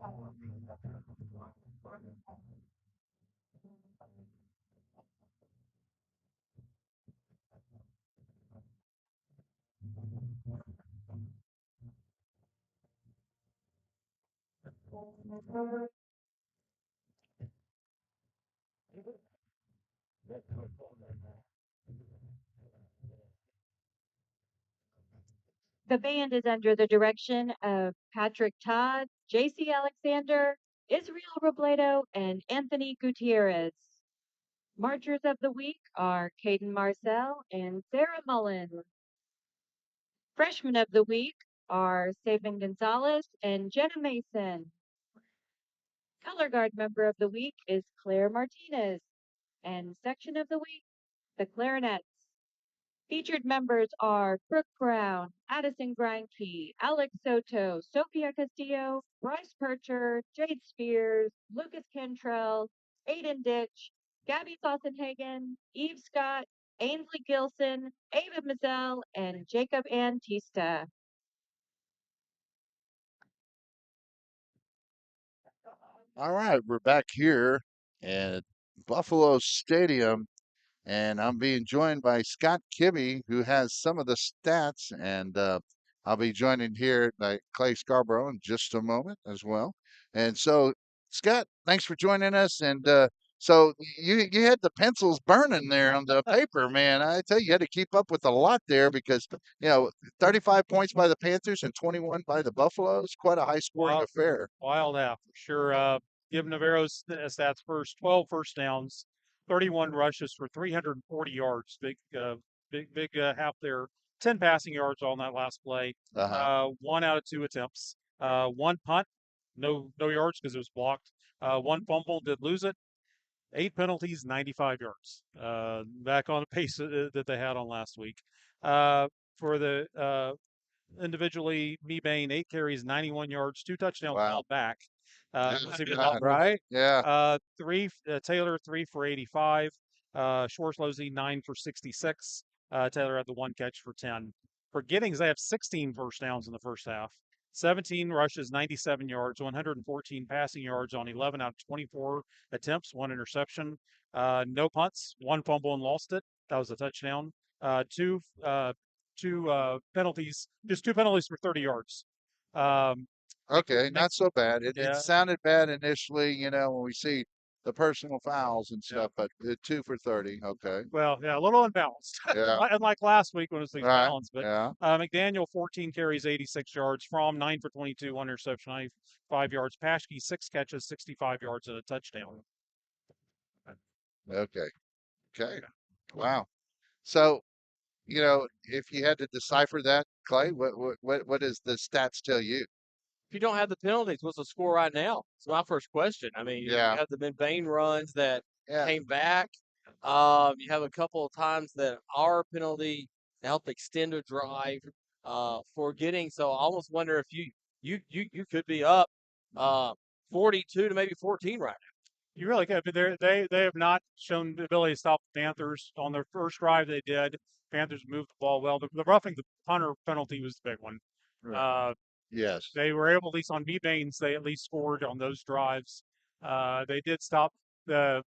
The band is under the direction of Patrick Todd, J.C. Alexander, Israel Robledo, and Anthony Gutierrez. Marchers of the week are Caden Marcel and Sarah Mullen. Freshmen of the week are Saban Gonzalez and Jenna Mason. Color Guard member of the week is Claire Martinez. And section of the week, the Clarinets. Featured members are Brooke Brown, Addison Greinke, Alex Soto, Sophia Castillo, Bryce Percher, Jade Spears, Lucas Cantrell, Aiden Ditch, Gabby Sossenhagen, Eve Scott, Ainsley Gilson, Ava Mazel, and Jacob Antista. All right, we're back here at Buffalo Stadium, and I'm being joined by Scott Kibbe, who has some of the stats, and I'll be joined here by Clay Scarborough in just a moment as well. And so, Scott, thanks for joining us. And so you had the pencils burning there on the paper, man. I tell you, you had to keep up with a lot there because 35 points by the Panthers and 21 by the Buffaloes, quite a high scoring affair. Wild half for sure. Give Navarro's stats first: 12 first downs, 31 rushes for 340 yards. Big half there. 10 passing yards on that last play. Uh-huh. 1 out of 2 attempts. 1 punt, no yards because it was blocked. 1 fumble, did lose it. 8 penalties, 95 yards. Back on the pace that they had on last week. For the individually, Mebane, 8 carries, 91 yards, 2 touchdowns Wow. back. Right? Yeah. Taylor, 3 for 85. Schwarzlosey, 9 for 66. Taylor had the 1 catch for 10. For Giddings, they have 16 first downs in the first half. 17 rushes, 97 yards, 114 passing yards on 11 out of 24 attempts, 1 interception. No punts, 1 fumble and lost it. That was a touchdown. Two penalties, just 2 penalties for 30 yards. Okay, not so bad. It Yeah. sounded bad initially, when we see the personal fouls and stuff, but 2 for 30. Okay. Well, yeah, a little unbalanced. Yeah. Unlike last week when it was these Right. balanced. But Yeah. McDaniel, 14 carries, 86 yards. From 9 for 22, 1 interception, 95 yards. Paschke, 6 catches, 65 yards, and a touchdown. Okay. Okay. Wow. So, if you had to decipher that, Clay, what does the stats tell you? If you don't have the penalties, what's the score right now? It's my first question. I mean, you Yeah. have the McBain runs that Yeah. came back. You have a couple of times that our penalty helped extend a drive for getting. So I almost wonder if you could be up 42 to maybe 14 right You really could, but they have not shown the ability to stop the Panthers. On their first drive, they did. Panthers moved the ball well. The roughing the punter penalty was the big one. Yes. They were able, at least on B-Banes, they at least scored on those drives. They did stop the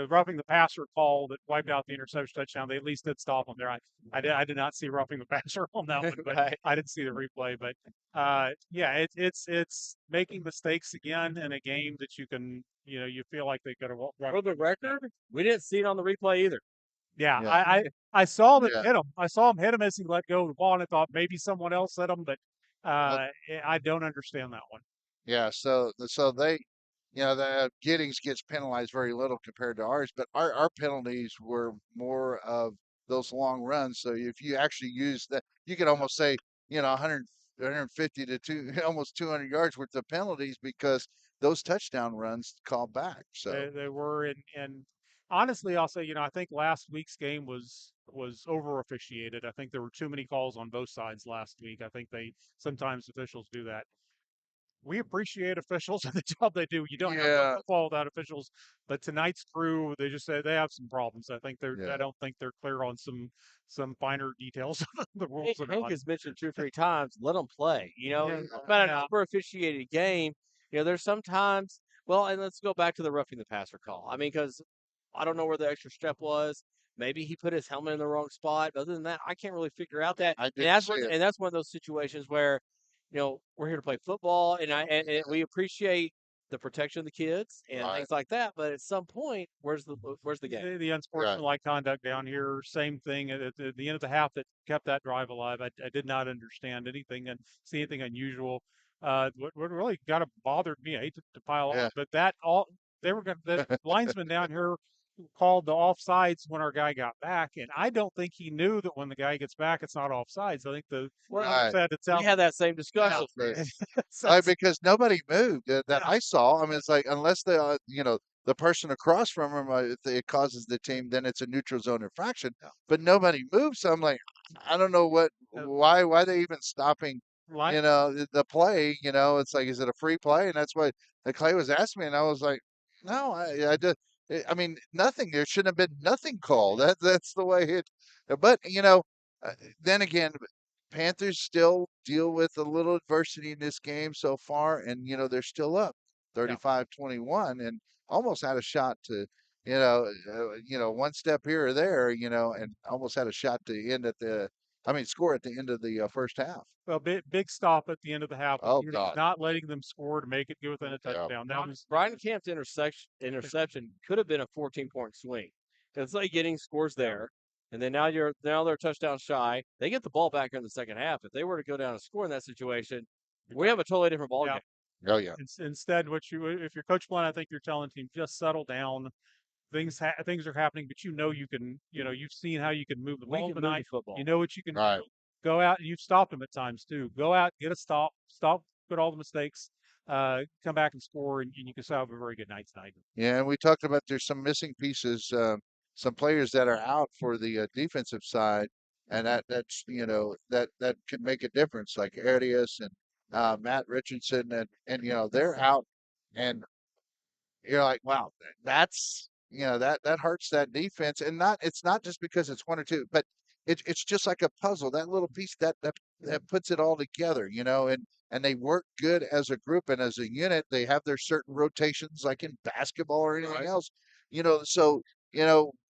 roughing the passer call that wiped out the interception touchdown. They at least did stop them there. I did not see roughing the passer on that one, but Right. I didn't see the replay. But yeah, it's making mistakes again in a game that you can, you feel like they could have now. For the record, we didn't see it on the replay either. Yeah, Yeah. I saw them Yeah. hit him. I saw him hit him as he let go of the ball, and I thought maybe someone else hit him, but I don't understand that one. Yeah. So they, the Giddings gets penalized very little compared to ours, but our penalties were more of those long runs. So if you actually use that, you could almost say, 150 to almost 200 yards worth of penalties because those touchdown runs called back. So They were, and honestly, I'll say, I think last week's game was over officiated. I think there were too many calls on both sides last week. I think sometimes officials do that. We appreciate officials and the job they do. You don't have no football without officials, but tonight's crew, they just say they have some problems. I don't think they're clear on some finer details of the rules. Hank has mentioned 2 or 3 times, let them play. Yeah. About an over officiated game, there's sometimes. Well, and let's go back to the roughing the passer call. I mean, because I don't know where the extra step was. Maybe he put his helmet in the wrong spot. But other than that, I can't really figure out that. I And didn't that's see it. and that's one of those situations where, we're here to play football, and we appreciate the protection of the kids and Right. things like that. But at some point, where's the game? The unsportsmanlike conduct down here, same thing at the end of the half that kept that drive alive. I did not understand anything and see anything unusual. What really kind of bothered me, I hate to pile Yeah. on, but they were going the linesman down here called the offsides when our guy got back, and I don't think he knew that when the guy gets back, it's not offsides. I think the Right. said it's out. We had that same discussion. Because nobody moved that Yeah. I saw. I mean, it's like unless the person across from him, if it causes the team, then it's a neutral zone infraction. But nobody moved, so I'm like, I don't know why they even stopping, Line- the play. It's like, is it a free play? And that's what the Clay was asking me, and I was like, no, I just. I mean, nothing. There shouldn't have been nothing called. That's the way it. But uh, then again, Panthers still deal with a little adversity in this game so far, and they're still up 35-21 and almost had a shot to, one step here or there, and almost had a shot to score at the end of the first half. Well, big stop at the end of the half. Oh, You're God. not letting them score to make it get within a Yeah. touchdown. That was Brian Camp's interception could have been a 14-point swing. It's like Giddings scores there, and then now they're touchdown shy. They get the ball back in the second half. If they were to go down and score in that situation, we have a totally different ball Yeah. game. Oh, yeah. Instead, if you're Coach Blunt, I think you're telling team just settle down. Things are happening, but you can you've seen how you can move the We ball can move tonight. the football. You know what you can Right. do. Go out, and you've stopped them at times too. Go out, get a stop, put all the mistakes, come back and score, and you can still have a very good night tonight. Yeah, and we talked about there's some missing pieces, some players that are out for the defensive side, and that could make a difference, like Arias and Matt Richardson, and they're out, and you're like, wow, that hurts that defense, and it's not just because it's one or two, but it's just like a puzzle. That little piece that puts it all together, and they work good as a group and as a unit. They have their certain rotations, like in basketball or anything else, So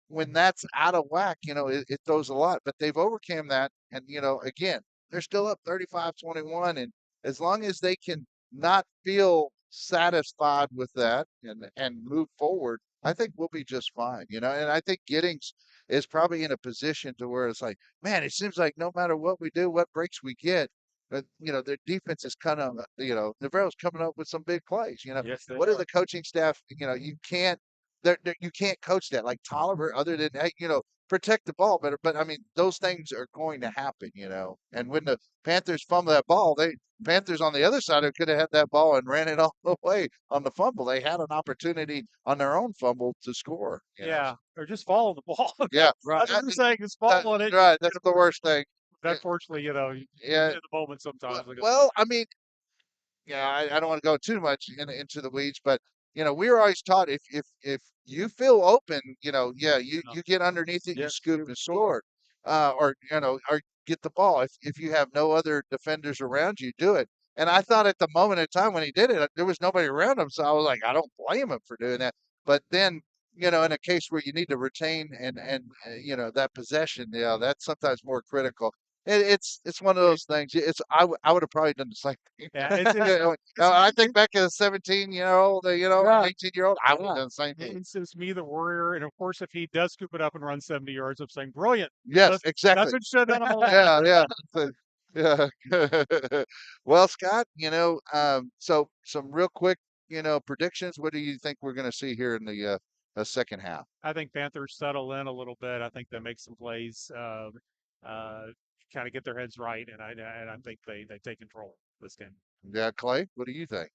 when that's out of whack, it throws a lot. But they've overcome that, and again, they're still up 35-21, and as long as they can not feel satisfied with that and move forward, I think we'll be just fine, And I think Giddings is probably in a position to where it's like, man, it seems like no matter what we do, what breaks we get, but their defense is kind of, Navarro's coming up with some big plays. Yes, they What are are. the coaching staff? You can't coach that like Tolliver, other than hey, protect the ball better. But I mean, those things are going to happen, And when the Panthers fumble that ball, Panthers on the other side could have had that ball and ran it all the way on the fumble. They had an opportunity on their own fumble to score. Yeah, or just follow the ball. Yeah, Right. That's what I'm saying. Is following it. right. That's the worst thing. Unfortunately, you Yeah. in the moment sometimes. Well, I mean, yeah, I don't want to go too much into the weeds, but we were always taught if you feel open, you get underneath it, you Yes, scoop and score, or get the ball. If you have no other defenders around you, do it. And I thought at the moment in time when he did it, there was nobody around him, so I was like, I don't blame him for doing that. But then, in a case where you need to retain and that possession, that's sometimes more critical. It's one of those things. I would have probably done the same thing. Yeah, I think back as a 17-year-old, 18-year-old, I would have done the same thing. It's me, the warrior, and of course, if he does scoop it up and run 70 yards, I'm saying, brilliant. Yes, exactly. That's what should have done all along. Yeah. Well, Scott, so some real quick, predictions. What do you think we're going to see here in the second half? I think Panthers settle in a little bit. I think they make some plays, kind of get their heads right, and I think they take control this game. Yeah, Clay, what do you think?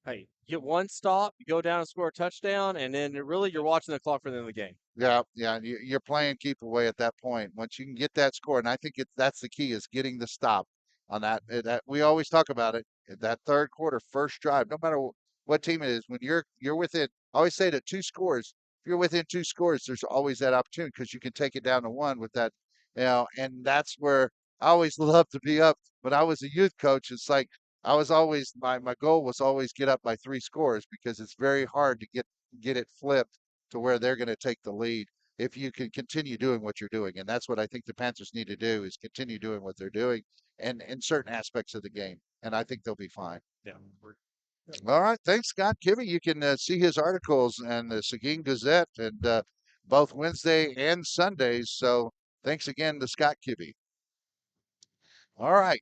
Hey, get one stop, you go down and score a touchdown, and then really you're watching the clock for the end of the game. Yeah, yeah, you're playing keep away at that point. Once you can get that score, and I think that's the key is getting the stop on that. That we always talk about it. That third quarter, first drive, no matter what team it is, when you're within, I always say that 2 scores. If you're within 2 scores, there's always that opportunity because you can take it down to one with that, and that's where I always love to be up. When I was a youth coach, it's like I was always my goal was always get up by 3 scores because it's very hard to get it flipped to where they're going to take the lead if you can continue doing what you're doing. And that's what I think the Panthers need to do is continue doing what they're doing and in certain aspects of the game. And I think they'll be fine. Yeah. All right. Thanks, Scott Kibbe. You can see his articles in the Seguin Gazette and both Wednesday and Sundays. So thanks again to Scott Kibbe. All right.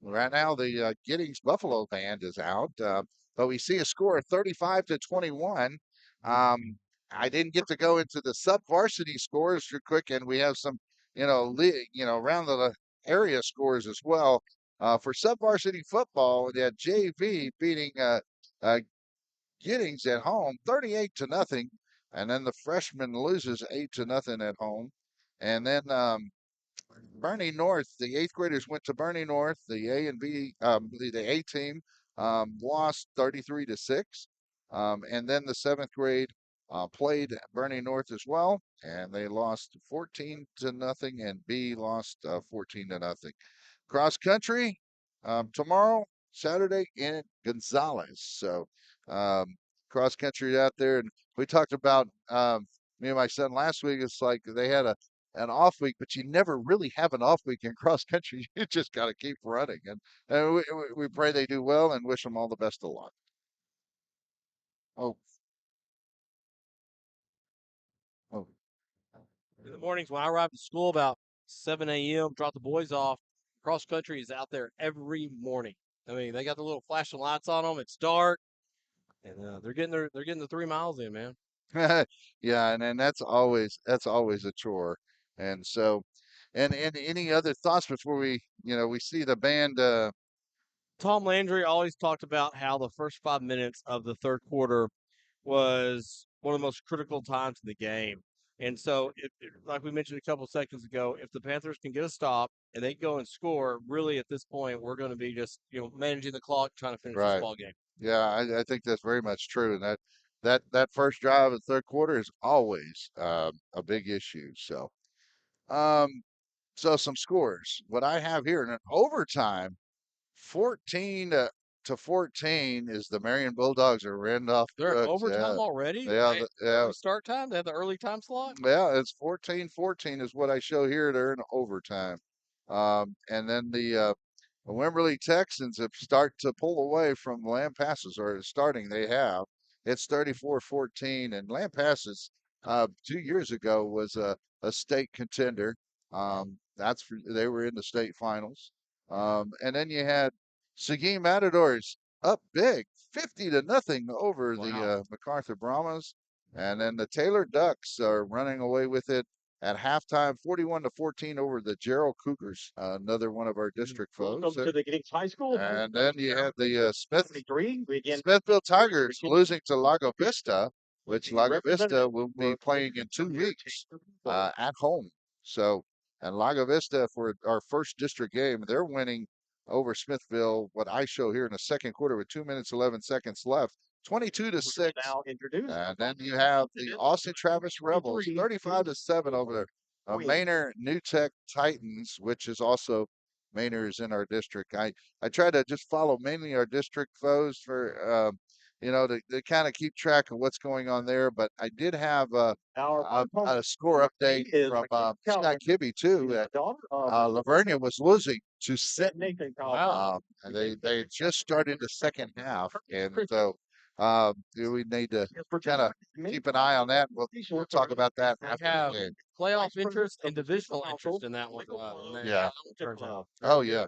Right now, the Giddings Buffalo band is out, but we see a score of 35-21. I didn't get to go into the sub varsity scores too quick, and we have some, around the area scores as well. For sub varsity football, we had JV beating uh, Giddings at home, 38-0, and then the freshman loses 8-0 at home, and then Bernie North, the eighth graders went to Bernie North. The A and B, the A team lost 33-6, and then the seventh grade played Bernie North as well, and they lost 14-0, and B lost 14-0. Cross country tomorrow, Saturday in Gonzales. So um, cross country out there, and we talked about me and my son last week. It's like they had an off week, but you never really have an off week in cross country. You just got to keep running, and we pray they do well and wish them all the best of luck. Oh, oh, In the mornings when I arrive at school about 7 a.m., drop the boys off, cross country is out there every morning. I mean, they got the little flashing lights on them. It's dark, and they're getting the 3 miles in, man. yeah, and that's always a chore, and so, and any other thoughts before we see the band? Tom Landry always talked about how the first 5 minutes of the third quarter was one of the most critical times in the game. And so, like we mentioned a couple seconds ago, if the Panthers can get a stop and they go and score, really at this point, we're going to be just managing the clock, trying to finish this Right. ball game. Yeah, I think that's very much true, and that first drive of the third quarter is always a big issue. Um, so some scores. What I have here in an overtime, 14 to 14 is the Marion Bulldogs are Randolph They're in Crooks. overtime already. Yeah, Early start time. They have the early time slot. yeah, it's 14-14 is what I show here. They're in overtime. And then the Wimberley Texans have start to pull away from Lampasas, or starting they have. It's 34-14, and Lampasas 2 years ago was a state contender. They were in the state finals. And then you had Seguin Matadors up big, 50-0 over the MacArthur Brahmas. And then the Taylor Ducks are running away with it at halftime, 41-14 over the Gerald Cougars, another one of our district foes. Welcome to the Giddings High School. And then you had the 23. We begin Smithville Tigers losing to Lago Vista, which Lago Vista will be playing in 2 weeks at home. So, and Lago Vista for our first district game, they're winning over Smithville, what I show here in the second quarter with 2 minutes, 11 seconds left. 22-6. Now introduced. And then you have the Austin Travis Rebels, 35-7 over the Manor New Tech Titans, which is also Manor is in our district. I try to just follow mainly our district foes for to kind of keep track of what's going on there. But I did have a score update from Scott Kibbe too. That Lavernia was losing to Sinton. And they just started the second half, and so we need to kind of keep an eye on that. We'll talk about that after have the game. playoff interest and divisional interest in that one. Yeah. Turns out. Oh yeah,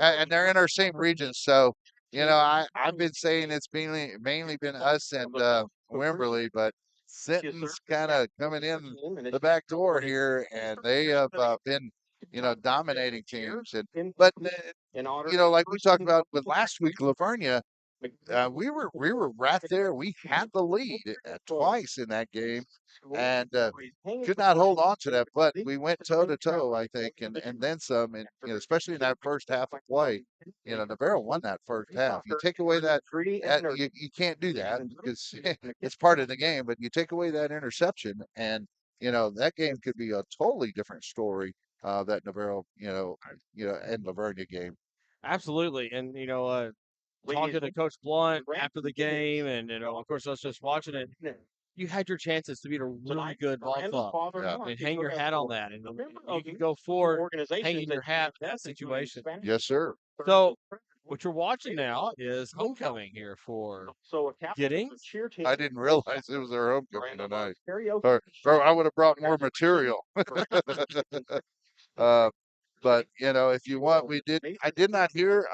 and they're in our same region, so I've been saying it's mainly been us and Wimberley, but Sinton's kind of coming in the back door here, and they have been dominating teams, but like we talked about with last week, Lavernia. We were right there. We had the lead twice in that game, and could not hold on to that. But we went toe to toe, I think, and then some. And especially in that first half of play, Navarro won that first half. You take away you can't do that because it's part of the game. But you take away that interception, and that game could be a totally different story. That Navarro, and Lavernia game. Absolutely. And, talking to Coach Blunt after the game, and, of course, us just watching it, you had your chances to beat a really good ball club. And hang your hat on that. And you can go forward hanging your hat in that situation. Yes, sir. So, what you're watching now is homecoming here for Giddings. I didn't realize it was their homecoming tonight. Or I would have brought more material. uh, but if you want, I did not hear.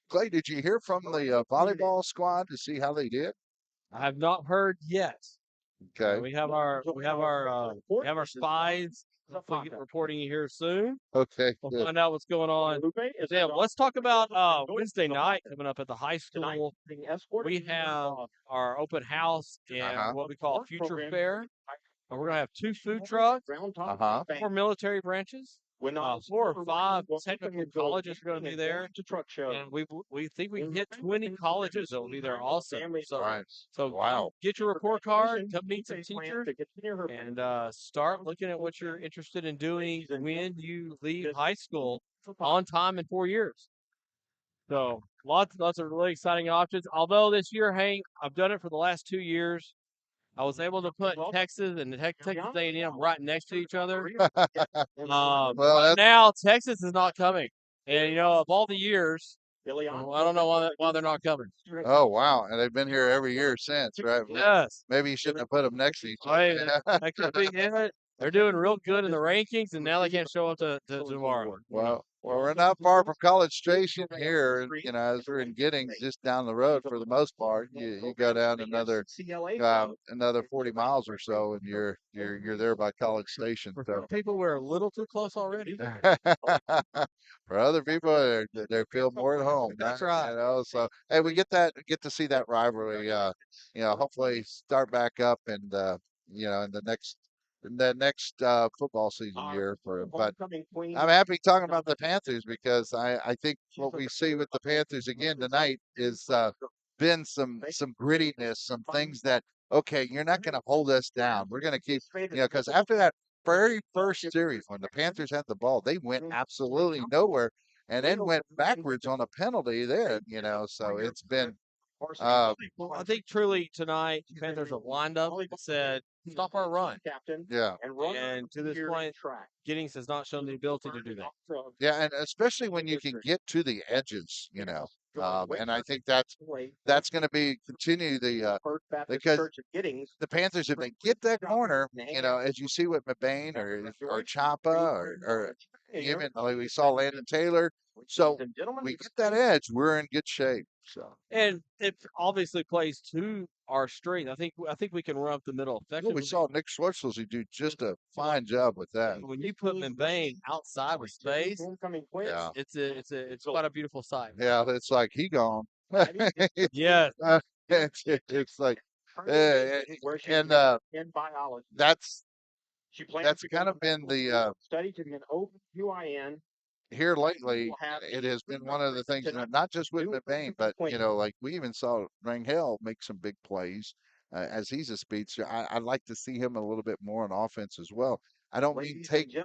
Clay, did you hear from the volleyball squad to see how they did? I have not heard yet. Okay. We have our spies hopefully reporting here soon. Okay. We'll Good. find out what's going on. Yeah, let's talk about Wednesday night coming up at the high school. We have our open house and what we call Future Fair. And we're gonna have 2 food trucks, 4 military branches, 4 or 5 technical colleges are going to be there, and we think we can hit 20 colleges that will be there also. So Wow. get your report card, come meet some teachers, and start looking at what you're interested in doing when you leave high school on time in 4 years. So lots of really exciting options. Although this year, Hank, I've done it for the last 2 years. I was able to put Texas and Texas A&M right next to each other. But now Texas is not coming, and of all the years, I don't know why they're not coming. Oh wow, and they've been here every year since, right? Yes. Maybe you shouldn't have put them next to each other. That could be it. They're doing real good in the rankings, and now they can't show up to tomorrow. Well, we're not far from College Station here, as we're in Giddings, just down the road for the most part. You go down another 40 miles or so, and you're there by College Station. For people, we're a little too close already. For other people, they feel more at home. That's right. So hey, we get to see that rivalry. Hopefully start back up, and in the next football season year. But I'm happy talking about the Panthers because I think what we see with the Panthers again tonight is been some grittiness, some things that okay, you're not going to hold us down. We're going to keep because after that very first series when the Panthers had the ball, they went absolutely nowhere and then went backwards on a penalty there. So it's been. Well, I think truly tonight, Panthers have lined up and said, stop our run. Yeah. And to this point, Giddings has not shown the ability to do that. Yeah, and especially when you can get to the edges, and I think that's going to be continue the because the Panthers, if they get that corner, as you see with McBain or Champa or even like we saw Landon Taylor, so we get that edge, we're in good shape. So and it obviously plays to our strength. I think we can run up the middle effectively. Well, we saw Nick Schwartzel do just a fine job with that. When you put McBain outside with space, yeah, it's quite a beautiful sight. Yeah, it's like he gone. Yeah, it's like, and that's kind of been the study to be an OBGYN. Here lately, it has been one of the things, not just with McBain, but like we even saw Rangel make some big plays as he's a speedster. I'd like to see him a little bit more on offense as well. I don't mean take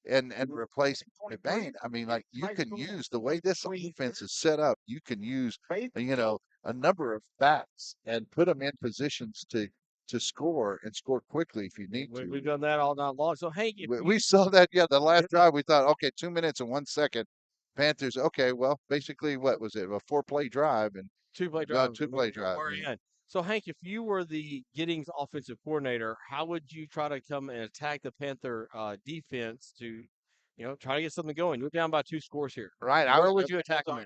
and replace McBain. I mean, like you can use the way this offense is set up. You can use a number of backs and put them in positions to score and score quickly if you need to. We've done that all night long. So, Hank, we saw that, the last drive, we thought, okay, 2 minutes and 1 second. Panthers, okay, well, basically, what was it? A 4-play drive and 2-play drive. 2-play drive. So, Hank, if you were the Giddings offensive coordinator, how would you try to come and attack the Panther defense to, try to get something going? You're down by 2 scores here. Right. Where would you attack them?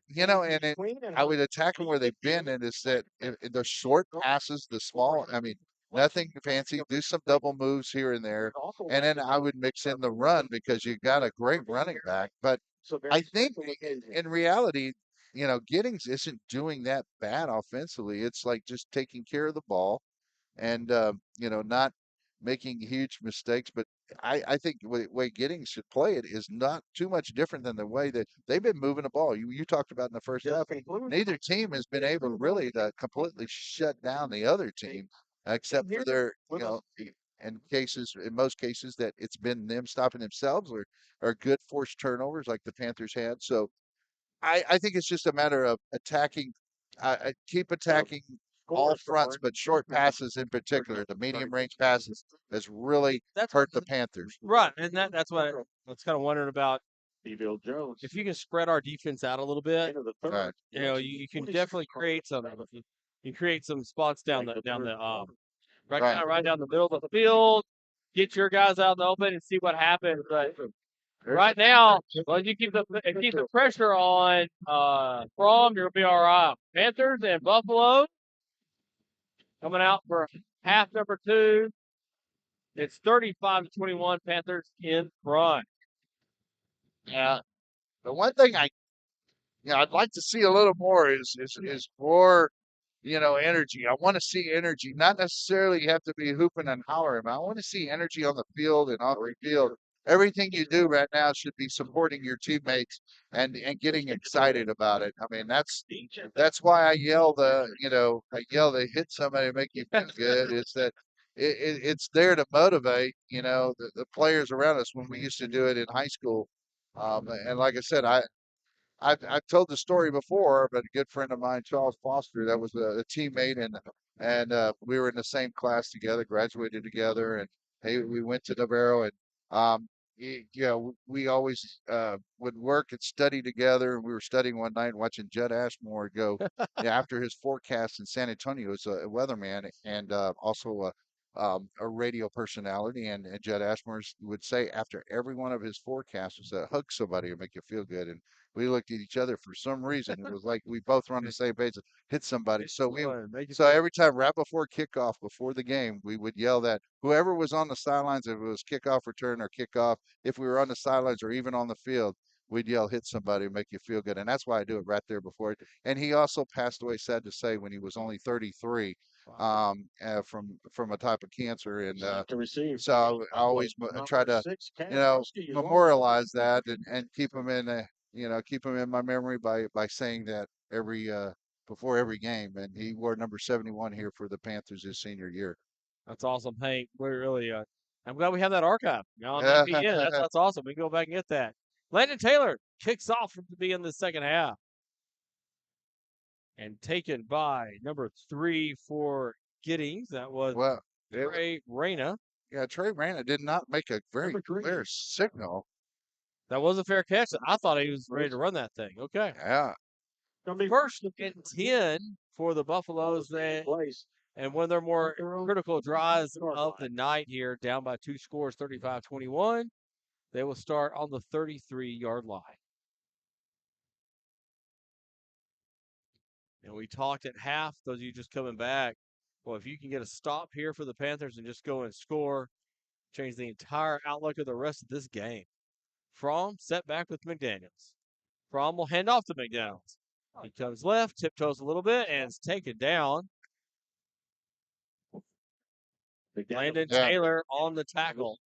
I would attack them where they've been, and it's that the short passes, the small, nothing fancy. Do some double moves here and there. And then I would mix in the run because you got a great running back. But I think in reality, Giddings isn't doing that bad offensively. It's like just taking care of the ball and, not making huge mistakes. But I think the way Giddings should play it is not too much different than the way that they've been moving the ball. You talked about in the first half. Neither team has been able really to completely shut down the other team. Except for their, in most cases that it's been them stopping themselves or good forced turnovers like the Panthers had. So I think it's just a matter of attacking. Keep attacking all fronts, but short passes in particular. The medium range passes has really That's hurt the Panthers. right, and that's what I was kind of wondering about. Deville Jones. If you can spread our defense out a little bit, Into the third. Right. you know, you can definitely create some. You create some spots down the right down the middle of the field. Get your guys out in the open and see what happens. But right now, well, you keep the pressure on From, you'll be all right. Panthers and Buffalo coming out for half number 2. It's 35-21. Panthers in front. Yeah. The one thing I'd like to see a little more is more, energy. I want to see energy. Not necessarily you have to be hooping and hollering, but I want to see energy on the field and off the field. Everything you do right now should be supporting your teammates and getting excited about it. I mean, that's why I yell to hit somebody and make you feel good. Is that it's there to motivate, the players around us when we used to do it in high school. And like I said, I've told the story before, but a good friend of mine, Charles Foster, that was a teammate, and we were in the same class together, graduated together, and we went to Navarro, and we always would work and study together. And we were studying one night, watching Judd Ashmore go after his forecast in San Antonio as a weatherman and also a radio personality. And Judd Ashmore would say after every one of his forecasts was hug somebody and make you feel good. And we looked at each other for some reason. It was like we both were on the same page. Hit somebody. So every time right before kickoff, before the game, we would yell that whoever was on the sidelines, if it was kickoff return or kickoff, if we were on the sidelines or even on the field, we'd yell hit somebody, make you feel good. And that's why I do it right there before it. And he also passed away, sad to say, when he was only 33 from a type of cancer. And so I always try to memorialize that and keep him in keep him in my memory by saying that before every game. And he wore number 71 here for the Panthers his senior year. That's awesome, Hank. We're really I'm glad we have that archive. On ESPN. That's awesome. We can go back and get that. Landon Taylor kicks off to begin the second half. And taken by number 3 for Giddings. That was Trey Reyna. Yeah, Trey Reyna did not make a very clear signal. That was a fair catch. I thought he was ready to run that thing. Okay. Yeah. First and 10 for the Buffaloes. And one of their more critical drives of the night here, down by 2 scores, 35-21. They will start on the 33-yard line. And we talked at half, those of you just coming back, well, if you can get a stop here for the Panthers and just go and score, change the entire outlook of the rest of this game. Fromm set back with McDaniels. Fromm will hand off to McDaniels. He comes left, tiptoes a little bit, and is taken down. Landon Taylor on the tackle.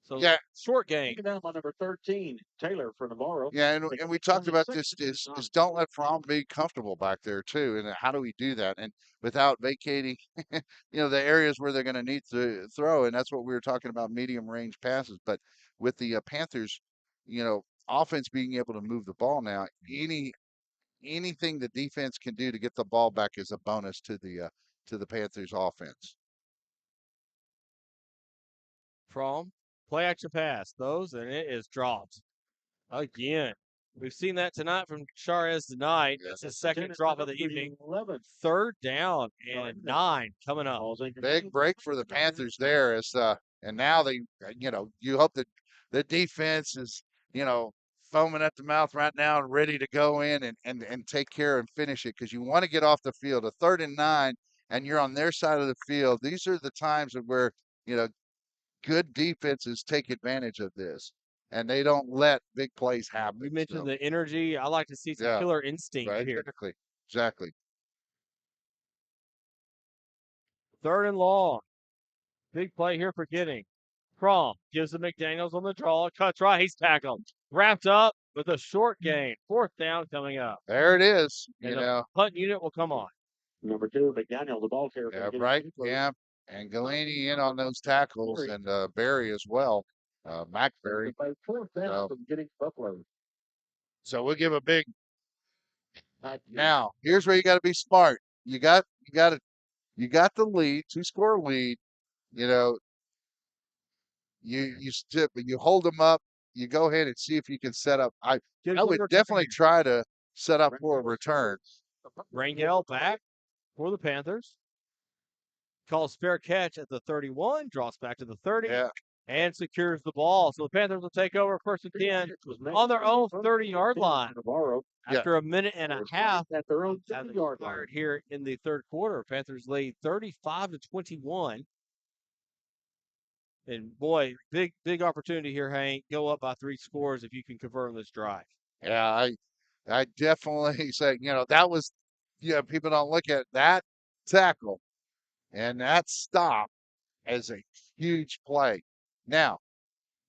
So short game. Down by number 13, Taylor for Navarro. Yeah, and we talked about this is don't let Fromm be comfortable back there too. And how do we do that? And without vacating, the areas where they're going to need to throw. And that's what we were talking about, medium range passes. But with the Panthers, offense being able to move the ball now, anything the defense can do to get the ball back is a bonus to the Panthers offense. Fromm. Play action pass, and it is dropped again. We've seen that tonight from Charez tonight. That's his second drop of the evening. 3rd down and 9 coming up. Big break for the Panthers there. And now you hope that the defense is, foaming at the mouth right now and ready to go in and take care and finish it because you want to get off the field. A 3rd and 9, and you're on their side of the field. These are the times where, good defenses take advantage of this, and they don't let big plays happen. We mentioned the energy. I like to see some killer instinct here. Exactly. 3rd and long. Big play here for Giddings. Fromm gives to McDaniels on the draw. Cuts right. He's tackled. Wrapped up with a short gain. 4th down coming up. There it is. The punt unit will come on. Number 2, McDaniel, the ball carrier. Yeah, right. Yeah. And Galeni in on those tackles, and Barry as well, Mac Barry. By 4th down from Giddings Buffalo. So we'll give a big Now, here's where you got to be smart. You got the lead, 2-score lead. You know, you hold them up. You go ahead and see if you can set up. I would definitely try to set up for a return. Rangel back for the Panthers. Calls fair catch at the 31, draws back to the 30, and secures the ball. So the Panthers will take over 1st and 10 on their own 30-yard line. After a minute and a half at their own as 50-yard line. expired here in the third quarter, Panthers lead 35-21. And boy, big opportunity here, Hank. Go up by 3 scores if you can convert on this drive. Yeah, I definitely say, that was, people don't look at that tackle and that stop as a huge play. Now,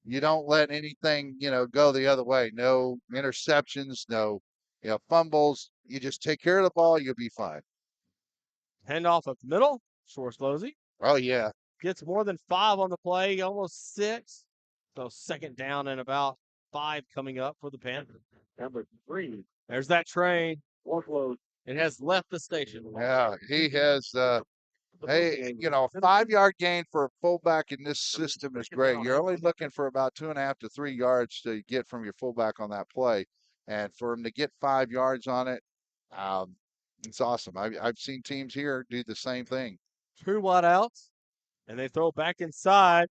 you don't let anything, go the other way. No interceptions, no, fumbles. You just take care of the ball, you'll be fine. Handoff up the middle, Schwarzlosey. Oh, yeah. Gets more than 5 on the play, almost 6. So 2nd down and about 5 coming up for the Panthers. Number 3. There's that train. Workload. It has left the station. Yeah, he has, hey, a 5-yard gain for a fullback in this system is great. You're only looking for about 2.5 to 3 yards to get from your fullback on that play. And for him to get 5 yards on it, it's awesome. I've seen teams here do the same thing. 2 wide outs, and they throw back inside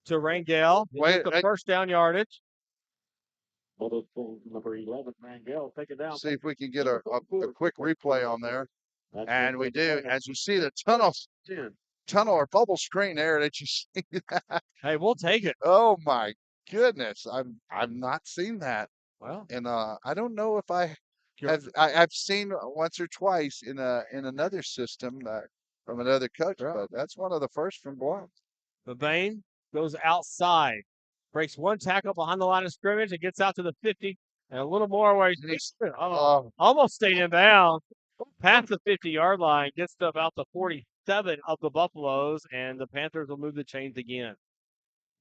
to Rangel. Get the first down yardage. Number 11, Rangel, take it down. See if we can get a quick replay on there. And we do. As you see the tunnel or bubble screen there that you see. Hey, we'll take it. Oh my goodness. I've not seen that. Well, and I don't know if I've seen once or twice in another system from another coach, but that's one of the first from Blount. Mabane goes outside, breaks 1 tackle behind the line of scrimmage, and gets out to the 50, and a little more where he's almost stayed in bounds. Past the 50-yard line, gets to about the 47 of the Buffaloes, and the Panthers will move the chains again.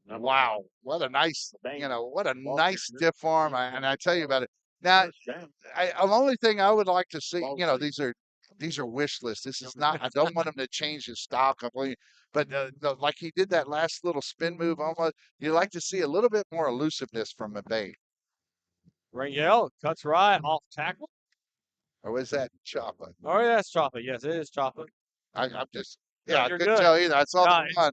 Wow, what a nice, stiff arm, and I tell you about it. Now, the only thing I would like to see, these are wish lists. This is not. I don't want him to change his style completely, but like he did that last little spin move, almost. You like to see a little bit more elusiveness from Mabane. Rangel cuts right off tackle. Or was that Choppa? Oh, yeah, that's Choppa. Yes, it is Choppa. I'm just, I couldn't tell either. I saw the one.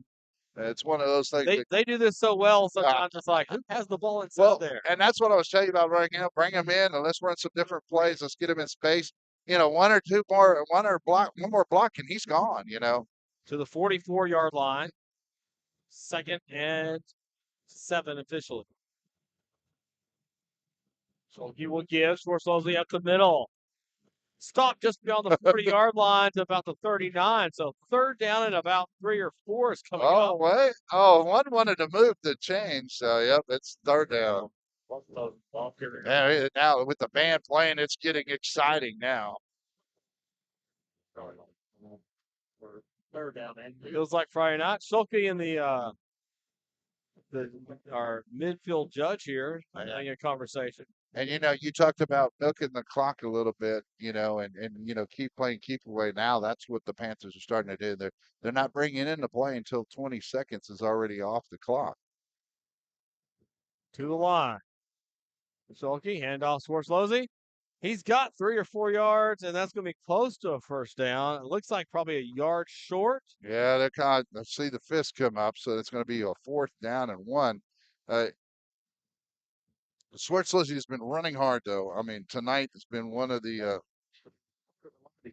It's one of those things. They do this so well. Sometimes it's like, who has the ball inside there? And that's what I was telling you about right now. Bring him in and let's run some different plays. Let's get him in space. One more block, and he's gone. To the 44-yard line. 2nd and 7 officially. So he will give Schwarzlosey up the middle. Stop just beyond the 40-yard line to about the 39. So 3rd down and about 3 or 4 is coming up. Oh, wait. Oh, one wanted to move the chain. So, yep, it's 3rd down. And now with the band playing, it's getting exciting now. 3rd down. Feels like Friday night. Schulke and our midfield judge here having a conversation. And you talked about milking the clock a little bit, and keep playing, keep away. Now that's what the Panthers are starting to do. They're not bringing in the play until 20 seconds is already off the clock. To the line. Schulke, handoff Schwarzlosey. He's got 3 or 4 yards, and that's going to be close to a 1st down. It looks like probably a yard short. Yeah, they're I see the fist come up, so it's going to be a 4th down and 1. Schwarzlosey has been running hard, though. I mean, tonight has been one of the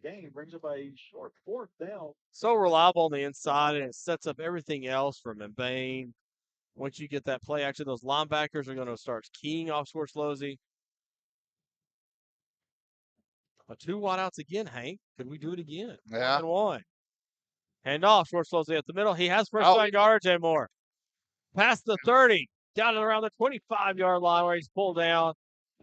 game brings up a short 4th down. So reliable on the inside, and it sets up everything else for Mabane. Once you get that play action, those linebackers are going to start keying off Schwarzlosey. 2 wideouts again, Hank. Could we do it again? Yeah. 1. Handoff Schwarzlosey at the middle. He has first down yardage and more. Past the 30. Down around the 25-yard line where he's pulled down,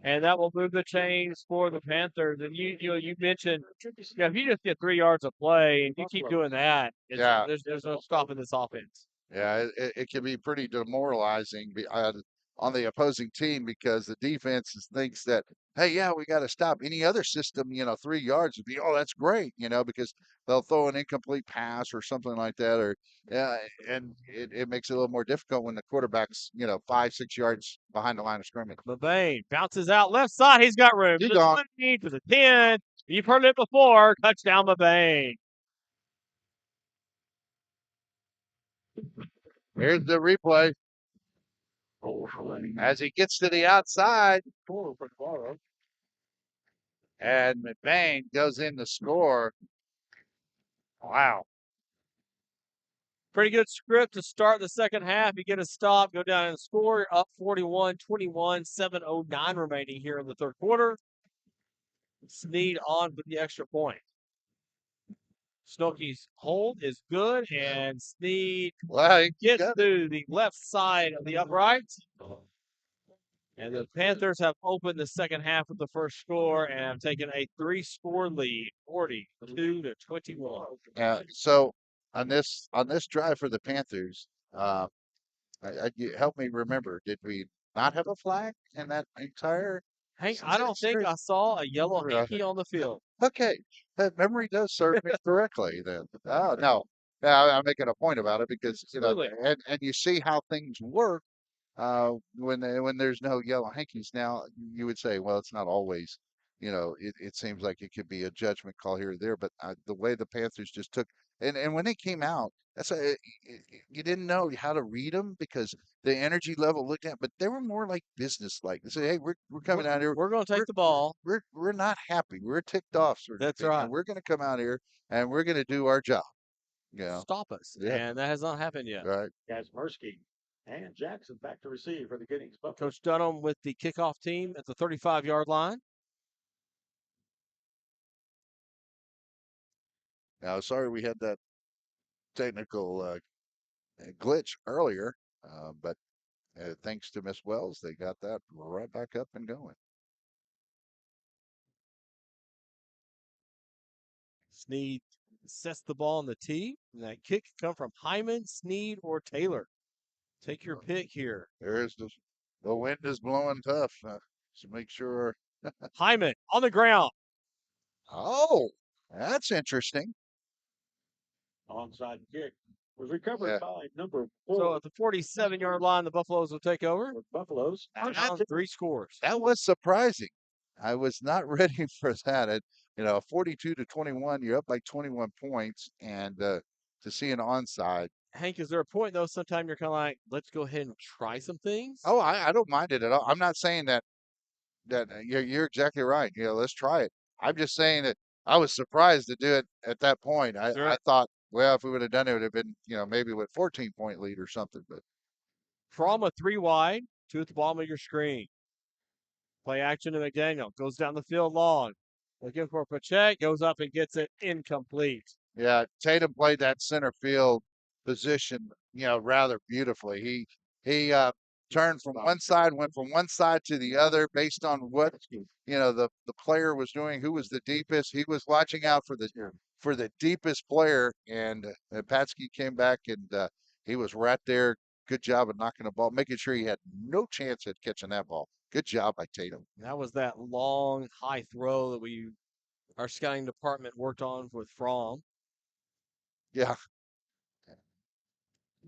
and that will move the chains for the Panthers. And you mentioned, if you just get 3 yards of play and you keep doing that, there's no stopping this offense. Yeah, it can be pretty demoralizing. on the opposing team because the defense thinks that, hey, yeah, we got to stop any other system, 3 yards would be, oh, that's great, because they'll throw an incomplete pass or something like that, or and it makes it a little more difficult when the quarterback's 5-6 yards behind the line of scrimmage. Mabane bounces out left side. He's got room. He's To the gone. 20, to the 10. You've heard it before. Touchdown, Mabane. Here's the replay. As he gets to the outside, and McBain goes in to score. Wow. Pretty good script to start the second half. You get a stop, go down and score. You're up 41-21, 7:09 remaining here in the third quarter. Snead on with the extra point. Snooky's hold is good, and Snead gets to the left side of the upright. And the Panthers have opened the second half with the first score and have taken a 3-score lead, 42-21. So on this drive for the Panthers, help me remember, did we not have a flag in that entire? Hank, I don't think I saw a yellow hanky on the field. Okay, that memory does serve me correctly then. Oh no, I'm making a point about it because and you see how things work when there's no yellow hankies. Now you would say, well, it's not always. It seems like it could be a judgment call here or there, but the way the Panthers just took and when they came out, you didn't know how to read them because the energy level looked at, but they were more like business like. They say, hey, we're coming out here. We're going to take the ball. We're not happy. We're ticked off, sort of. That's thing, right. And we're going to come out here and we're going to do our job. Stop us. Yeah. And that has not happened yet. Right. Kazmersky and Jackson back to receive for the Giddings. Coach Dunham with the kickoff team at the 35-yard line. Now, sorry we had that technical glitch earlier, but thanks to Miss Wells, they got that right back up and going. Snead sets the ball on the tee, and that kick can come from Hyman, Snead, or Taylor. Take your pick here. There's the wind is blowing tough, so make sure. Hyman on the ground. Oh, that's interesting. Onside kick was recovered by number 4. So at the 47-yard line, the Buffaloes will take over. Buffaloes down 3 scores. That was surprising. I was not ready for that. 42-21, you're up by 21 points, and to see an onside. Hank, is there a point though? Sometime you're kind of like, let's go ahead and try some things. Oh, I don't mind it at all. I'm not saying that you're exactly right. Let's try it. I'm just saying that I was surprised to do it at that point. I thought, well, if we would have done it, it would have been, maybe with 14-point lead or something. But from a 3 wide, 2 at the bottom of your screen. Play action to McDaniel. Goes down the field long. Looking for Pacheco. Goes up and gets it incomplete. Yeah, Tatum played that center field position, rather beautifully. He turned from one side, went from one side to the other based on what the player was doing, who was the deepest. He was watching out for the deepest player, and Patsky came back and he was right there. Good job of knocking the ball, making sure he had no chance at catching that ball. Good job by Tatum. That was that long high throw that our scouting department worked on with Fromm. Yeah.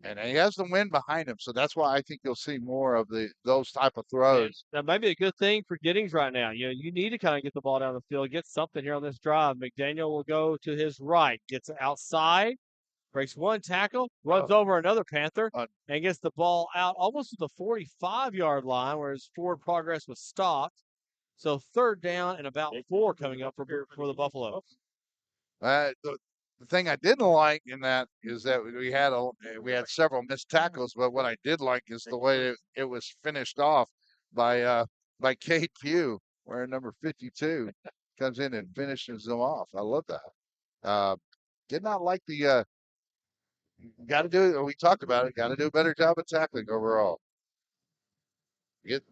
And he has the wind behind him, so that's why I think you'll see more of those type of throws. That might be a good thing for Giddings right now. You need to kind of get the ball down the field, get something here on this drive. McDaniel will go to his right, gets outside, breaks one tackle, runs over another Panther, and gets the ball out almost to the 45-yard line where his forward progress was stopped. So third down and about 4 coming up for the Buffalo. The thing I didn't like in that is that we had several missed tackles, but what I did like is the way it was finished off by Cade Pugh, where number 52 comes in and finishes them off. I love that. Did not like the got to do. We talked about it. Got to do a better job of tackling overall. Get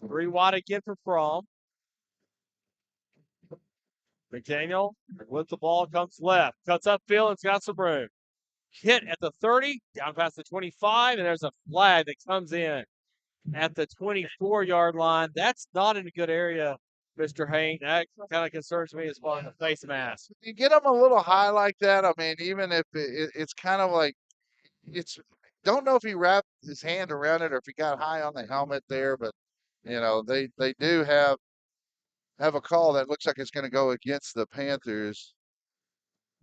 3 wide again for Fromm. McDaniel with the ball comes left, cuts upfield, and's got some room. Hit at the 30, down past the 25, and there's a flag that comes in. at the 24-yard line. That's not in a good area, Mr. Hank. That kind of concerns me as far as the face mask. You get him a little high like that. I mean, even if it's kind of like it's don't know if he wrapped his hand around it or if he got high on the helmet there, but they do have a call that looks like it's going to go against the Panthers.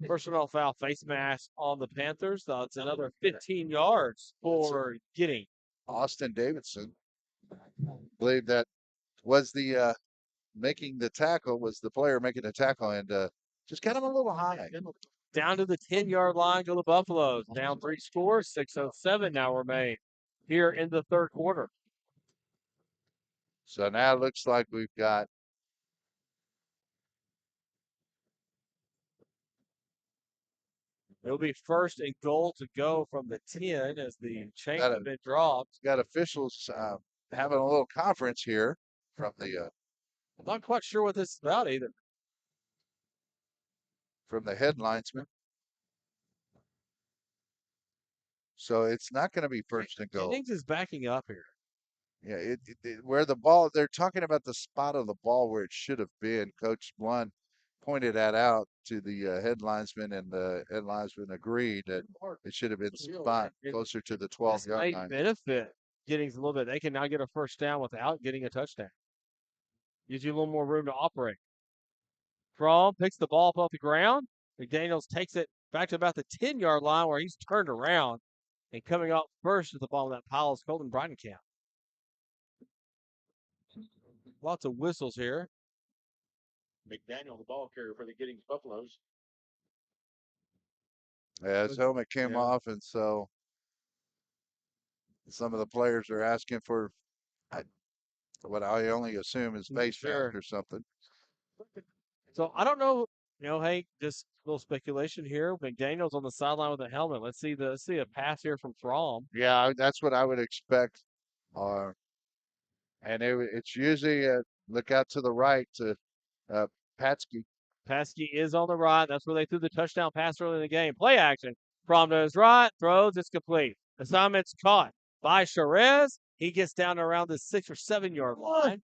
Personnel foul, face mask on the Panthers. So it's another 15 yards for Giddings. Austin Davidson, I believe that was the making the tackle, was the player making the tackle, and just got him a little high. Down to the 10-yard line go the Buffaloes. Down 3 scores, 6:07 now remain here in the third quarter. So now it looks like we've got It'll be first and goal to go from the 10 as the chain has been dropped. got officials having a little conference here from the I'm not quite sure what this is about either. From the head linesman. So it's not going to be first and goal. Giddings is backing up here. Yeah, where the ball, they're talking about the spot of the ball where it should have been. Coach Blunt pointed that out to the head linesman, and the head linesman agreed that it should have been spot closer to the 12-yard line. Benefit Giddings a little bit. They can now get a first down without getting a touchdown. Gives you a little more room to operate. Fromm picks the ball up off the ground. McDaniels takes it back to about the 10-yard line where he's turned around and coming up first at the bottom of that pile is Colton Bridenkamp. Lots of whistles here. McDaniel, the ball carrier for the Giddings Buffaloes. Yeah, his helmet came off, and so some of the players are asking for what I only assume is face mask or something. So I don't know. Hey, just a little speculation here. McDaniel's on the sideline with a helmet. Let's see a pass here from Fromm. Yeah, that's what I would expect. And it's usually look out to the right to Patsky. Paskey is on the right. That's where they threw the touchdown pass early in the game. Play action. Fromm to his right, throws, it's complete. Assignment's caught by Charez. He gets down around the 6 or 7 yard line.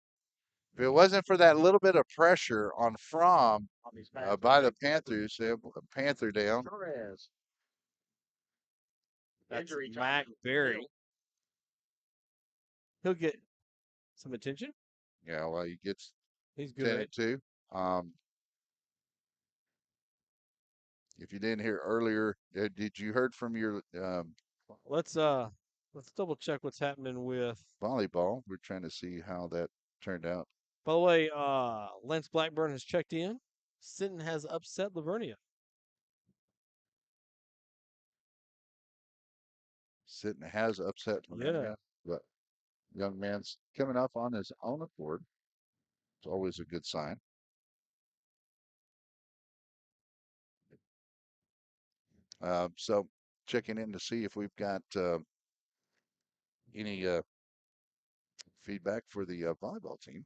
If it wasn't for that little bit of pressure on Fromm by the Panthers, Panther down. That's Mac Berry. He'll get some attention. Yeah, well, he gets He's good. 10-2. If you didn't hear earlier, did you heard from your let's double check what's happening with volleyball? We're trying to see how that turned out. By the way, Lance Blackburn has checked in. Sinton has upset Lavernia. Sinton has upset Lavernia, but young man's coming up on his own accord. It's always a good sign. So checking in to see if we've got any feedback for the volleyball team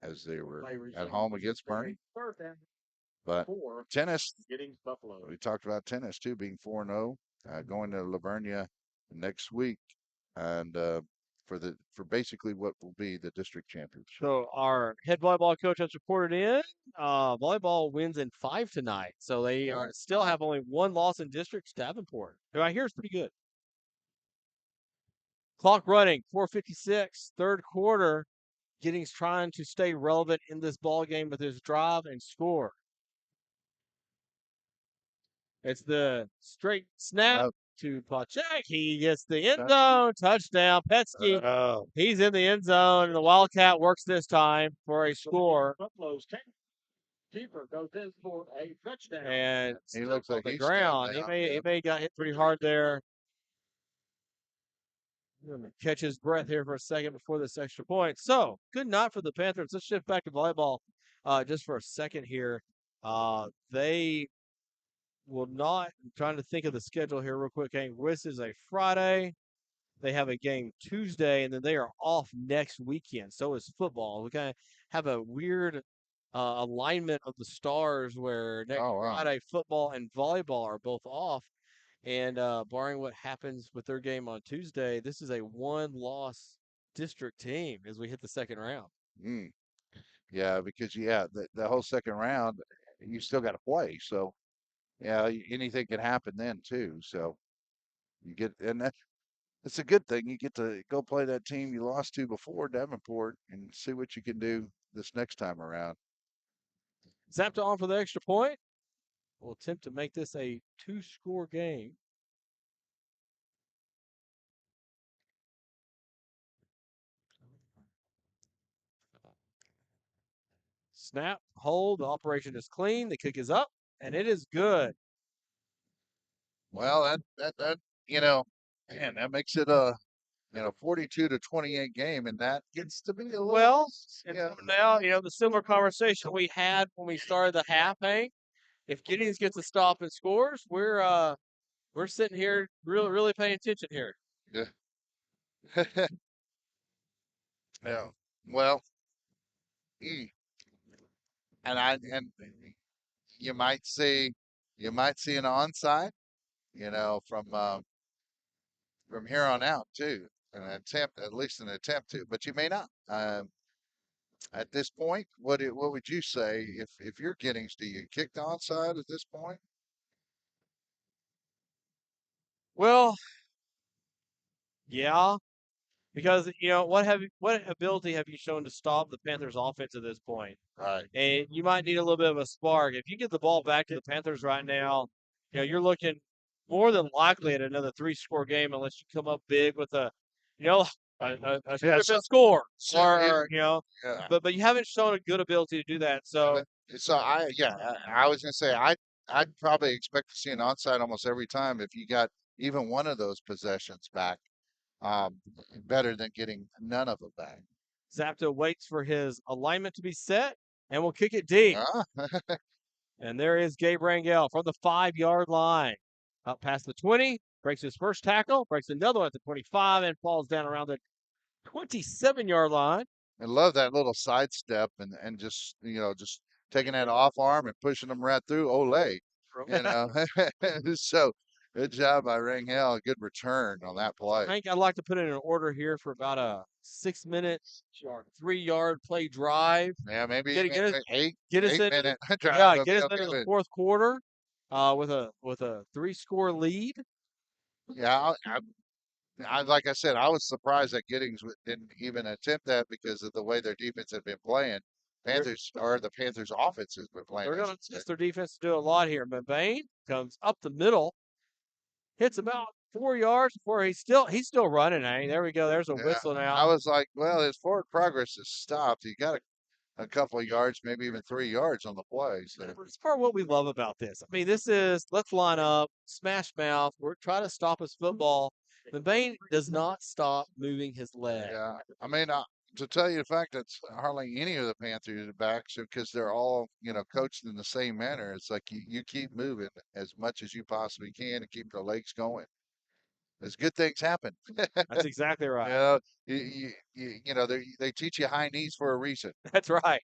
as they were at home against Bernie. But tennis, we talked about tennis too, being 4-0, going to Lavernia next week, and for basically what will be the district championship. So our head volleyball coach has reported in. Volleyball wins in 5 tonight, so they still have only 1 loss in districts. Davenport, who I hear is pretty good. Clock running, 4:56, third quarter. Giddings trying to stay relevant in this ball game with his drive and score. It's the straight snap to Pachek. He gets the end zone. Touchdown. Petsky. He's in the end zone, and the Wildcat works this time for a score. Buffalo's keeper goes in for a touchdown. And he looks like on the he's ground. He may got hit pretty hard there. Catch his breath here for a second before this extra point. So, good night for the Panthers. Let's shift back to volleyball just for a second here. They will not, I'm trying to think of the schedule here real quick. This is a Friday. They have a game Tuesday, and then they are off next weekend. So is football. We kind of have a weird alignment of the stars where next Friday football and volleyball are both off. And barring what happens with their game on Tuesday, this is a one-loss district team as we hit the second round. Mm. Yeah, because the whole second round, you still got to play. So yeah, anything can happen then too. So you get, and that's a good thing. You get to go play that team you lost to before, Davenport, and see what you can do this next time around. Zapta on for the extra point. We'll attempt to make this a two-score game. Snap, hold, the operation is clean, the kick is up, and it is good. Well, that man, that makes it 42 to 28 game, and that gets to be a little. Well, and Yeah. now, the similar conversation we had when we started the half, Hank. If Giddings gets a stop and scores, we're sitting here really paying attention here. Yeah. Yeah. Well, and you might see an onside, from here on out too. At least an attempt to, but you may not. At this point, what would you say if you're Giddings? Do you kick the onside at this point? Well, yeah, because what ability have you shown to stop the Panthers' offense at this point? Right. And you might need a little bit of a spark. If you get the ball back to the Panthers right now, you're looking more than likely at another three-score game unless you come up big with a score or Yeah. but you haven't shown a good ability to do that. So I was gonna say I'd probably expect to see an onside almost every time if you got even one of those possessions back. Um, Better than getting none of them back. Zapta waits for his alignment to be set and will kick it deep. And there is Gabe Rangel from the 5-yard line. Up past the 20, breaks his first tackle, breaks another one at the 25, and falls down around the 27-yard line. I love that little sidestep and just taking that off arm and pushing them right through. Ole, so good job by Rangel. Good return on that play. I think I'd like to put in an order here for about a 6-minute, 3-yard play drive. Yeah, maybe get us eight into minute drive. get us into the fourth quarter with a 3-score lead. Yeah, like I said, I was surprised that Giddings didn't even attempt that because of the way their defense had been playing. The Panthers' offense has been playing. They're going to test their defense to do a lot here. Mabane comes up the middle, hits about 4 yards before he's still running. There we go. There's a whistle now. I was like, well, his forward progress has stopped. He got a couple of yards, maybe even 3 yards on the play. So. It's part of what we love about this. I mean, this is let's line up, smash mouth. We're trying to stop his football. Mabane does not stop moving his leg. Yeah, I mean, to tell you the fact, that's hardly any of the Panthers backs because they're all coached in the same manner. It's like you keep moving as much as you possibly can to keep the legs going. As good things happen. That's exactly right. They teach you high knees for a reason. That's right.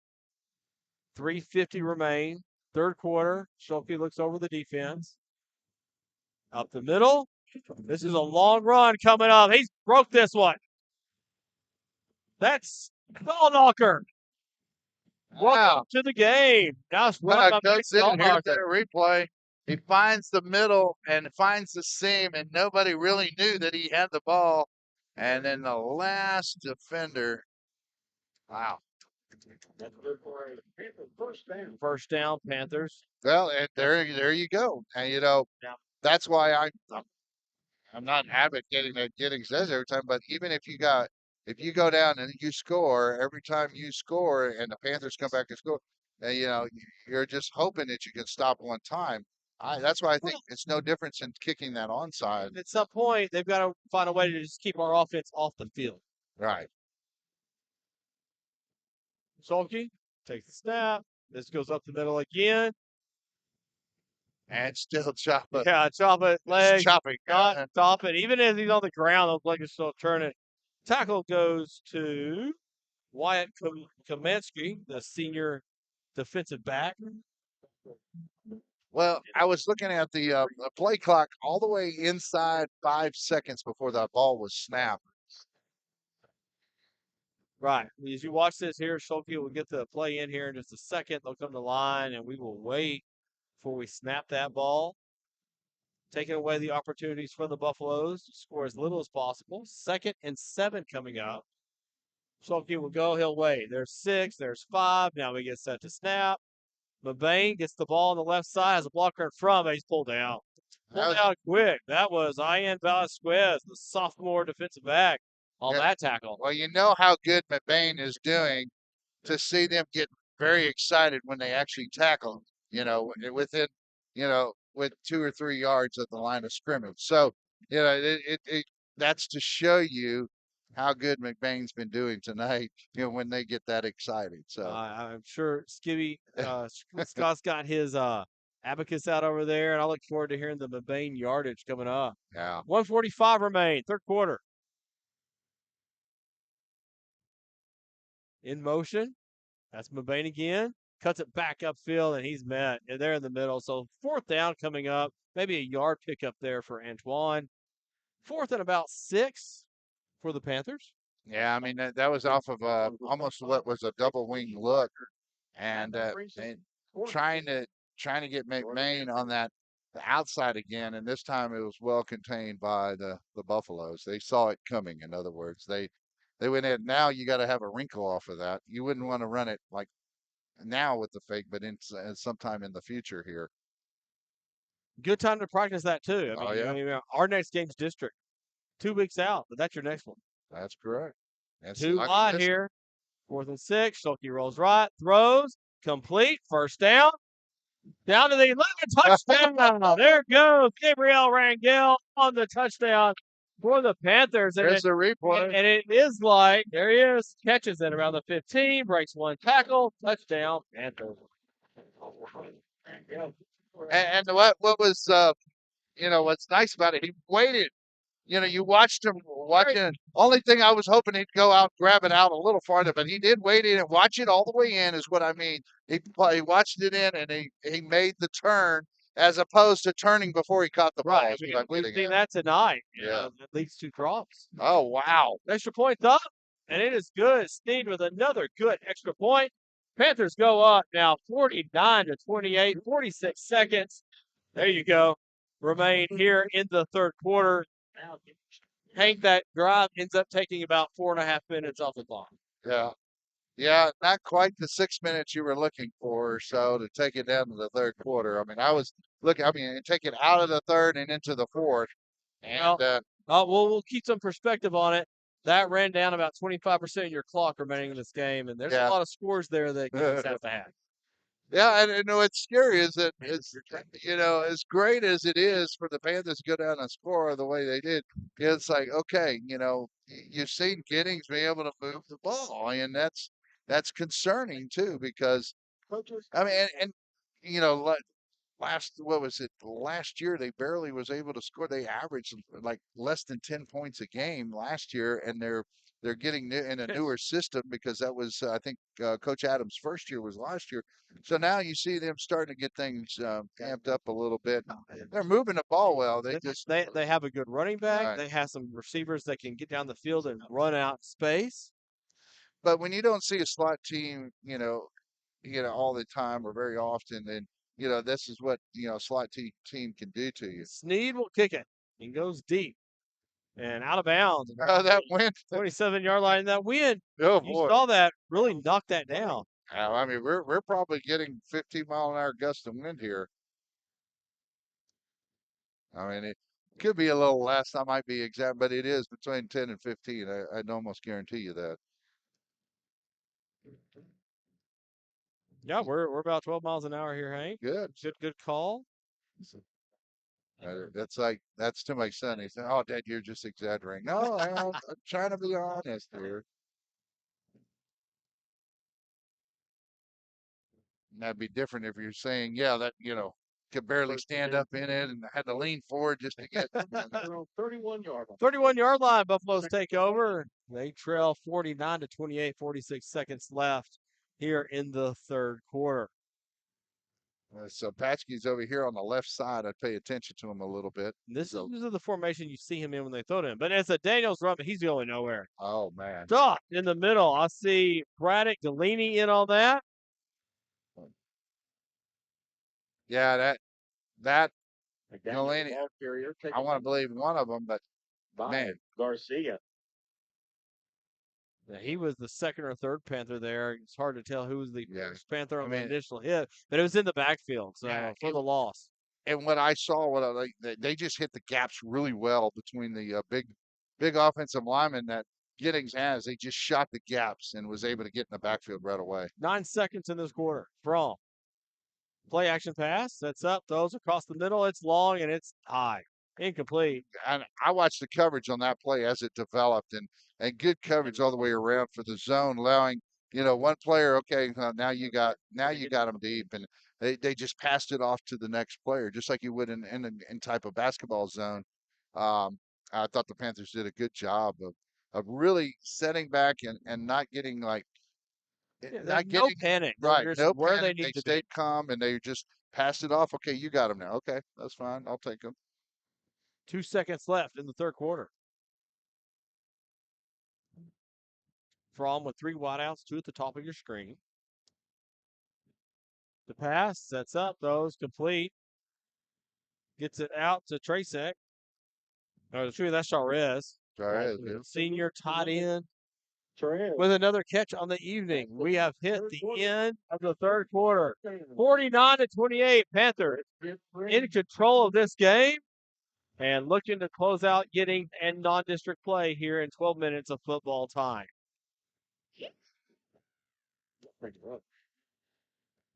3:50 remain. Third quarter. Schulke looks over the defense. Up the middle. This is a long run coming up. He's broke this one. That's ball knocker. Welcome to the game. Now it's here's the replay. He finds the middle and finds the seam, and nobody really knew that he had the ball. And then the last defender. Wow. That's good for a first down, Panthers. Well, and there you go. And that's why I'm not advocating that Giddings does every time, but even if you go down and you score, every time you score and the Panthers come back and score, you're just hoping that you can stop one time. That's why I think it's no difference in kicking that onside. At some point, they've got to find a way to just keep our offense off the field. Right. Schulke takes the snap. This goes up the middle again. And still chop it. Yeah, chop it. Legs. Chopping. Not stop it. Even as he's on the ground, those legs are still turning. Tackle goes to Wyatt Kamensky, the senior defensive back. Well, I was looking at the play clock all the way inside 5 seconds before that ball was snapped. Right. As you watch this here, Schulte will get the play in here in just a second. They'll come to line, and we will wait before we snap that ball, taking away the opportunities for the Buffaloes to score as little as possible. 2nd and 7 coming up. Schulte will go. He'll wait. There's 6. There's 5. Now we get set to snap. McBain gets the ball on the left side, has a blocker in front, but he's pulled down. Pulled out quick. That was Ian Velasquez, the sophomore defensive back, on that tackle. Well, you know how good McBain is doing to see them get very excited when they actually tackle him, within, with 2 or 3 yards of the line of scrimmage. So, that's to show you how good McBain's been doing tonight, when they get that excited. So I'm sure Skibby Scott's got his abacus out over there, and I look forward to hearing the McBain yardage coming up. Yeah. 1:45 remain, third quarter. In motion. That's McBain again. Cuts it back upfield, and he's met. And they're in the middle. So 4th down coming up. Maybe a yard pickup there for Antoine. 4th and about 6 for the Panthers. Yeah, I mean, that was off of almost what was a double wing look, and trying to get McBain on that the outside again, and this time it was well contained by the Buffaloes. They saw it coming. In other words, they went in. Now you got to have a wrinkle off of that. You wouldn't want to run it like now with the fake, but in sometime in the future here. Good time to practice that too. I mean, our next game's district, 2 weeks out, but that's your next one. That's correct. That's 2 wide here. 4th and 6. Schulte rolls right, throws, complete, 1st down. Down to the 11, touchdown. There goes Gabriel Rangel on the touchdown for the Panthers. There's the replay. And it is like, there he is, catches it around the 15, breaks 1 tackle, touchdown, Panthers. And what was, what's nice about it, he waited. You watched him watching. Only thing I was hoping he'd go out and grab it out a little farther, but he did wait in and watch it all the way in is what I mean. He watched it in and he made the turn as opposed to turning before he caught the ball. Right. We've seen that tonight. Yeah. That leads to drops. Oh, wow. Extra point up, and it is good. Sneed with another good extra point. Panthers go up now 49-28, 46 seconds. There you go. Remain here in the third quarter. Hank, that drive ends up taking about 4.5 minutes off the clock. Yeah. Yeah, not quite the 6 minutes you were looking for or so to take it down to the third quarter. I mean, take it out of the third and into the fourth. And we'll keep some perspective on it. That ran down about 25% of your clock remaining in this game, and there's a lot of scores there that you just have to have. Yeah, and what's scary is that it's as great as it is for the Panthers to go down and score the way they did, it's like, okay, you've seen Giddings be able to move the ball, and that's concerning too because I mean, last year they barely was able to score. They averaged like less than 10 points a game last year, and they're getting in a newer system because that was I think Coach Adams' first year was last year. So now you see them starting to get things amped up a little bit. They're moving the ball well. They have a good running back. Right. They have some receivers that can get down the field and run out space. But when you don't see a slot team, all the time or very often, then this is what a slot team can do to you. Sneed will kick it. He goes deep and out of bounds. That went 27-yard line. That wind. Oh You boy! saw that really knock that down. I mean, we're probably getting 15-mile-an-hour gust of wind here. I mean, it could be a little less. I might be exact, but it is between 10 and 15. I'd almost guarantee you that. Yeah, we're about 12 miles an hour here, Hank. Good. Good call. That's to my son. He said, "Oh, Dad, you're just exaggerating." No, I'm trying to be honest here. That'd be different if you're saying, yeah, that could barely stand up in it and had to lean forward just to get 31-yard line. 31-yard line. Buffaloes take over. They trail 49-28. 46 seconds left here in the third quarter. So Patchke's over here on the left side. I'd pay attention to him a little bit. This is the formation you see him in when they throw to him. But as a Daniels run, he's going nowhere. Oh, man. Stop in the middle. I see Braddock Delaney in on that. Yeah, that Daniel Delaney, ball carrier, I want to believe one of them, but by man. Garcia. Yeah, he was the second or third Panther there. It's hard to tell who was the first Panther on the initial hit, but it was in the backfield, so for the loss. And what I saw, they just hit the gaps really well between the big offensive linemen that Giddings has. They just shot the gaps and was able to get in the backfield right away. 9 seconds in this quarter. From play action pass, sets up, throws across the middle. It's long and it's high. Incomplete. And I watched the coverage on that play as it developed, and good coverage all the way around for the zone, allowing one player. Okay, now you got them deep, and they just passed it off to the next player, just like you would in type of basketball zone. I thought the Panthers did a good job of really setting back and not getting like not no getting panic. right, They're no where panic. they need to stayed calm and they just passed it off. Okay, you got them now. Okay, that's fine. I'll take them. 2 seconds left in the third quarter. From with 3 wideouts, 2 at the top of your screen. The pass sets up, throws complete. Gets it out to Tracek. Oh, that's Charez. Senior tight end. With another catch on the evening. We have hit the end of the third quarter. 49-28, Panthers in control of this game and looking to close out Giddings and non-district play here in 12 minutes of football time.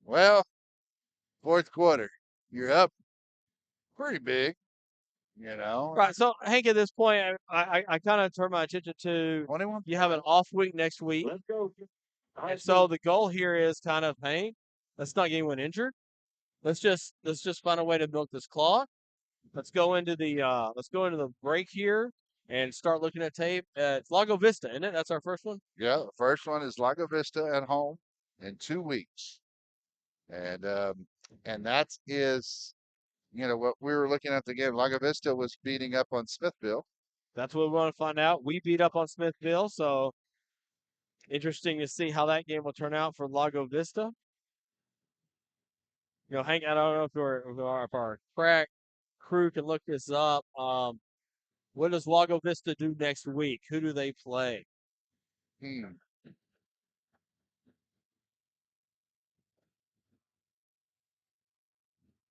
Well, fourth quarter, you're up pretty big, Right. So, Hank, at this point, I kind of turn my attention to 21. You have an off week next week. Let's go. And so the goal here is kind of, hey, let's not get anyone injured. Let's just find a way to milk this clock. Let's go into the break here and start looking at tape. It's Lago Vista, isn't it? That's our first one. Yeah, the first one is Lago Vista at home in 2 weeks, and that is, what we were looking at the game. Lago Vista was beating up on Smithville. That's what we want to find out. We beat up on Smithville, so interesting to see how that game will turn out for Lago Vista. Hank, I don't know if our crack crew can look this up. What does Lago Vista do next week? Who do they play?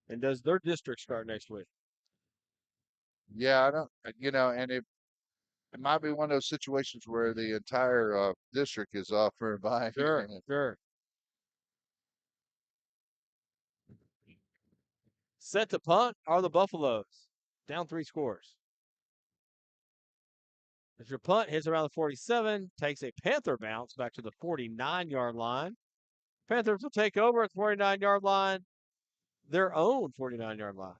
And does their district start next week? Yeah, I don't, and it might be one of those situations where the entire district is off for a bye. Sure. Set to punt are the Buffaloes. Down 3 scores. As your punt hits around the 47, takes a Panther bounce back to the 49-yard line. Panthers will take over at the 49-yard line, their own 49-yard line.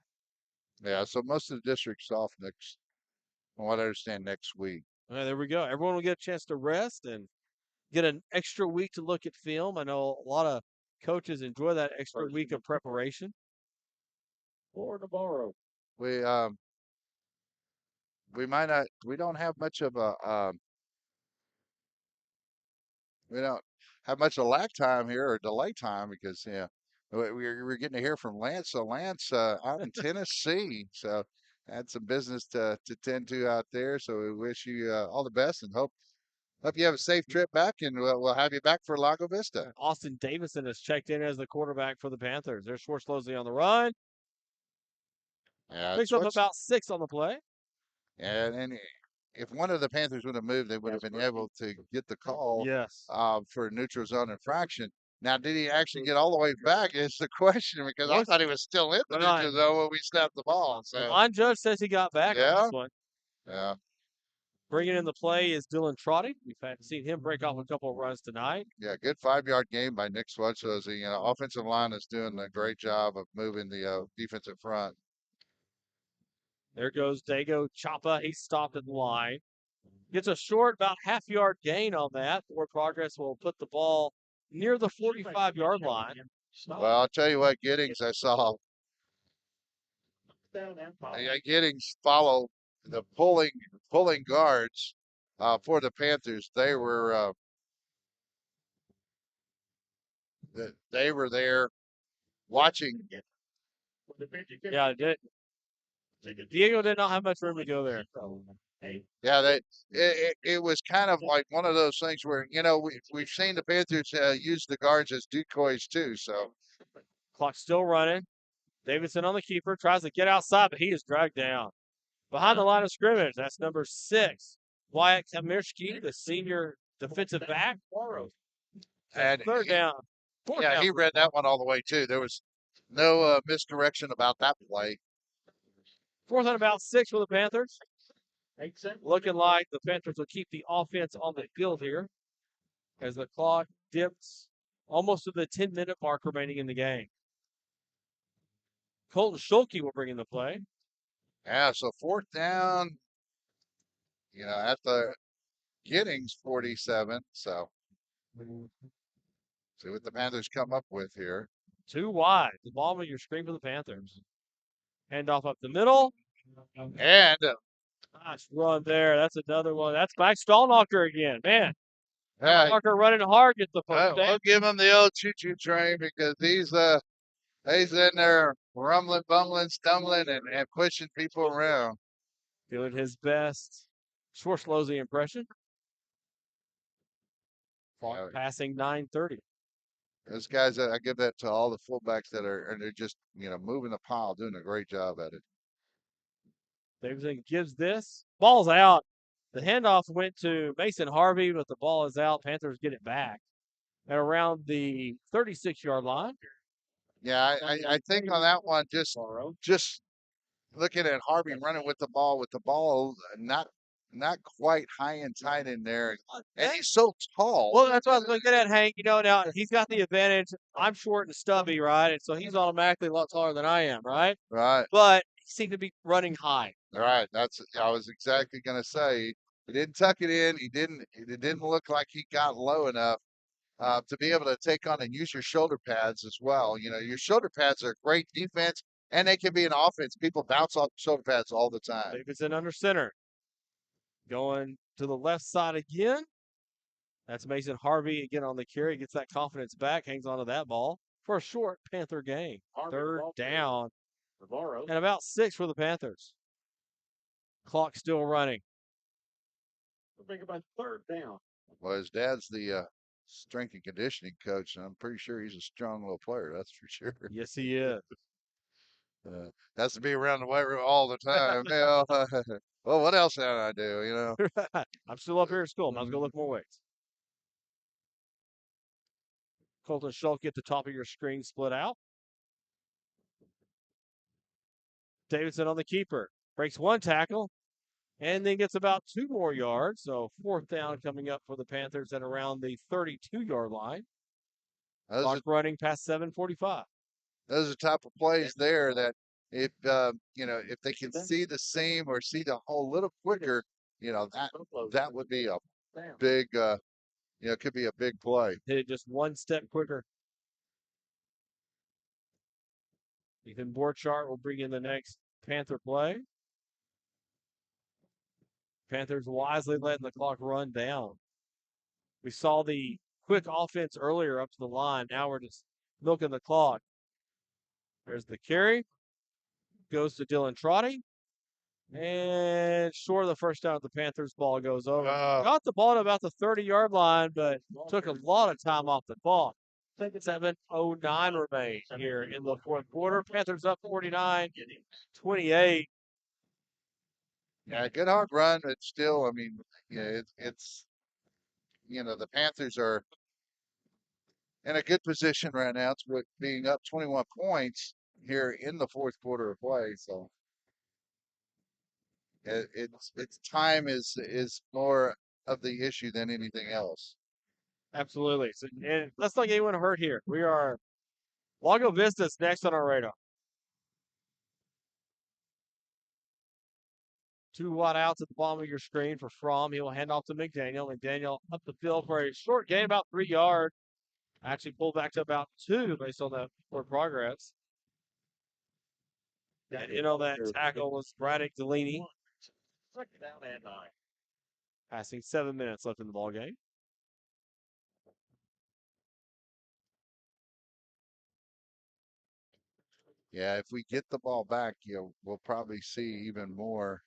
Yeah, so most of the district's off from what I understand, next week. All right, there we go. Everyone will get a chance to rest and get an extra week to look at film. I know a lot of coaches enjoy that extra week of preparation. For Navarro. We don't have much of a we don't have much of lag time here or delay time because we're getting to hear from Lance. So Lance out in Tennessee, so had some business to tend to out there. So we wish you all the best and hope you have a safe trip back, and we'll have you back for Lago Vista. Austin Davison has checked in as the quarterback for the Panthers. There's Schwartz Losley on the run. Yeah, picks up about 6 on the play. And if one of the Panthers would have moved, they would have been able to get the call. Yes. For a neutral zone infraction. Now, did he actually get all the way back? Is the question, because I thought he was still in the neutral zone when we snapped the ball. So the line judge says he got back on this one. Yeah. Bringing in the play is Dylan Trotty. We've seen him break off a couple of runs tonight. Yeah, good 5-yard game by Nick Swatch. So the offensive line is doing a great job of moving the defensive front. There goes Dago Chapa. He stopped at the line. Gets a short, about half-yard gain on that. Forward progress will put the ball near the 45-yard line. Well, I'll tell you what, Giddings, I saw Down and foul. Giddings follow the pulling guards for the Panthers. They were there watching. Yeah, Diego did not have much room to go there. Yeah, it was kind of like one of those things where we've seen the Panthers use the guards as decoys too. So Clock still running. Davidson on the keeper, tries to get outside, but he is dragged down. Behind the line of scrimmage, that's number 6, Wyatt Kamirski, the senior defensive back. and Third down. Fourth down. he read that one all the way too. There was no misdirection about that play. Fourth and about 6 for the Panthers. Looking like the Panthers will keep the offense on the field here as the clock dips almost to the 10-minute mark remaining in the game. Colton Schulke will bring in the play. Yeah, so fourth down, at the Giddings 47. So see what the Panthers come up with here. 2 wide. The ball with your screen for the Panthers. Hand off up the middle. And Nice run there. That's another one. That's back Stallknocker again. Man, yeah, Stallknocker running hard gets the first down. we'll give him the old choo-choo train because he's in there rumbling, bumbling, stumbling, and pushing people around. Doing his best. Schwarzlosey impression. Yeah. Passing 9:30. Those guys, I give that to all the fullbacks that are, and they're just, moving the pile, doing a great job at it. Davidson gives this. Ball's out. The handoff went to Mason Harvey, but the ball is out. Panthers get it back at around the 36-yard line. Yeah, I think on that one, just looking at Harvey running with the ball not quite high and tight in there, and he's so tall. Well, that's what I was going to get at, Hank. Now he's got the advantage. I'm short and stubby, right? And so he's automatically a lot taller than I am, right? Right. But he seemed to be running high. Right. I was exactly going to say. He didn't tuck it in. It didn't look like he got low enough to be able to take on and use your shoulder pads as well. Your shoulder pads are great defense, and they can be an offense. People bounce off shoulder pads all the time. Davidson under center. Going to the left side again. That's Mason Harvey again on the carry. Gets that confidence back. Hangs onto that ball for a short Panther gain. Third down. Navarro. And about 6 for the Panthers. Clock still running. Think about third down. Well, his dad's the strength and conditioning coach, and I'm pretty sure he's a strong little player. That's for sure. Yes, he is. Has to be around the weight room all the time. Well, what else can I do? I'm still up here at school. Might as well lift more weights. Colton Schulke at the top of your screen split out. Davidson on the keeper. Breaks one tackle and then gets about 2 more yards. So fourth down coming up for the Panthers at around the 32-yard line. Clock running past 7:45. Those are type of plays there that if if they can see the seam or see the hole a little quicker, that would be a big could be a big play. Hit it just one step quicker. Ethan Borchardt will bring in the next Panther play. Panthers wisely letting the clock run down. We saw the quick offense earlier up to the line. Now we're just milking the clock. There's the carry. Goes to Dylan Trotty. And short of the first down, the Panthers ball goes over. Got the ball at about the 30-yard line, but took a lot of time off the clock. 7:09 remain here in the fourth quarter. Panthers up 49-28. Yeah, good hard run, but still, I mean, it's the Panthers are in a good position right now. It's with being up 21 points here in the fourth quarter of play. So it's time is more of the issue than anything else. Absolutely. So, and let's not get anyone hurt here. We are Lago Vista's next on our radar. 2 wide outs at the bottom of your screen for Fromm. He will hand off to McDaniel. McDaniel up the field for a short gain, about 3 yards. Actually pulled back to about 2 based on that for progress. And in on that tackle was Braddock Delaney. Second down and 9. Passing 7 minutes left in the ball game. Yeah, if we get the ball back, we'll probably see even more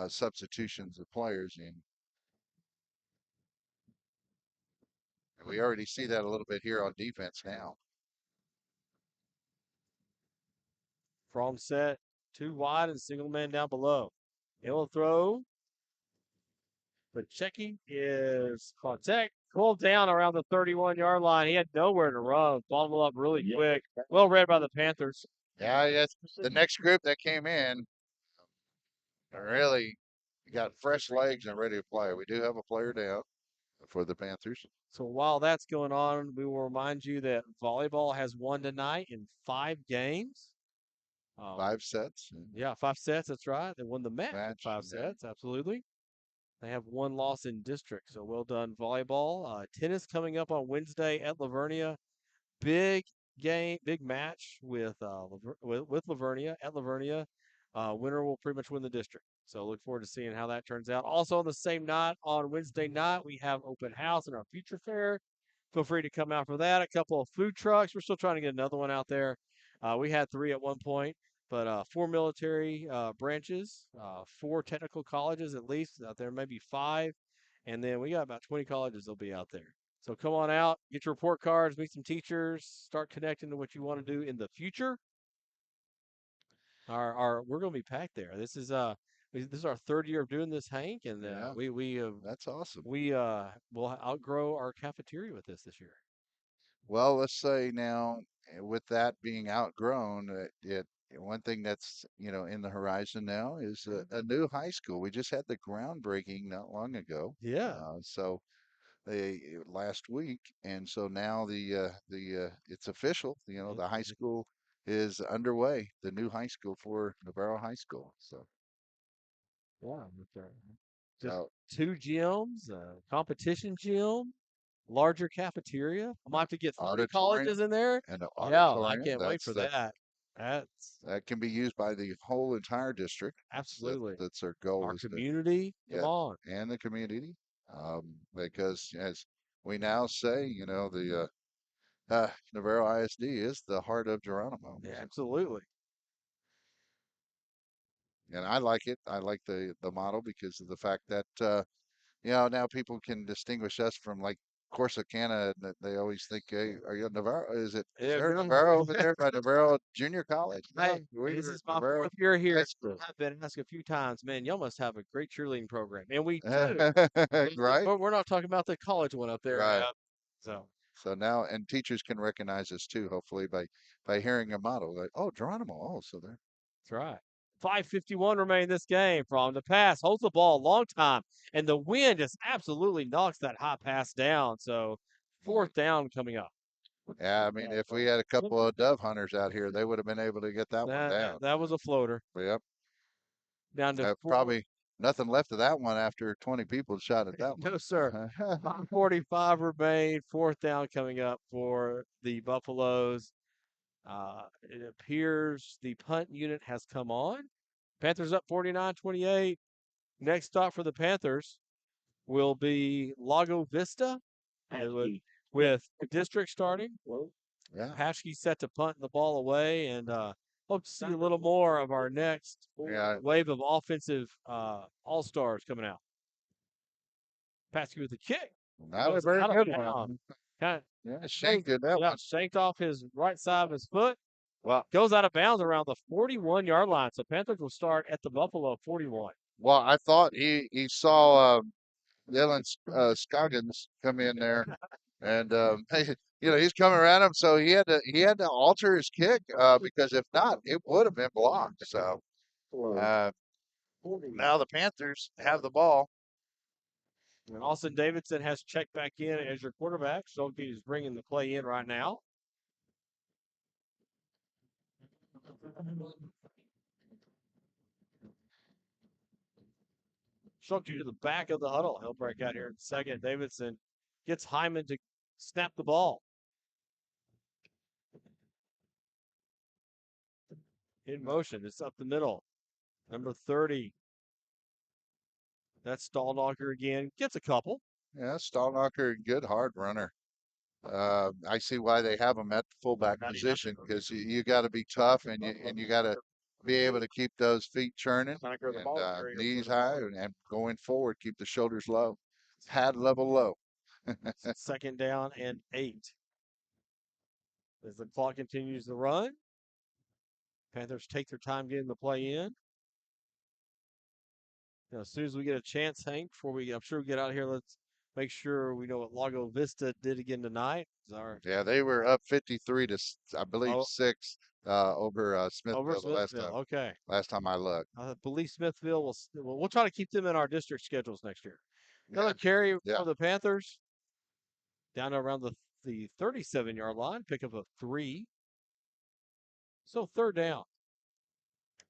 substitutions of players in. And we already see that a little bit here on defense now. From set, 2 wide and single man down below. He'll throw. But checking is Contact pulled down around the 31-yard line. He had nowhere to run. Ball up really quick. Well read by the Panthers. Yeah, that's the next group that came in. Really got fresh legs and ready to play. We do have a player down for the Panthers. So while that's going on, we will remind you that volleyball has won tonight in 5 games. 5 sets. Yeah, 5 sets. That's right. They won the match in 5 yeah. sets. Absolutely. They have 1 loss in district. So well done, volleyball. Tennis coming up on Wednesday at Lavernia. Big game, big match with Lavernia at Lavernia. Winner will pretty much win the district. So look forward to seeing how that turns out. Also on the same night, on Wednesday night, we have open house in our future fair. Feel free to come out for that. A couple of food trucks. We're still trying to get another one out there. We had 3 at one point, but 4 military branches, 4 technical colleges at least out there, maybe 5. And then we got about 20 colleges that'll be out there. So come on out, get your report cards, meet some teachers, start connecting to what you want to do in the future. We're going to be packed there. This is our 3rd year of doing this, Hank, and that's awesome. We will outgrow our cafeteria with this year. Well, let's say now, with that being outgrown, one thing that's in the horizon now is a new high school. We just had the groundbreaking not long ago. Yeah. So last week, and so now it's official. The high school is underway. The new high school for Navarro High School. So yeah, just 2 gyms, competition gym, larger cafeteria. I might have to get 3 colleges in there. And yeah, I can't wait for that. That can be used by the whole entire district. Absolutely. That's our goal. Our community. Come on. And the community. Because as we now say, the Navarro ISD is the heart of Geronimo. Yeah, absolutely. And I like it. I like the model because of the fact that now people can distinguish us from like Corsicana, and they always think, "Hey, are you Navarro? Is there Navarro over there by Navarro Junior College?" Hey, this is my 4th year here. I've been asked a few times, man, y'all must have a great cheerleading program, and we do. Right? But we're not talking about the college one up there. Right. So now, and teachers can recognize us too, hopefully by hearing a model like, "Oh, Geronimo, oh, so there." That's right. 5:51 remain in this game. From the pass, holds the ball a long time, and the wind just absolutely knocks that high pass down. So 4th down coming up. Yeah, I mean, if we had a couple of dove hunters out here, they would have been able to get that one down. That was a floater. Yep. Down to probably nothing left of that one after 20 people shot at that one. No, sir. 45 remain. 4th down coming up for the Buffaloes. It appears the punt unit has come on. Panthers up 49-28. Next stop for the Panthers will be Lago Vista with district starting. Yeah. Paschke set to punt the ball away, and hope to see a little more of our next wave of offensive all-stars coming out. Paschke with the kick. Not a very good one. Shanked off his right side of his foot. Well, goes out of bounds around the 41-yard line. So Panthers will start at the Buffalo 41. Well, I thought he saw Dylan Scoggins come in there, and he's coming around him, so he had to alter his kick because if not, it would have been blocked. So now the Panthers have the ball. And Austin Davidson has checked back in as your quarterback. Schulte is bringing the play in right now. Schulte to the back of the huddle. He'll break out here in a second. Davidson gets Hyman to snap the ball. In motion. It's up the middle. Number 30. That's Stallknocker again. Gets a couple. Yeah, Stallknocker, good hard runner. I see why they have him at the fullback position because you got to be tough and you got to be able to keep those feet churning and knees high and going forward, keep the shoulders low, pad level low. Second down and 8. As the clock continues to run, Panthers take their time getting the play in. Now, as soon as we get a chance, Hank, I'm sure we get out here, let's make sure we know what Lago Vista did again tonight. Yeah, they were up 53 to, I believe, 6 over Smithville. Over Smithville. Okay. Last time I looked. I believe Smithville we'll try to keep them in our district schedules next year. Another carry for the Panthers. Down around the 37-yard line, pick up a 3. So third down.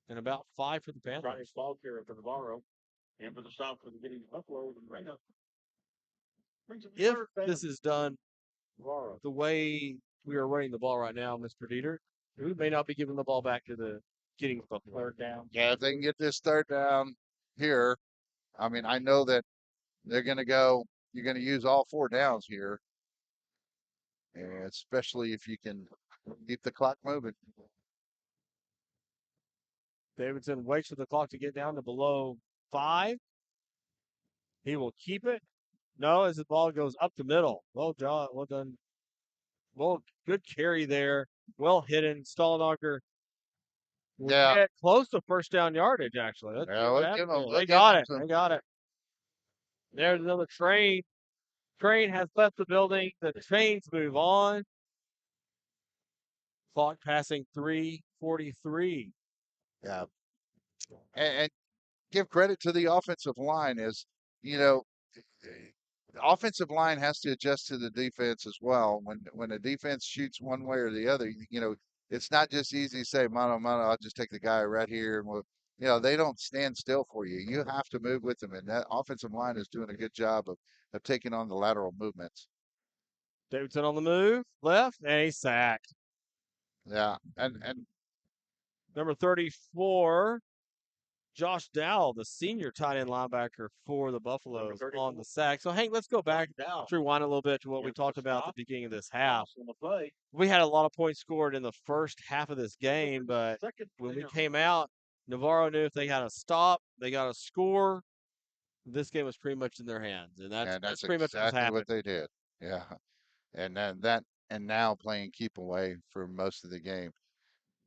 And about 5 for the Panthers. Friday ball carrier for Navarro. And for the stop for the Giddings Buffalo. Right up. If this is done the way we are running the ball right now, Mr. Dieter, we may not be giving the ball back to the Giddings Buffalo. Third down. Yeah, if they can get this third down here, I mean, I know that you're going to use all 4 downs here. And especially if you can keep the clock moving. Davidson waits for the clock to get down to below 5. He will keep it. No, as the ball goes up the middle. Well done. Well, good carry there. Well hidden. Stallknocker. Get close to first down yardage, actually. They got it. They got it. There's another train. Train has left the building. The trains move on. Clock passing 3:43. Yeah. And give credit to the offensive line as, the offensive line has to adjust to the defense as well. When the defense shoots one way or the other, it's not just easy to say, mano, I'll just take the guy right here. And they don't stand still for you. You have to move with them. And that offensive line is doing a good job of taking on the lateral movements. Davidson on the move, left, and he's sacked. Yeah. And number 34, Josh Dowell, the senior tight end linebacker for the Buffaloes, on the sack. So, Hank, let's go back, let's rewind a little bit to what we talked about at the beginning of this half. We had a lot of points scored in the first half of this game, but when we came out, Navarro knew if they had a stop, they got a score. This game was pretty much in their hands, and that's pretty much exactly what they did. Yeah, and now playing keep away for most of the game.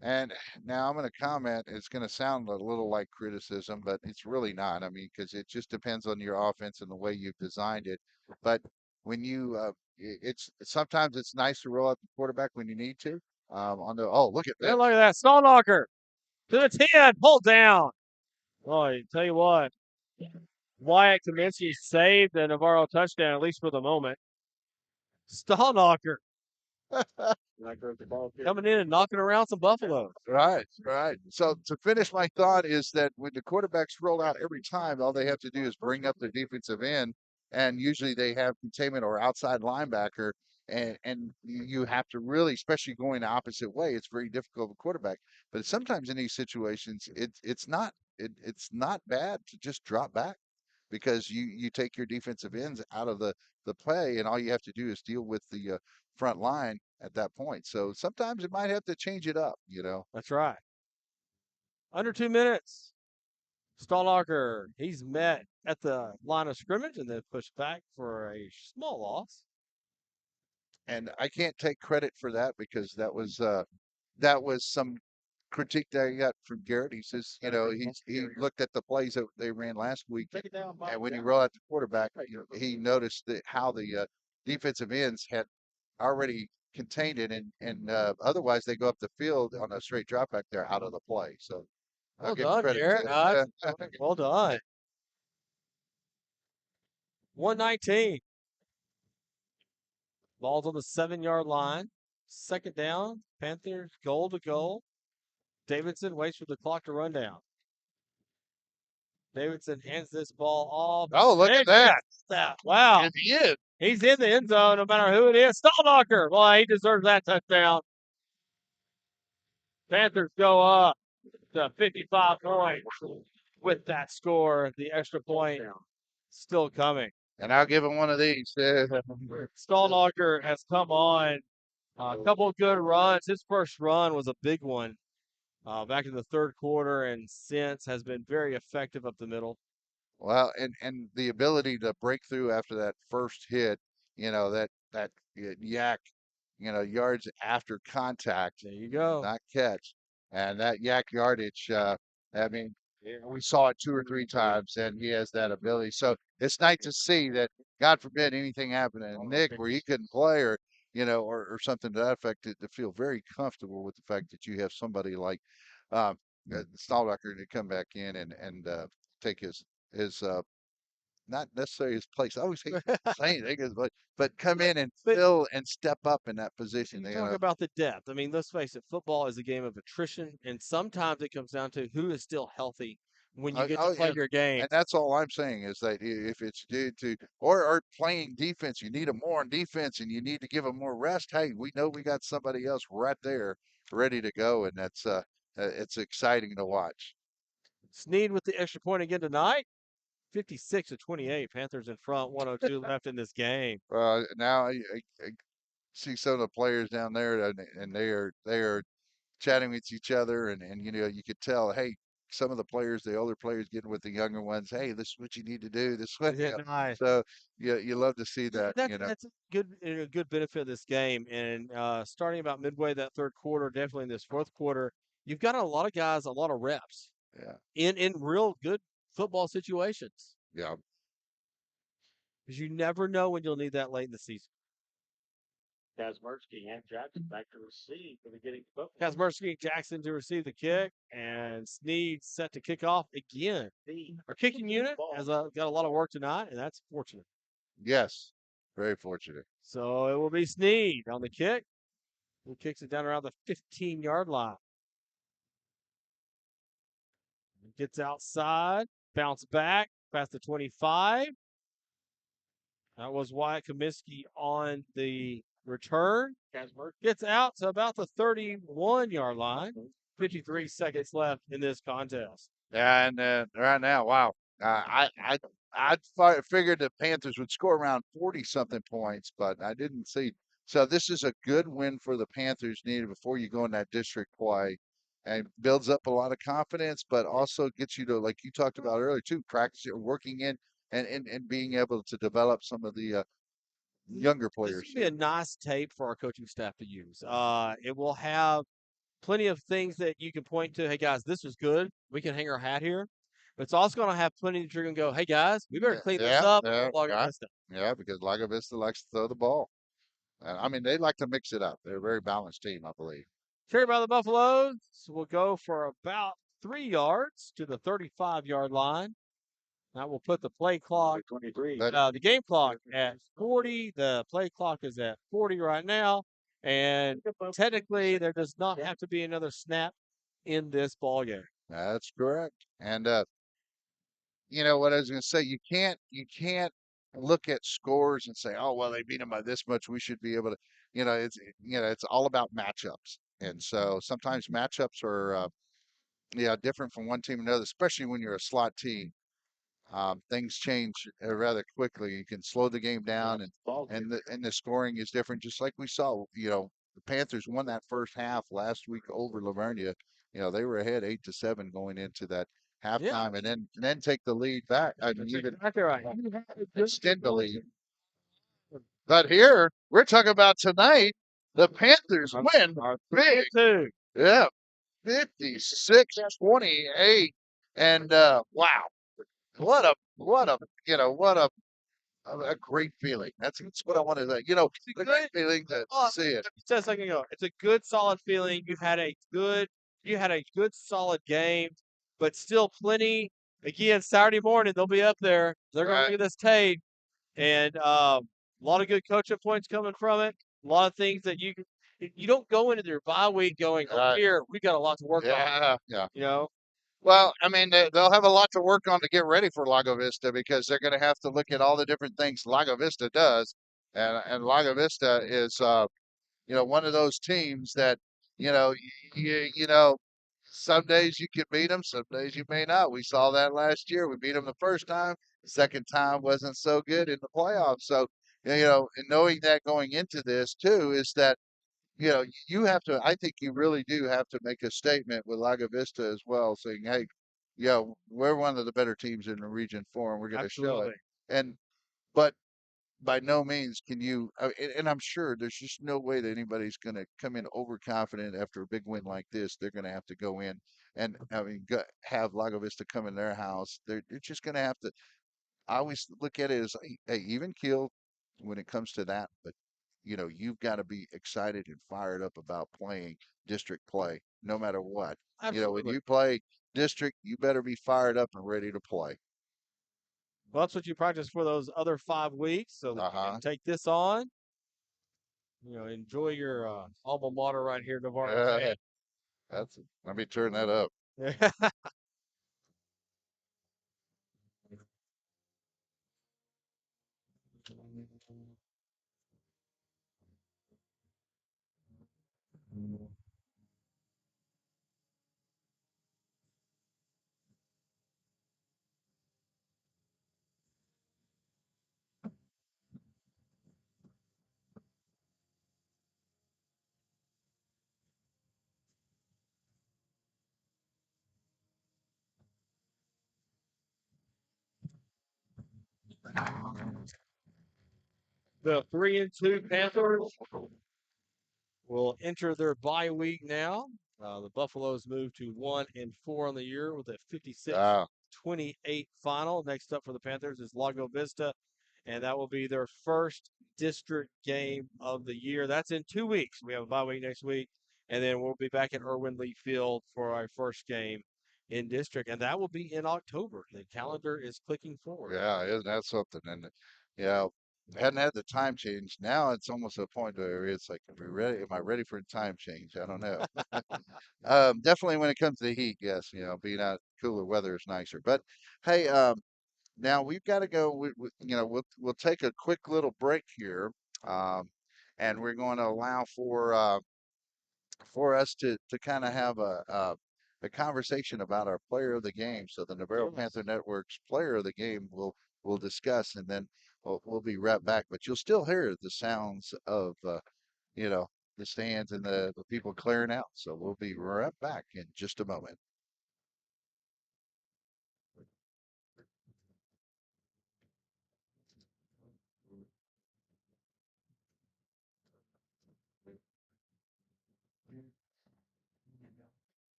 And now I'm going to comment. It's going to sound a little like criticism, but it's really not. I mean, because it just depends on your offense and the way you've designed it. But when sometimes it's nice to roll out the quarterback when you need to. Look at that! Yeah, look at that, Stallknocker to the 10, pulled down. Boy, tell you what, Wyatt Kaminsky saved the Navarro touchdown, at least for the moment. Stallknocker coming in and knocking around some Buffalo. Right. So to finish my thought is that when the quarterbacks roll out every time, all they have to do is bring up the defensive end, and usually they have containment or outside linebacker, and you have to really, especially going the opposite way, it's very difficult for quarterback. But sometimes in these situations, it's not bad to just drop back, because you take your defensive ends out of the play, and all you have to do is deal with the front line at that point. So sometimes it might have to change it up, That's right. Under 2 minutes. Stallknocker, he's met at the line of scrimmage and then pushed back for a small loss. And I can't take credit for that, because that was some critique that I got from Garrett. He says, he looked at the plays that they ran last week, and when he rolled out the quarterback, he noticed how the defensive ends had already contained it, and otherwise they go up the field on a straight drop back, they're out of the play. So well done, Garrett. Well done. 119. Ball's on the 7-yard line. Second down. Panthers goal to goal. Davidson waits for the clock to run down. Davidson hands this ball off. Oh, look at that. Wow. He's in the end zone no matter who it is. Stallknocker. Boy, he deserves that touchdown. Panthers go up. to 55 points with that score. The extra point still coming. And I'll give him one of these. Stallnacher has come on a couple of good runs. His first run was a big one back in the third quarter, and since has been very effective up the middle. Well, and the ability to break through after that first hit, that yak, yards after contact, There you go. not catch, and that yak yardage. I mean, we saw it 2 or 3 times, and he has that ability. So it's nice to see that. God forbid anything happened to Nick where he couldn't play, or something to that effect. To feel very comfortable with the fact that you have somebody like Stallbacher to come back in and take his not necessarily his place. I always hate saying it, but come in and fill and step up in that position. You talk about the depth. I mean, let's face it, football is a game of attrition, and sometimes it comes down to who is still healthy when you get to play your game. And that's all I'm saying is that if it's due to or playing defense, you need them more on defense, and you need to give them more rest. Hey, we know we got somebody else right there ready to go, and that's it's exciting to watch. Snead with the extra point again tonight. 56-28. Panthers in front. 102 left in this game. Now I see some of the players down there, and they are chatting with each other, and you could tell, hey, some of the players, the older players, getting with the younger ones. Hey, this is what you need to do. This is what. Nice. So you love to see that. That's a good benefit of this game. And starting about midway that third quarter, definitely in this fourth quarter, you've got a lot of guys, a lot of reps. Yeah. In real good football situations. Yeah. Because you never know when you'll need that late in the season. Kazmersky and Jackson back to receive for the Giddings football. Kazmersky and Jackson to receive the kick, and Snead set to kick off again. Our kicking unit has got a lot of work tonight, and that's fortunate. Yes, very fortunate. So it will be Snead on the kick. He kicks it down around the 15-yard line. Gets outside, bounce back past the 25. That was Wyatt Comiskey on the return. Gets out to about the 31-yard line. 53 seconds left in this contest. Yeah, and right now, wow. I figured the Panthers would score around 40-something points, but I didn't see. So this is a good win for the Panthers needed before you go in that district play, and builds up a lot of confidence, but also gets you to, like you talked about earlier too, practice working in and being able to develop some of the younger players. This will be a nice tape for our coaching staff to use. It will have plenty of things that you can point to. Hey guys, this was good. We can hang our hat here. But it's also going to have plenty that you're going to go, hey guys, we better clean this up. Yeah, because Lago Vista likes to throw the ball. I mean, they like to mix it up. They're a very balanced team, I believe. Carry by the Buffaloes will go for about 3 yards to the 35-yard line. That will put the play clock, the game clock at 40. The play clock is at 40 right now. And technically, there does not have to be another snap in this ball game. That's correct. And you know what I was going to say, you can't look at scores and say, oh well, they beat them by this much, we should be able to. It's all about matchups, and so sometimes matchups are different from one team to another, especially when you're a slot team. Things change rather quickly. You can slow the game down, and the scoring is different. Just like we saw, the Panthers won that first half last week over Lavernia. They were ahead 8-7 going into that halftime, and then take the lead back. I mean, even extend the lead. But here we're talking about tonight. The Panthers win big. Yeah, 56-28, and wow. What a great feeling. That's what I wanted to say. A great feeling to see it. Just like it's a good, solid feeling. You had a good, solid game, but still plenty. Again, Saturday morning they'll be up there. They're going to look at this tape, and a lot of good coaching points coming from it. A lot of things that you don't go into your bye week going, here we got a lot to work on. Yeah. Well, I mean, they'll have a lot to work on to get ready for Lago Vista, because they're going to have to look at all the different things Lago Vista does, and Lago Vista is, one of those teams that, some days you can beat them, some days you may not. We saw that last year. We beat them the first time. Second time wasn't so good in the playoffs. So, and knowing that going into this too is that, you have to, I think you really do have to make a statement with Lago Vista as well, saying, hey, we're one of the better teams in the region four, and we're going to show it. Absolutely. And, but by no means can you, and I'm sure there's just no way that anybody's going to come in overconfident after a big win like this. They're going to have to go in and, have Lago Vista come in their house. They're just going to have to. I always look at it as a even keel when it comes to that, but you've got to be excited and fired up about playing district play, no matter what. When Absolutely. you play district, you better be fired up and ready to play. Well, that's what you practice for those other 5 weeks. So that you Uh-huh. can take this on. Enjoy your alma mater right here, Navarro. Let me turn that up. The 3-2 Panthers will enter their bye week now. The Buffaloes move to 1-4 on the year with a 56-28 final. Next up for the Panthers is Lago Vista, and that will be their first district game of the year. That's in 2 weeks. We have a bye week next week, and then we'll be back at Irwin Lee Field for our first game in district, and that will be in October. The calendar is clicking forward. Yeah, isn't that something? And hadn't had the time change. Now it's almost a point where it's like, am I ready for a time change? I don't know. Definitely when it comes to the heat, yes, being out cooler weather is nicer. But hey, now we've got to go. We'll take a quick little break here, um, and we're going to allow for us to kind of have a conversation about our player of the game. So the Navarro Panther Network's player of the game we'll discuss, and then we'll be right back. But you'll still hear the sounds of you know the stands and the people clearing out. So we'll be right back in just a moment.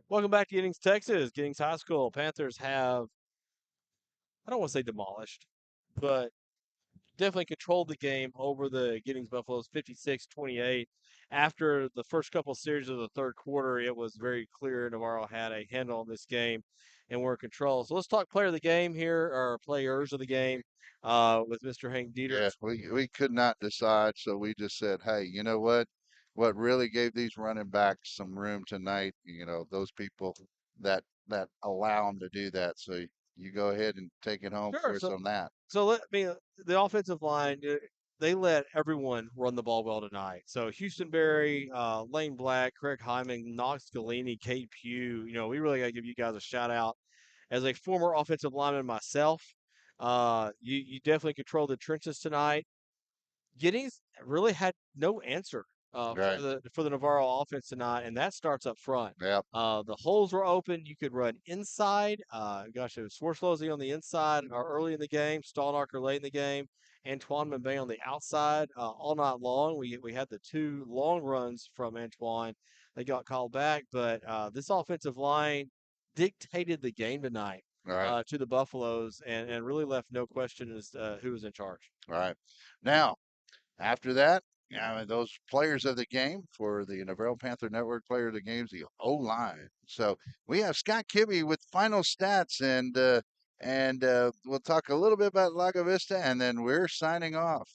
Welcome back to Giddings, Texas. Giddings High School. Panthers have, I don't want to say demolished, but definitely controlled the game over the Giddings Buffaloes 56-28. After the first couple series of the third quarter, it was very clear Navarro had a handle on this game and were in control. So let's talk player of the game here, or players of the game, with Mr. Hank Dieter. Yeah, we could not decide, so we just said, hey, you know what? What really gave these running backs some room tonight, those people that allow them to do that. So you go ahead and take it home Sure. for us on that. So the offensive line, they let everyone run the ball well tonight. So Houston Berry, Lane Black, Craig Hyman, Knox Galini, Kate Pugh. We really got to give you guys a shout out. As a former offensive lineman myself, you definitely controlled the trenches tonight. Giddings really had no answer Right. for the Navarro offense tonight, and that starts up front. Yep. The holes were open. You could run inside. Gosh, it was Swartzlosey on the inside early in the game, Stallnacher late in the game, Antoine Mbaye on the outside all night long. We had the 2 long runs from Antoine. They got called back, but this offensive line dictated the game tonight All right. to the Buffaloes and really left no question as to who was in charge. All right. Now, after that, those players of the game for the Navarro Panther Network player of the games, the O line. So we have Scott Kibbe with final stats, and we'll talk a little bit about Lago Vista, and then we're signing off.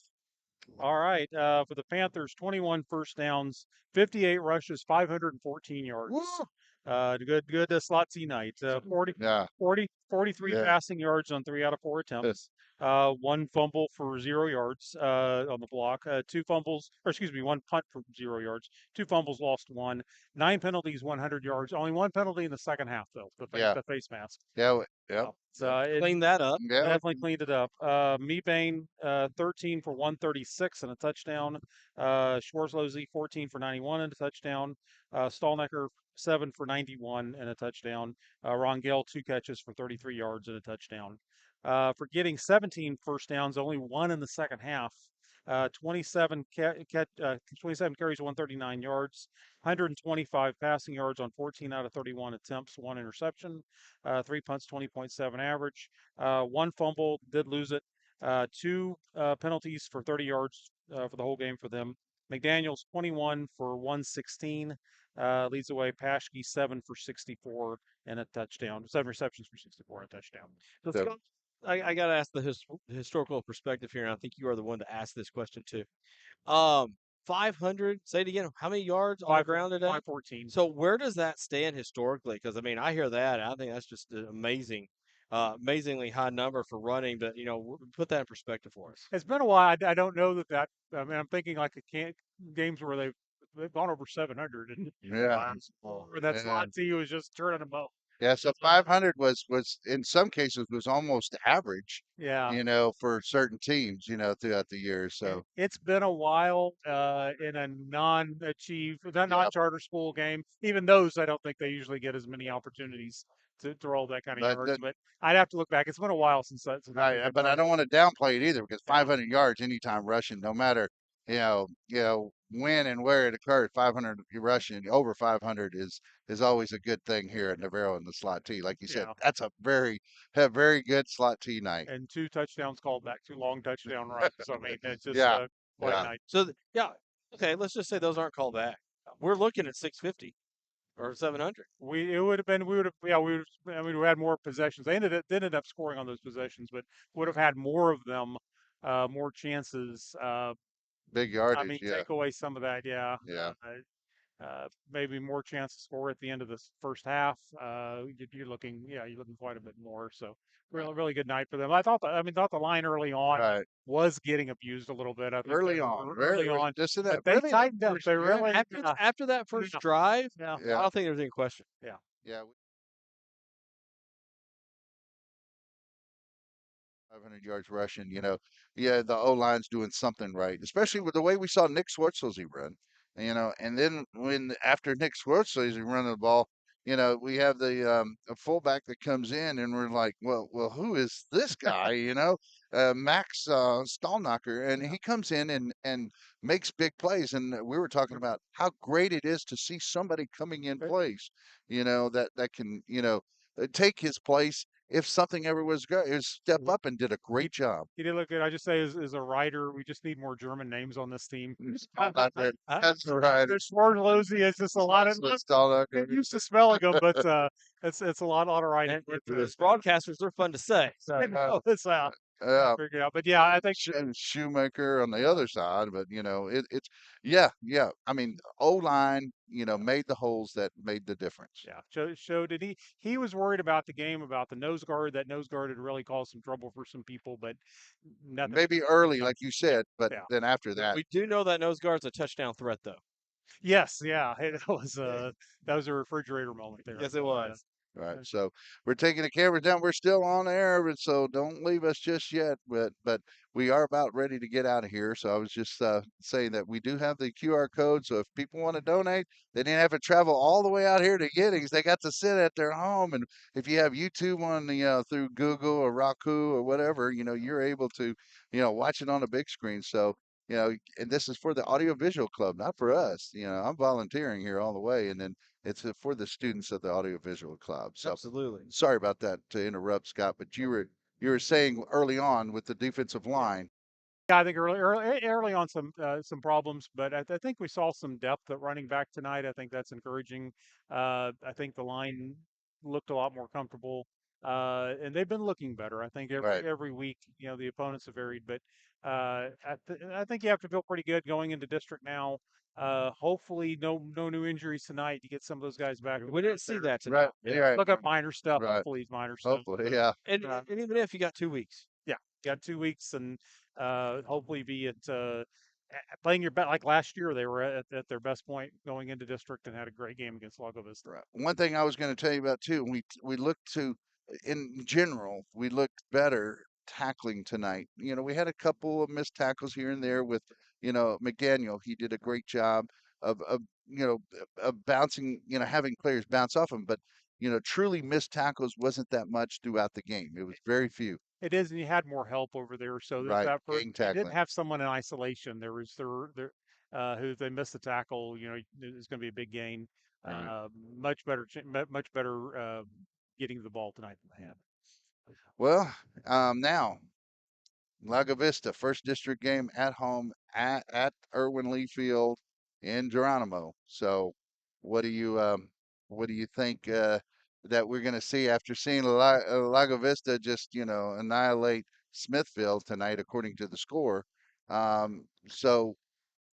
All right. For the Panthers, 21 first downs, 58 rushes, 514 yards. Woo! Good slot C night. 40, Yeah. 43 Yeah. passing yards on 3 out of 4 attempts. 1 fumble for 0 yards on the block. 2 fumbles, or excuse me, 1 punt for 0 yards. 2 fumbles, lost 1. 9 penalties, 100 yards. Only 1 penalty in the second half, though. The face mask. Yeah. Yep. So it Clean that up. Yeah. definitely cleaned it up. Meebane, 13 for 136 and a touchdown. Schwarzlosey, 14 for 91 and a touchdown. Stallnecker, 7 for 91 and a touchdown. Rongel, 2 catches for 33 yards and a touchdown. For getting 17 first downs, only 1 in the second half. 27 carries, 139 yards, 125 passing yards on 14 out of 31 attempts, 1 interception, 3 punts, 20.7 average, 1 fumble, did lose it, 2 penalties for 30 yards for the whole game for them. McDaniels 21 for 116, leads the way. Paschke 7 for 64 and a touchdown, 7 receptions for 64 and a touchdown. So, Scott, I got to ask the historical perspective here, and I think you are the one to ask this question too. 500, say it again, how many yards on the ground today? 514. So where does that stand historically? Because, I mean, I hear that, and I think that's just an amazingly high number for running, but, put that in perspective for us. It's been a while. I don't know that, I mean, I'm thinking like games where they've gone over 700 and Yeah. or that slot C was just turning them up. Yeah, so 500 was in some cases was almost average, Yeah. for certain teams, throughout the year. So It's been a while in a non-charter school game. Even those, I don't think they usually get as many opportunities to roll that kind of yards. But I'd have to look back. It's been a while since that. but I don't want to downplay it either because 500 yards anytime rushing, no matter when and where it occurred, 500 rushing over 500 is always a good thing here at Navarro in the slot T. Like you said, that's a very good slot T night. And 2 touchdowns called back, 2 long touchdown runs. So I mean, it's just quite a night. So okay, let's just say those aren't called back. We're looking at 650 or 700. We would have had more possessions. They ended up scoring on those possessions, but would have had more of them, more chances. Big yardage. I mean, take away some of that. Yeah. Yeah. Maybe more chance to score at the end of the first half. You're looking quite a bit more. So really good night for them. I thought the line early on was getting abused a little bit. Early on, just in that. But they tightened up. They really after that first drive. Yeah. I don't think there's any question. Yeah. Yeah. 500 yards rushing, the O line's doing something right, especially with the way we saw Nick Schwartzlosey run, and then after Nick Schwartzlosey running the ball, we have the a fullback that comes in, and we're like, well, who is this guy? Max Stallnacher, and he comes in and makes big plays, and we were talking about how great it is to see somebody coming in place, that can, take his place. If something ever was good, is step up and did a great job. He did look good. I just say as a writer, we just need more German names on this team. That's right. Schwarzlosey is just a lot of. I'm used to smelling them, but it's a lot of writing. The broadcasters are fun to say. So. It's figure it out. But yeah, I think Shoemaker on the other side, but it's I mean, O-line, made the holes that made the difference. Yeah, showed it. He was worried about the game, about the nose guard. That nose guard had really caused some trouble for some people, but nothing. Maybe early, like you said, but then after that, we do know that nose guard's a touchdown threat, though. Yes, yeah, it was that was a refrigerator moment there. Yes, it was. Right. So we're taking the cameras down. We're still on air, but so don't leave us just yet. But we are about ready to get out of here. So I was just saying that we do have the QR code. So if people want to donate, they didn't have to travel all the way out here to Giddings. They got to sit at their home. And if you have YouTube on the through Google or Roku or whatever, you're able to watch it on a big screen. So and this is for the Audiovisual Club, not for us. I'm volunteering here all the way, and then it's for the students of the Audiovisual Club. So Absolutely. sorry about that to interrupt, Scott, but you were saying early on with the defensive line. Yeah, I think early on some problems, but I think we saw some depth at running back tonight. I think that's encouraging. I think the line looked a lot more comfortable, and they've been looking better. I think Right. every week, the opponents have varied, but I think you have to feel pretty good going into district now. Hopefully, no new injuries tonight to get some of those guys back. We didn't see that tonight. Right. Yeah. Right. Look up minor stuff. Right. Hopefully, it's minor stuff. Hopefully, yeah. And, and even if you got 2 weeks. Yeah, got 2 weeks, and hopefully be playing your bet like last year. They were at their best point going into district and had a great game against Lago Vista. Right. One thing I was going to tell you about too, we looked to, in general, we looked better tackling tonight. We had a couple of missed tackles here and there with, McDaniel. He did a great job of of bouncing, having players bounce off him, but truly missed tackles wasn't that much throughout the game. It was very few. It is, and you had more help over there. So there's Right. that. Gang You didn't tackling. have someone in isolation. Who if they missed the tackle, it's going to be a big gain. Right. Much better getting to the ball tonight than they had. Well, now Lago Vista, first district game at home at Irwin Lee Field in Geronimo. So, what do you think that we're going to see after seeing Lago Vista just annihilate Smithfield tonight, according to the score? So,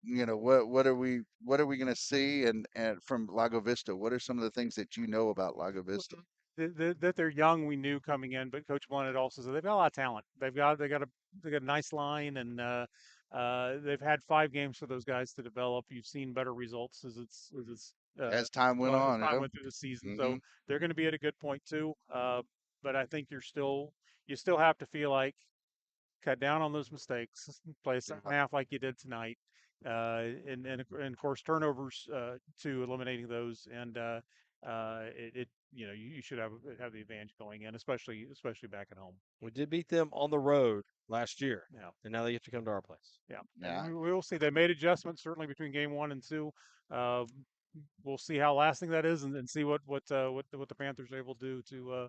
what are we going to see and from Lago Vista? What are some of the things that you know about Lago Vista? That they're young, we knew coming in, but Coach Blunt also said they've got a lot of talent. They got a nice line, and they've had 5 games for those guys to develop. You've seen better results As time went as on, time went through the season. So hmm they're going to be at a good point too. But I think you still have to feel like cut down on those mistakes, play a second half like you did tonight, and of course turnovers to eliminating those, and you should have the advantage going in, especially back at home. We did beat them on the road last year. Yeah, and now they get to come to our place. yeah. Yeah. We will see. They made adjustments certainly between game 1 and 2. Uh, we'll see how lasting that is, and see what the Panthers are able to do to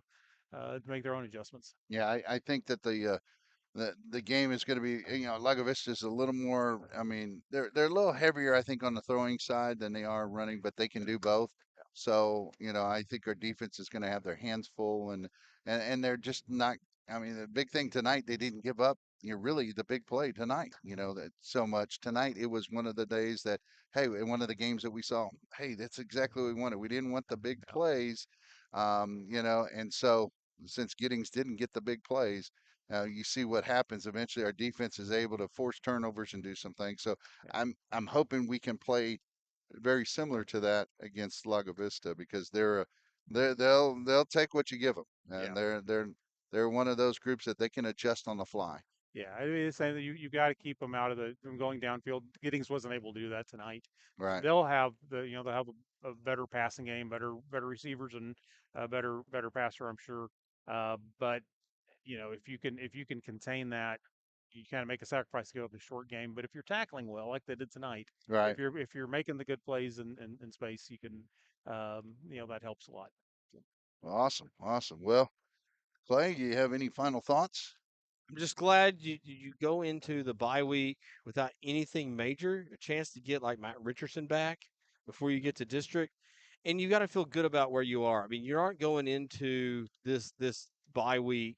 make their own adjustments. Yeah, I think that the game is going to be, Lago Vista is a little more. I mean, they're a little heavier, I think, on the throwing side than they are running, but they can do both. So, I think our defense is going to have their hands full, and they're just not. I mean, the big thing tonight, they didn't give up. Really the big play tonight. That so much tonight. It was one of the days that, hey, in one of the games that we saw, hey, that's exactly what we wanted. We didn't want the big plays, and so since Giddings didn't get the big plays. You see what happens. Eventually, our defense is able to force turnovers and do some things. So I'm hoping we can play very similar to that against Lago Vista because they'll take what you give them, and they're one of those groups that they can adjust on the fly. Yeah, I mean, it's saying that you got to keep them out of from going downfield. Giddings wasn't able to do that tonight. Right. They'll have a better passing game, better receivers, and a better passer, I'm sure. But if you can contain that, you kind of make a sacrifice to go with the short game. But if you're tackling well, like they did tonight, Right. if you're making the good plays in space, you can that helps a lot. Awesome. Well, Clay, do you have any final thoughts? I'm just glad you go into the bye week without anything major, a chance to get like Matt Richardson back before you get to district, and you got to feel good about where you are. I mean, you aren't going into this bye week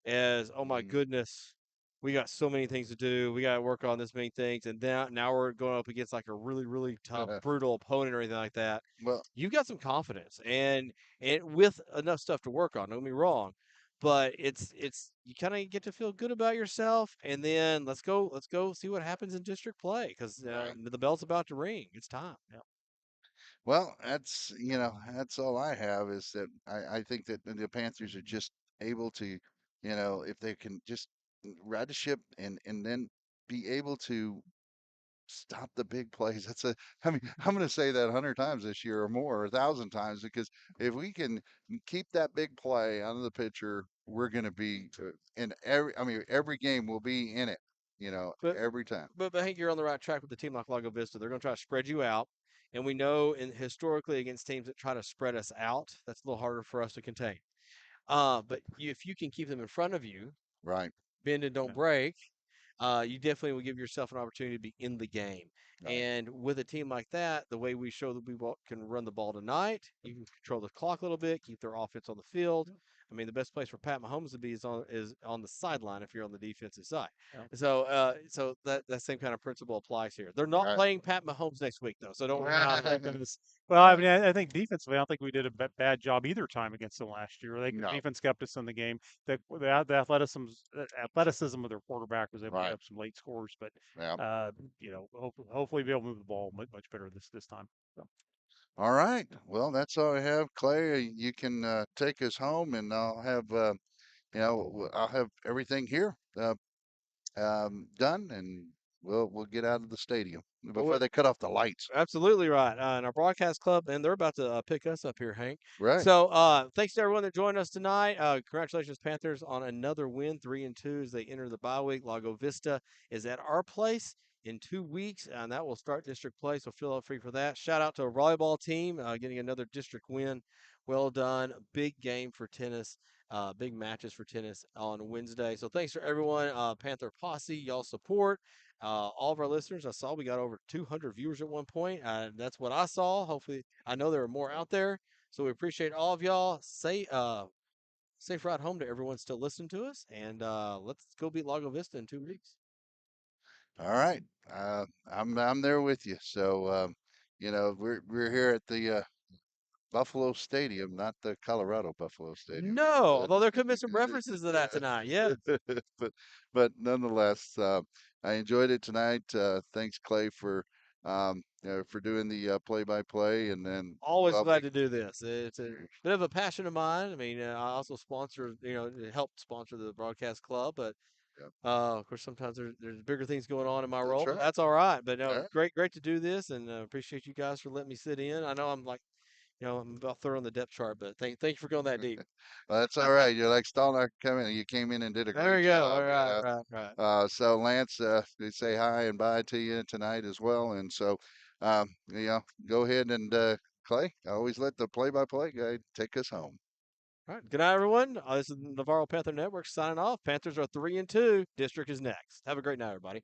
as, oh my goodness, we got so many things to do, we got to work on this many things, and then now we're going up against like a really tough, brutal opponent or anything like that. Well, You've got some confidence and with enough stuff to work on. Don't get me wrong. But it's you kind of get to feel good about yourself, and then let's go see what happens in district play because Right. the bell's about to ring. It's time. Yeah. Well, that's all I have is that I think that the Panthers are just able to, if they can just ride the ship and then be able to stop the big plays. I mean, I'm going to say that 100 times this year or more, or 1,000 times, because if we can keep that big play out of the pitcher, we're going to be in every game will be in it, But every time. but I think you're on the right track with the team like Lago Vista. They're going to try to spread you out, and we know historically against teams that try to spread us out, that's a little harder for us to contain. But if you can keep them in front of you, Right, bend and don't Yeah. break, you definitely will give yourself an opportunity to be in the game. right. And with a team like that, the way we show that we can run the ball tonight, you can control the clock a little bit, keep their offense on the field. I mean, the best place for Pat Mahomes to be is on the sideline if you're on the defensive side. Yeah. So that same kind of principle applies here. They're not Right. playing Pat Mahomes next week though, so don't worry about it. Well, I mean, I think defensively, I don't think we did a bad job either time against them last year. The No, defense kept us in the game. The athleticism of their quarterback was able to right. have some late scores, but Yeah. hopefully be able to move the ball much better this time. So. All right. Well, that's all I have, Clay. You can take us home, and I'll have everything here done, and we'll get out of the stadium before Well, they cut off the lights. absolutely right. And our broadcast club, and they're about to pick us up here, Hank. Right. So thanks to everyone that joined us tonight. Congratulations, Panthers, on another win, 3-2 as they enter the bye week. Lago Vista is at our place in 2 weeks, and that will start district play. So feel free for that. Shout out to a volleyball team getting another district win. Well done. Big game for tennis. Big matches for tennis on Wednesday. So thanks for everyone. Panther Posse, y'all support. All of our listeners, I saw we got over 200 viewers at one point. That's what I saw. Hopefully, I know there are more out there. So we appreciate all of y'all. Safe ride home to everyone still listening to us, and let's go beat Lago Vista in 2 weeks. All right. I'm there with you. So we're here at the Buffalo Stadium, not the Colorado Buffalo Stadium. No, although there could be some references to that tonight. Yeah, but nonetheless, I enjoyed it tonight. Thanks, Clay, for doing the play-by-play, and then always well, glad to do this. It's a bit of a passion of mine. I mean, I also sponsor, help sponsor the broadcast club, but Yep. of course, sometimes there's bigger things going on in my That's role, but right. that's all right. But no, Yeah. great to do this, and appreciate you guys for letting me sit in. I know I'm like, I'm about third on the depth chart, but thank you for going that deep. Well, that's all right. You're like Stallner coming. You came in and did a There great we go. job. All right. So Lance, they say hi and bye to you tonight as well. And so, go ahead and Clay. Always let the play-by-play guy take us home. All right. Good night, everyone. This is the Navarro Panther Network signing off. Panthers are 3-2. District is next. Have a great night, everybody.